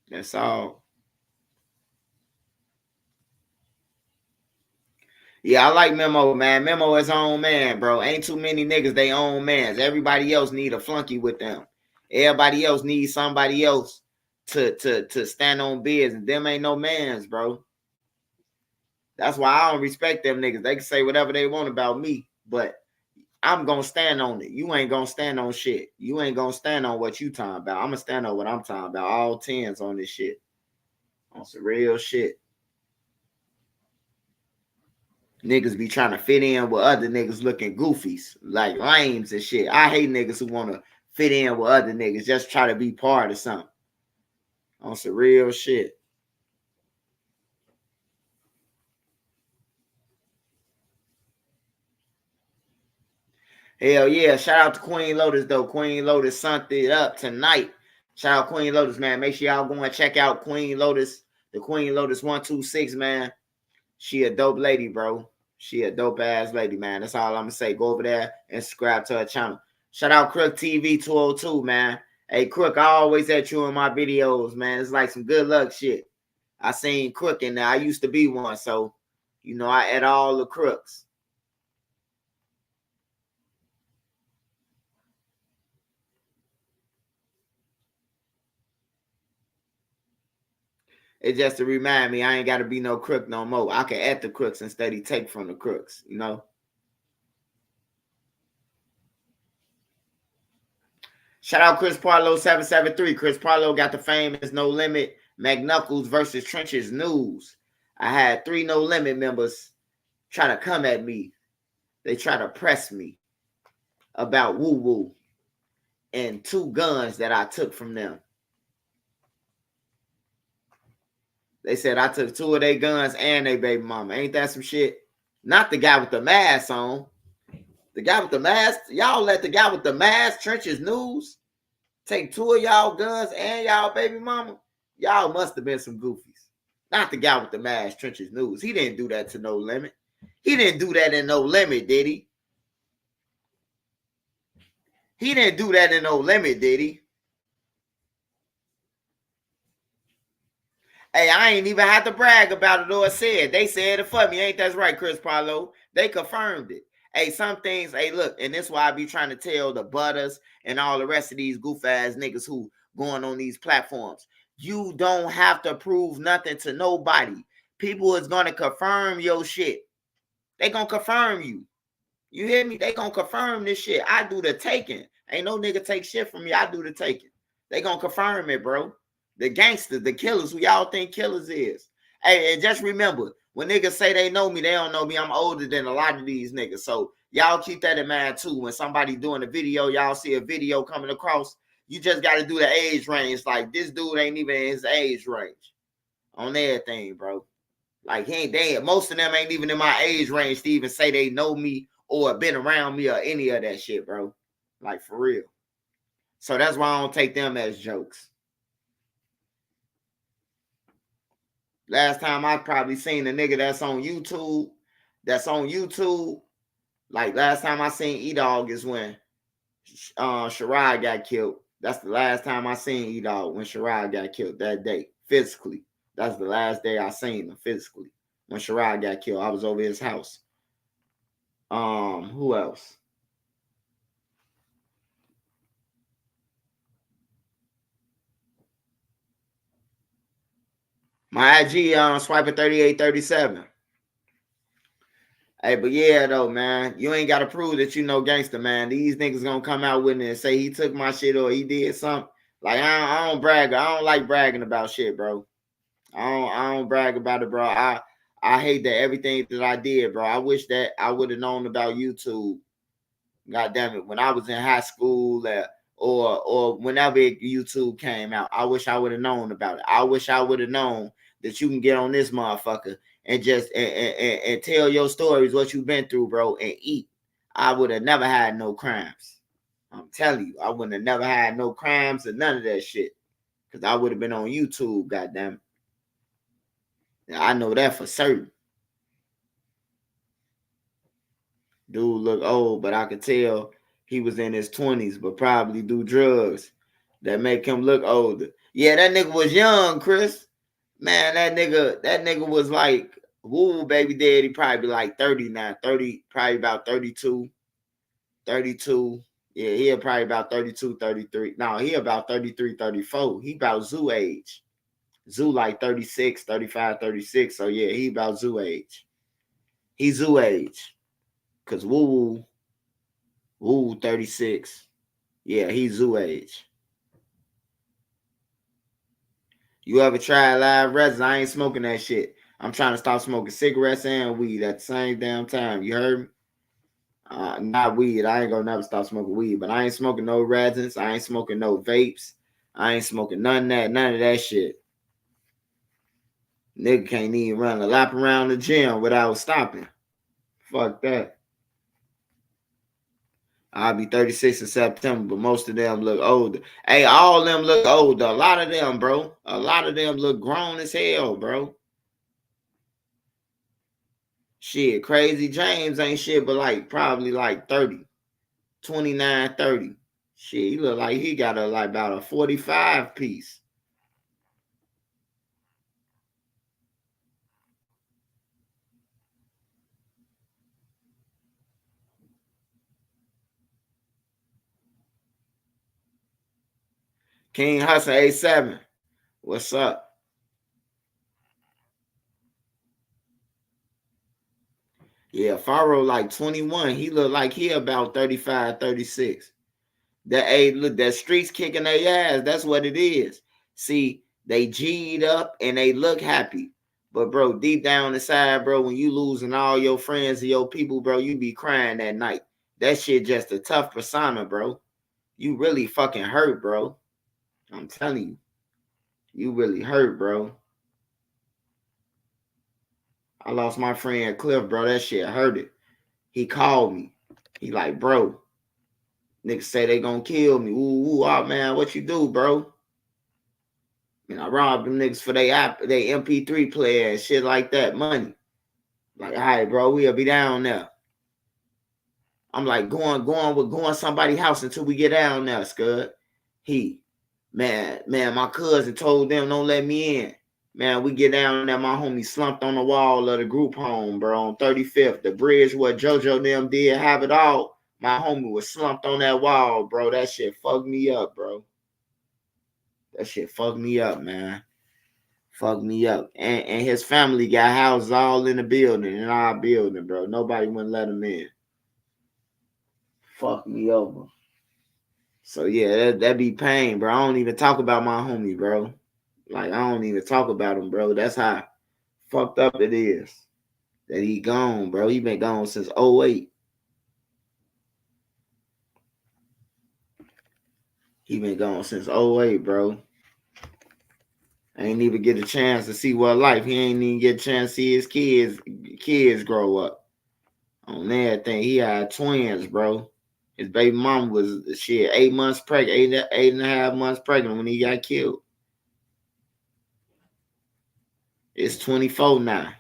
That's all. Yeah, I like Memo, man. Memo is own man, bro. Ain't too many niggas they own mans. Everybody else need a flunky with them. Everybody else needs somebody else to stand on biz, and them ain't no mans, bro. That's why I don't respect them niggas. They can say whatever they want about me, but I'm gonna stand on it. You ain't gonna stand on shit. You ain't gonna stand on what you talking about. I'm gonna stand on what I'm talking about. All tens on this shit. On some real shit. Niggas be trying to fit in with other niggas looking goofies, like lames and shit. I hate niggas who want to fit in with other niggas, just try to be part of something. On some real shit. Hell yeah. Shout out to Queen Lotus, though. Queen Lotus sunk it up tonight. Shout out Queen Lotus, man. Make sure y'all go and check out Queen Lotus, the Queen Lotus 126, man. She a dope lady, bro. She a dope ass lady, man. That's all I'm gonna say. Go over there and subscribe to her channel. Shout out Crook TV 202, man. Hey, Crook, I always at you in my videos, man. It's like some good luck shit. I seen Crook in there. I used to be one, so you know I at all the crooks. It's just to remind me I ain't got to be no crook no more. I can at the crooks instead of take from the crooks, you know? Shout out Chris Parlow 773. Chris Parlow got the famous No Limit McKnuckles versus Trenches news. I had 3 No Limit members try to come at me. They try to press me about woo woo and 2 guns that I took from them. They said I took 2 of their guns and their baby mama. Ain't that some shit? Not the guy with the mask on. The guy with the mask. Y'all let the guy with the mask, Trenches News, take 2 of y'all guns and y'all baby mama. Y'all must have been some goofies. Not the guy with the mask, Trenches News. He didn't do that to No Limit. He didn't do that in No Limit, did he? He didn't do that in No Limit, did he? Hey, I ain't even have to brag about it or say it. They said it for me. Ain't that right, Chris Parlow? They confirmed it. Hey, some things, hey, look, and this is why I be trying to tell the Butters and all the rest of these goof-ass niggas who going on these platforms. You don't have to prove nothing to nobody. People is going to confirm your shit. They going to confirm you. You hear me? They going to confirm this shit. I do the taking. Ain't no nigga take shit from me. I do the taking. They going to confirm it, bro. The gangsters, the killers, who y'all think killers is. Hey, and just remember, when niggas say they know me, they don't know me. I'm older than a lot of these niggas. So y'all keep that in mind too. When somebody doing a video, y'all see a video coming across, you just got to do the age range. Like, this dude ain't even in his age range on everything, bro. Like, he ain't they, most of them ain't even in my age range to even say they know me or been around me or any of that shit, bro. Like, for real. So that's why I don't take them as jokes. Last time I probably seen a nigga that's on YouTube, like last time I seen E-Dog is when Sherrod got killed. That's the last time I seen E-Dog, when Sherrod got killed that day, physically. That's the last day I seen him physically. When Sherrod got killed, I was over his house. Who else? My IG Swiper 3837. Hey, but yeah, though, man, you ain't got to prove that you know gangster, man. These niggas gonna come out with it and say he took my shit or he did something. Like, I don't brag. I don't like bragging about shit, bro. I don't brag about it, bro. I hate that everything that I did, bro. I wish that I would have known about YouTube. God damn it, when I was in high school, or whenever YouTube came out, I wish I would have known about it. I wish I would have known that you can get on this motherfucker and just and tell your stories, what you've been through, bro, and eat. I would have never had no crimes. I'm telling you, I wouldn't have never had no crimes or none of that shit. Because I would have been on YouTube, goddamn. I know that for certain. Dude look old, but I could tell he was in his 20s, but probably do drugs that make him look older. Yeah, that nigga was young, Chris. Man, that nigga was like, woo, baby daddy, probably like 30 now. 30, probably about 32. 32. Yeah, he probably about 32, 33. No, he about 33, 34. He about Zoo age. Zoo like 36, 35, 36. So yeah, he about Zoo age. He Zoo age. Cause woo 36. Yeah, he's Zoo age. You ever tried live resin? I ain't smoking that shit. I'm trying to stop smoking cigarettes and weed at the same damn time. You heard me? Not weed. I ain't gonna never stop smoking weed, but I ain't smoking no resins. I ain't smoking no vapes. I ain't smoking none of that shit. Nigga can't even run a lap around the gym without stopping. Fuck that. I'll be 36 in September, but most of them look older. Hey, all of them look older. A lot of them, bro. A lot of them look grown as hell, bro. Shit, Crazy James ain't shit, but like probably like 30, 29, 30. Shit, he look like he got like about a 45 piece. King Hustle 87. What's up? Yeah, Pharaoh like 21. He look like he about 35, 36. Look, that streets kicking their ass. That's what it is. See, they G'd up and they look happy. But bro, deep down inside, bro, when you losing all your friends and your people, bro, you be crying that night. That shit just a tough persona, bro. You really fucking hurt, bro. I'm telling you. You really hurt, bro. I lost my friend Cliff, bro. That shit hurt it. He called me. He like, bro, niggas say they gonna kill me. Ooh, man, what you do, bro? And I robbed them niggas for they MP3 player and shit like that, money. Like, all right, bro, we'll be down there. I'm like, going somebody's house until we get down there, Scud. Man, my cousin told them don't let me in. Man, we get down there, my homie slumped on the wall of the group home, bro, on 35th. The bridge where JoJo them did have it all. My homie was slumped on that wall, bro. That shit fucked me up, bro. That shit fucked me up, man. Fucked me up. And his family got houses all in the building, in our building, bro. Nobody wouldn't let him in. Fucked me over. So yeah, that be pain, bro. I don't even talk about my homie, bro. Like, I don't even talk about him, bro. That's how fucked up it is. That he gone, bro. He been gone since 08. He been gone since 08, bro. I ain't even get a chance to see what life. He ain't even get a chance to see his kids grow up. On everything. He had twins, bro. His baby mama was 8 months pregnant, eight and a half months pregnant when he got killed. It's 24 now.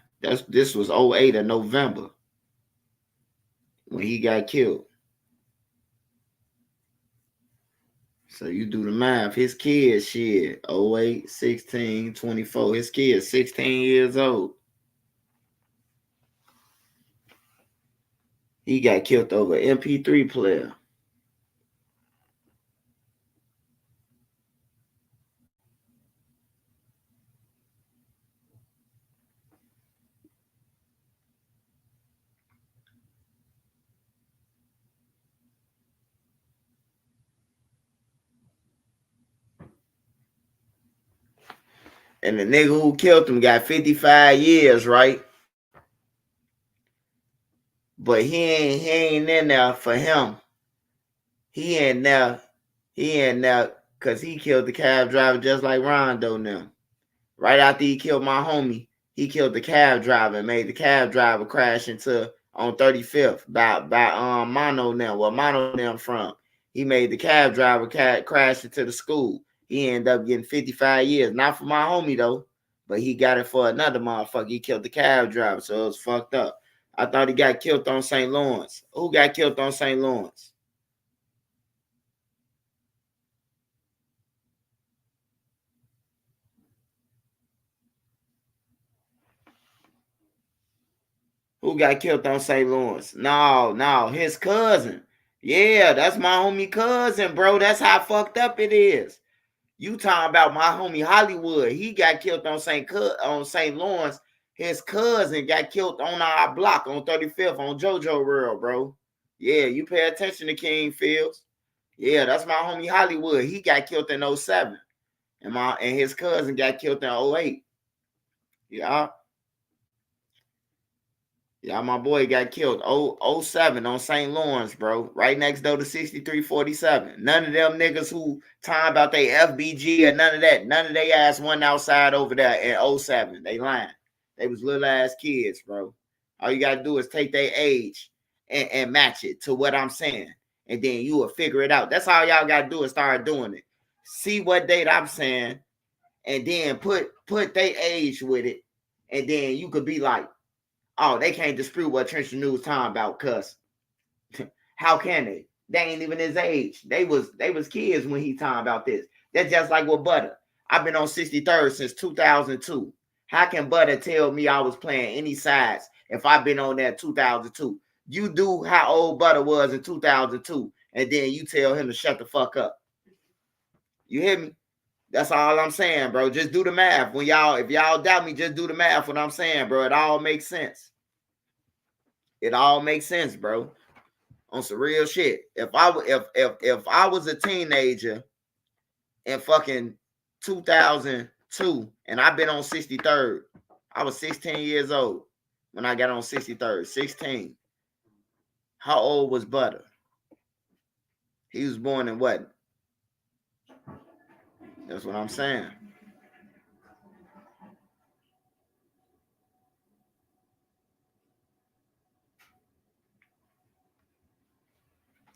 This was 08 of November when he got killed. So you do the math. His kids, 08, 16, 24. His kids, 16 years old. He got killed over MP3 player. And the nigga who killed him got 55 years, right? But he ain't in there for him. He ain't there because he killed the cab driver just like Rondo now. Right after he killed my homie, he killed the cab driver and made the cab driver crash into on 35th by Mono now. Where Mono them from. He made the cab driver crash into the school. He ended up getting 55 years. Not for my homie though, but he got it for another motherfucker. He killed the cab driver, so it was fucked up. I thought he got killed on St. Lawrence. Who got killed on St. Lawrence? Who got killed on St. Lawrence? No, his cousin. Yeah, that's my homie cousin, bro. That's how fucked up it is. You talking about my homie Hollywood. He got killed on St. Lawrence. His cousin got killed on our block on 35th on JoJo World, bro. Yeah, you pay attention to King Fields. Yeah, that's my homie Hollywood. He got killed in 07. And his cousin got killed in 08. Yeah. Yeah, my boy got killed 07 on St. Lawrence, bro. Right next door to 6347. None of them niggas who talking about they FBG or none of that. None of they ass went outside over there in 07. They lying. They was little ass kids, bro. All you gotta do is take their age and match it to what I'm saying. and then you will figure it out. That's all y'all gotta do is start doing it. See what date I'm saying, and then put their age with it, and then you could be like, oh, they can't dispute what Trench News talking about, cuz how can they? They ain't even his age. They was kids when he talking about this. That's just like with Butter. I've been on 63rd since 2002. How can Butter tell me I was playing any sides if I've been on that 2002? You do how old Butter was in 2002, and then you tell him to shut the fuck up. You hear me? That's all I'm saying, bro. Just do the math. When y'all, if y'all doubt me, just do the math. What I'm saying, bro. It all makes sense. It all makes sense, bro. On some real shit. If I was a teenager in fucking 2002 and I've been on 63rd, I was 16 years old when I got on 63rd. 16. How old was Butter? He was born in what? That's what I'm saying.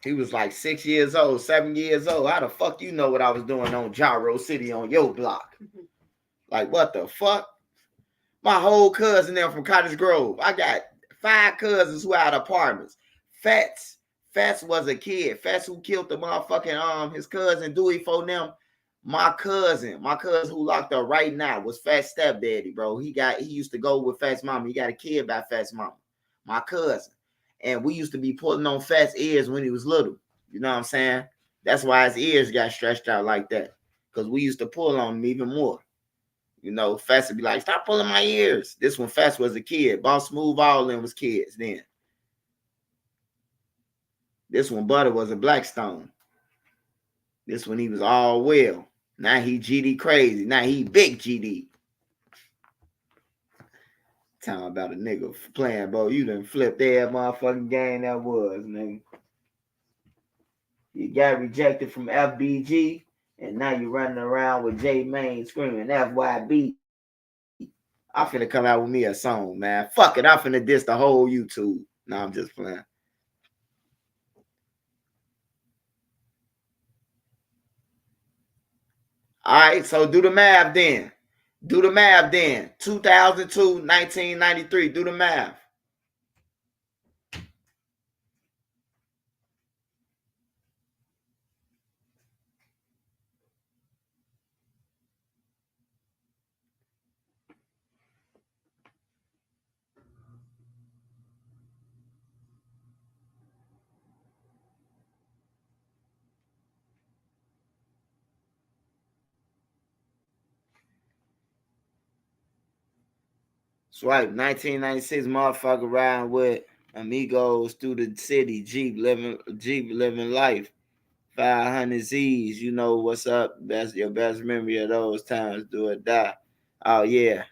He was like 6 years old, 7 years old. How the fuck you know what I was doing on Gyro City on your block? Like, what the fuck? My whole cousin there from Cottage Grove. I got 5 cousins who had apartments. Fats was a kid. Fats who killed the motherfucking his cousin Dewey for them. My cousin who locked up right now was Fat's stepdaddy, bro. He used to go with Fat's mama. He got a kid by Fat's mama. My cousin. And we used to be pulling on Fat's ears when he was little. You know what I'm saying? That's why his ears got stretched out like that. Because we used to pull on him even more. You know, Fats would be like, stop pulling my ears. This when Fats was a kid. Boss Smooth, all of them was kids then. This one Butter was a Blackstone. This one he was all well. Now he GD crazy. Now he big GD. Talking about a nigga playing, bro. You done flipped every motherfucking game that was, nigga. You got rejected from FBG, and now you running around with J Main screaming FYB. I'm finna come out with me a song, man. Fuck it. I'm finna diss the whole YouTube. No, I'm just playing. All right, so do the math then. 2002, 1993. Do the math. Swipe 1996 motherfucker riding with amigos through the city, Jeep living life. 500 Z's, you know what's up. That's your best memory of those times. Do or die. Oh yeah.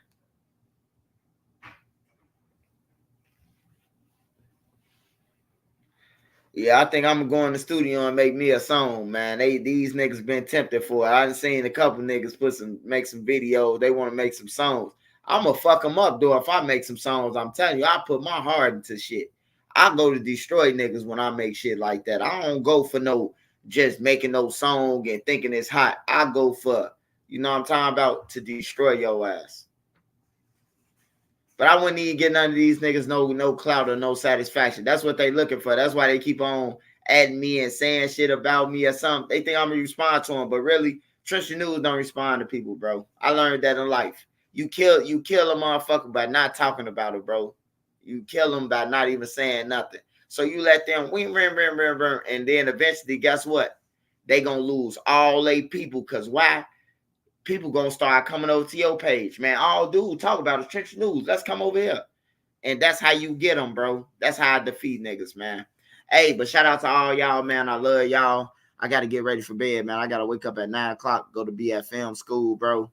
Yeah, I think I'm gonna go in the studio and make me a song, man. These niggas been tempted for it. I done seen a couple niggas make some videos. They want to make some songs. I'm gonna fuck them up, though. If I make some songs, I'm telling you, I put my heart into shit. I go to destroy niggas when I make shit like that. I don't go for no just making no song and thinking it's hot. I go for, you know what I'm talking about, to destroy your ass. But I wouldn't even get none of these niggas no clout or no satisfaction. That's what they looking for. That's why they keep on adding me and saying shit about me or something. They think I'm gonna respond to them, but really, Trisha News don't respond to people, bro. I learned that in life. You kill a motherfucker by not talking about it, bro. You kill them by not even saying nothing. So you let them win, and then eventually, guess what? They gonna lose all they people. Cause why? People gonna start coming over to your page, man. All dude talk about is Trench News. Let's come over here. And that's how you get them, bro. That's how I defeat niggas, man. Hey, but shout out to all y'all, man. I love y'all. I got to get ready for bed, man. I got to wake up at 9 o'clock, go to BFM school, bro.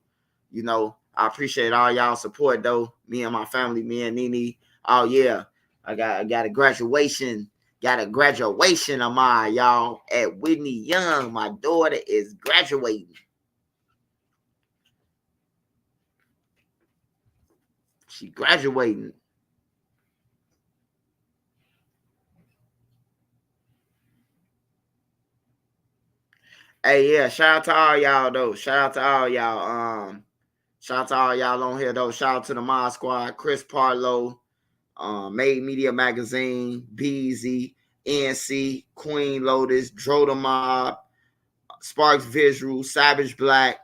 You know, I appreciate all y'all support, though. Me and my family, me and Nene. Oh, yeah. I got a graduation. Got a graduation of mine, y'all, at Whitney Young. My daughter is graduating. She graduating. Hey, yeah, shout out to all y'all though. Shout out to all y'all. Shout out to all y'all on here though. Shout out to the Mod Squad, Chris Parlow, Made Media Magazine, Beezy, NC, Queen Lotus, Dro the Mob, Sparks Visual, Savage Black.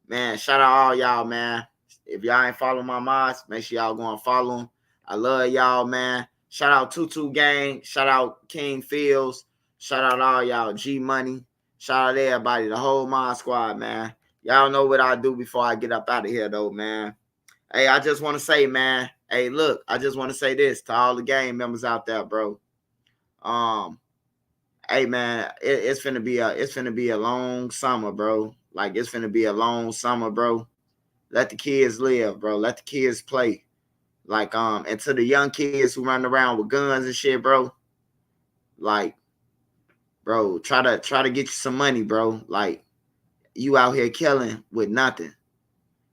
Man, shout out all y'all, man. If y'all ain't following my mods, make sure y'all go and follow them. I love y'all, man. Shout out Tutu Gang. Shout out King Fields. Shout out all y'all. G Money. Shout out everybody, the whole mod squad, man. Y'all know what I do before I get up out of here, though, man. Hey, I just want to say, man. Hey, look, I just want to say this to all the gang members out there, bro. Hey, man, it's finna be a long summer, bro. Like, it's finna be a long summer, bro. Let the kids live, bro. Let the kids play. Like, and to the young kids who run around with guns and shit, bro. Like, bro, try to get you some money, bro. Like, you out here killing with nothing.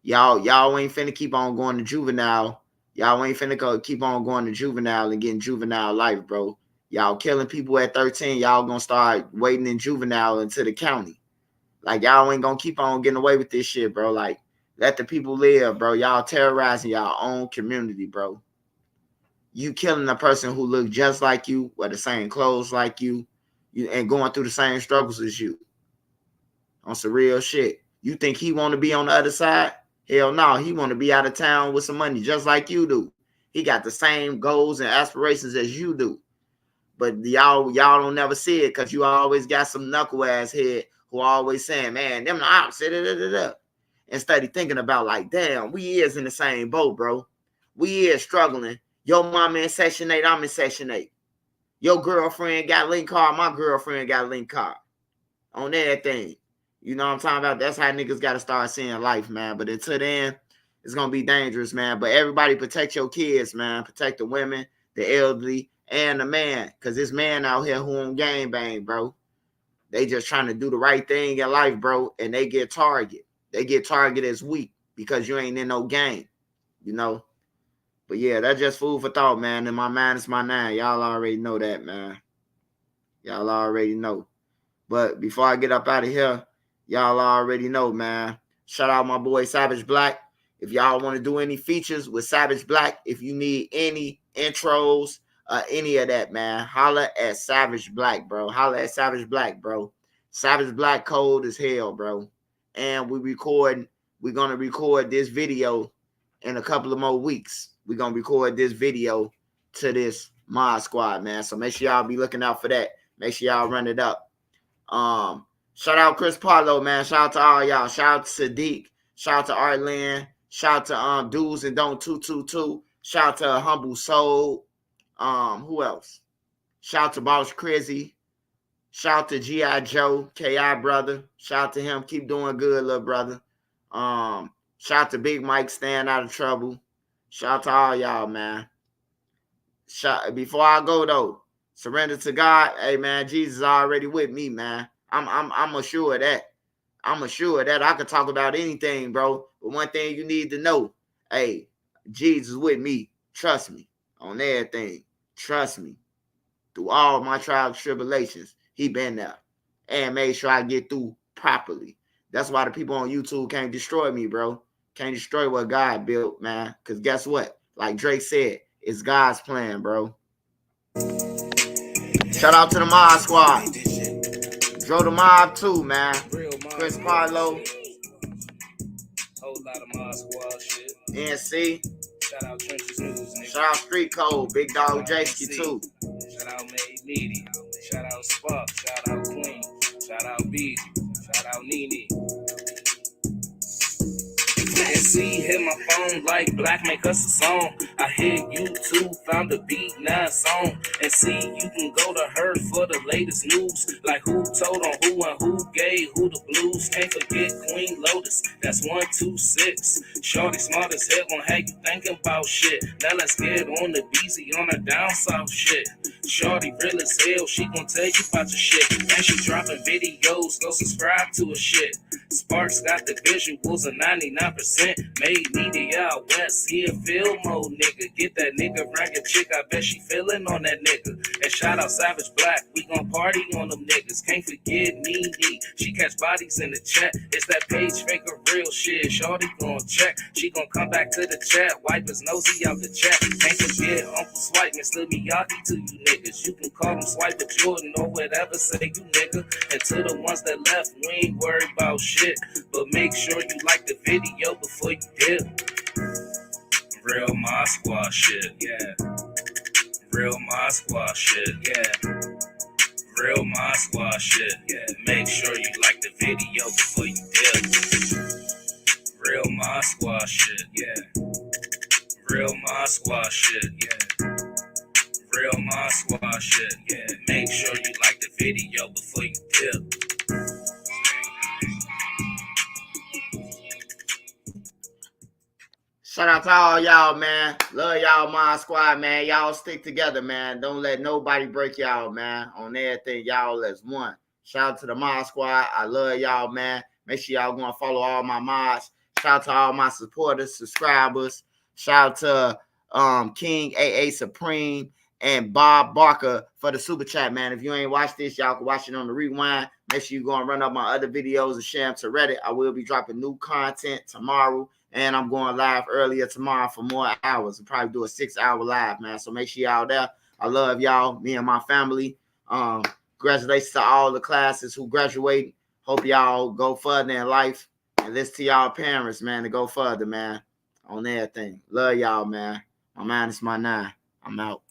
Y'all ain't finna keep on going to juvenile. Y'all ain't finna keep on going to juvenile and getting juvenile life, bro. Y'all killing people at 13. Y'all gonna start waiting in juvenile into the county. Like, y'all ain't gonna keep on getting away with this shit, bro. Like, let the people live, bro. Y'all terrorizing y'all own community, bro. You killing a person who look just like you, wear the same clothes like you, and going through the same struggles as you. On some real shit. You think he want to be on the other side? Hell no. He want to be out of town with some money just like you do. He got the same goals and aspirations as you do. But y'all don't never see it because you always got some knuckle ass head who always saying, man, them the opposite. Instead of thinking about like, damn, we is in the same boat, bro. We is struggling. Your mama in Section 8, I'm in Section 8. Your girlfriend got link card, my girlfriend got link card. On everything. You know what I'm talking about? That's how niggas got to start seeing life, man. But until then, it's going to be dangerous, man. But everybody protect your kids, man. Protect the women, the elderly, and the man. Because this man out here who on gang bang, bro. They just trying to do the right thing in life, bro. And they get targeted. They get targeted as weak because you ain't in no gang, you know. But yeah, that's just food for thought, man. And my mind is my nine. Y'all already know that, man. Y'all already know. But before I get up out of here, y'all already know, man. Shout out my boy Savage Black. If y'all want to do any features with Savage Black, if you need any intros, any of that, man, holla at Savage Black, bro. Holla at Savage Black, bro. Savage Black cold as hell, bro. And we're going to record this video in a couple of more weeks. We're going to record this video to this mod squad, man. So make sure y'all be looking out for that. Make sure y'all run it up. Shout out Chris Parlow, man. Shout out to all y'all. Shout out to Sadiq. Shout out to Artland. Shout out to Dudes and Don't 222. Shout out to Humble Soul. Who else? Shout out to Boss Crizzy. Shout out to G.I. Joe, K.I. brother. Shout out to him. Keep doing good, little brother. Shout out to Big Mike, staying out of trouble. Shout out to all y'all, man. Before I go, though, surrender to God. Hey, man, Jesus is already with me, man. I'm assured that. I'm assured that I can talk about anything, bro. But one thing you need to know, hey, Jesus with me. Trust me on everything. Trust me. Through all my trials, tribulations, he been there and made sure I get through properly. That's why the people on YouTube can't destroy me, bro. Can't destroy what God built, man. Because guess what? Like Drake said, it's God's plan, bro. Shout out to the Mod Squad. Dro the Mob too, man. Chris Parlow. Whole lot of Mod Squad shit. NC. Shout out Trenches News, nigga. Shout out Street Code. Big Dog J-Ski too. Shout out Made Media. Shout out Spark. Shout out Queen. Shout out Beezy. Shout out Nene. And see, hit my phone like Black make us a song. I hit YouTube, found a beat, now a song. And see, you can go to her for the latest news. Like who told on who and who gave who the blues. Can't forget Queen Lotus, that's 126. Shorty smart as hell, gon' have you thinking about shit. Now let's get on the BZ on the down south shit. Shorty real as hell, she gon' tell you about your shit. And she dropping videos, go subscribe to her shit. Sparks got the visuals of 99%. Made media out west, he a film mode nigga. Get that nigga around your chick, I bet she feeling on that nigga. And shout out Savage Black, we gon' party on them niggas. Can't forget Nene, she catch bodies in the chat. It's that page fake of real shit, shorty gon' check. She gon' come back to the chat, wipe his nosy out the chat. Can't forget Uncle Swipe, Mr. Miyagi to you niggas. You can call him Swiper Jordan or whatever, say you nigga. And to the ones that left, we ain't worried about shit. But make sure you like the video before you dip. Real Mod Squad shit, yeah. Real Mod Squad shit, yeah. Real Mod Squad shit, yeah. Make sure you like the video before you dip. Real Mod Squad shit, yeah. Real Mod Squad shit, yeah. Real Mod Squad shit, yeah. Make sure you like the video before you dip. Shout out to all y'all, man. Love y'all, my squad, man. Y'all stick together, man. Don't let nobody break y'all, man. On everything, y'all as one. Shout out to the mod squad. I love y'all, man. Make sure y'all go and follow all my mods. Shout out to all my supporters, subscribers. Shout out to King AA Supreme and Bob Barker for the super chat, man. If you ain't watched this, y'all can watch it on the rewind. Make sure you go and run up my other videos and share them to Reddit. I will be dropping new content tomorrow. And I'm going live earlier tomorrow for more hours. We'll probably do a 6-hour live, man. So make sure y'all there. I love y'all, me and my family. Congratulations to all the classes who graduated. Hope y'all go further in life. And listen to y'all parents, man, to go further, man, on everything. Love y'all, man. My mind is my 9. I'm out.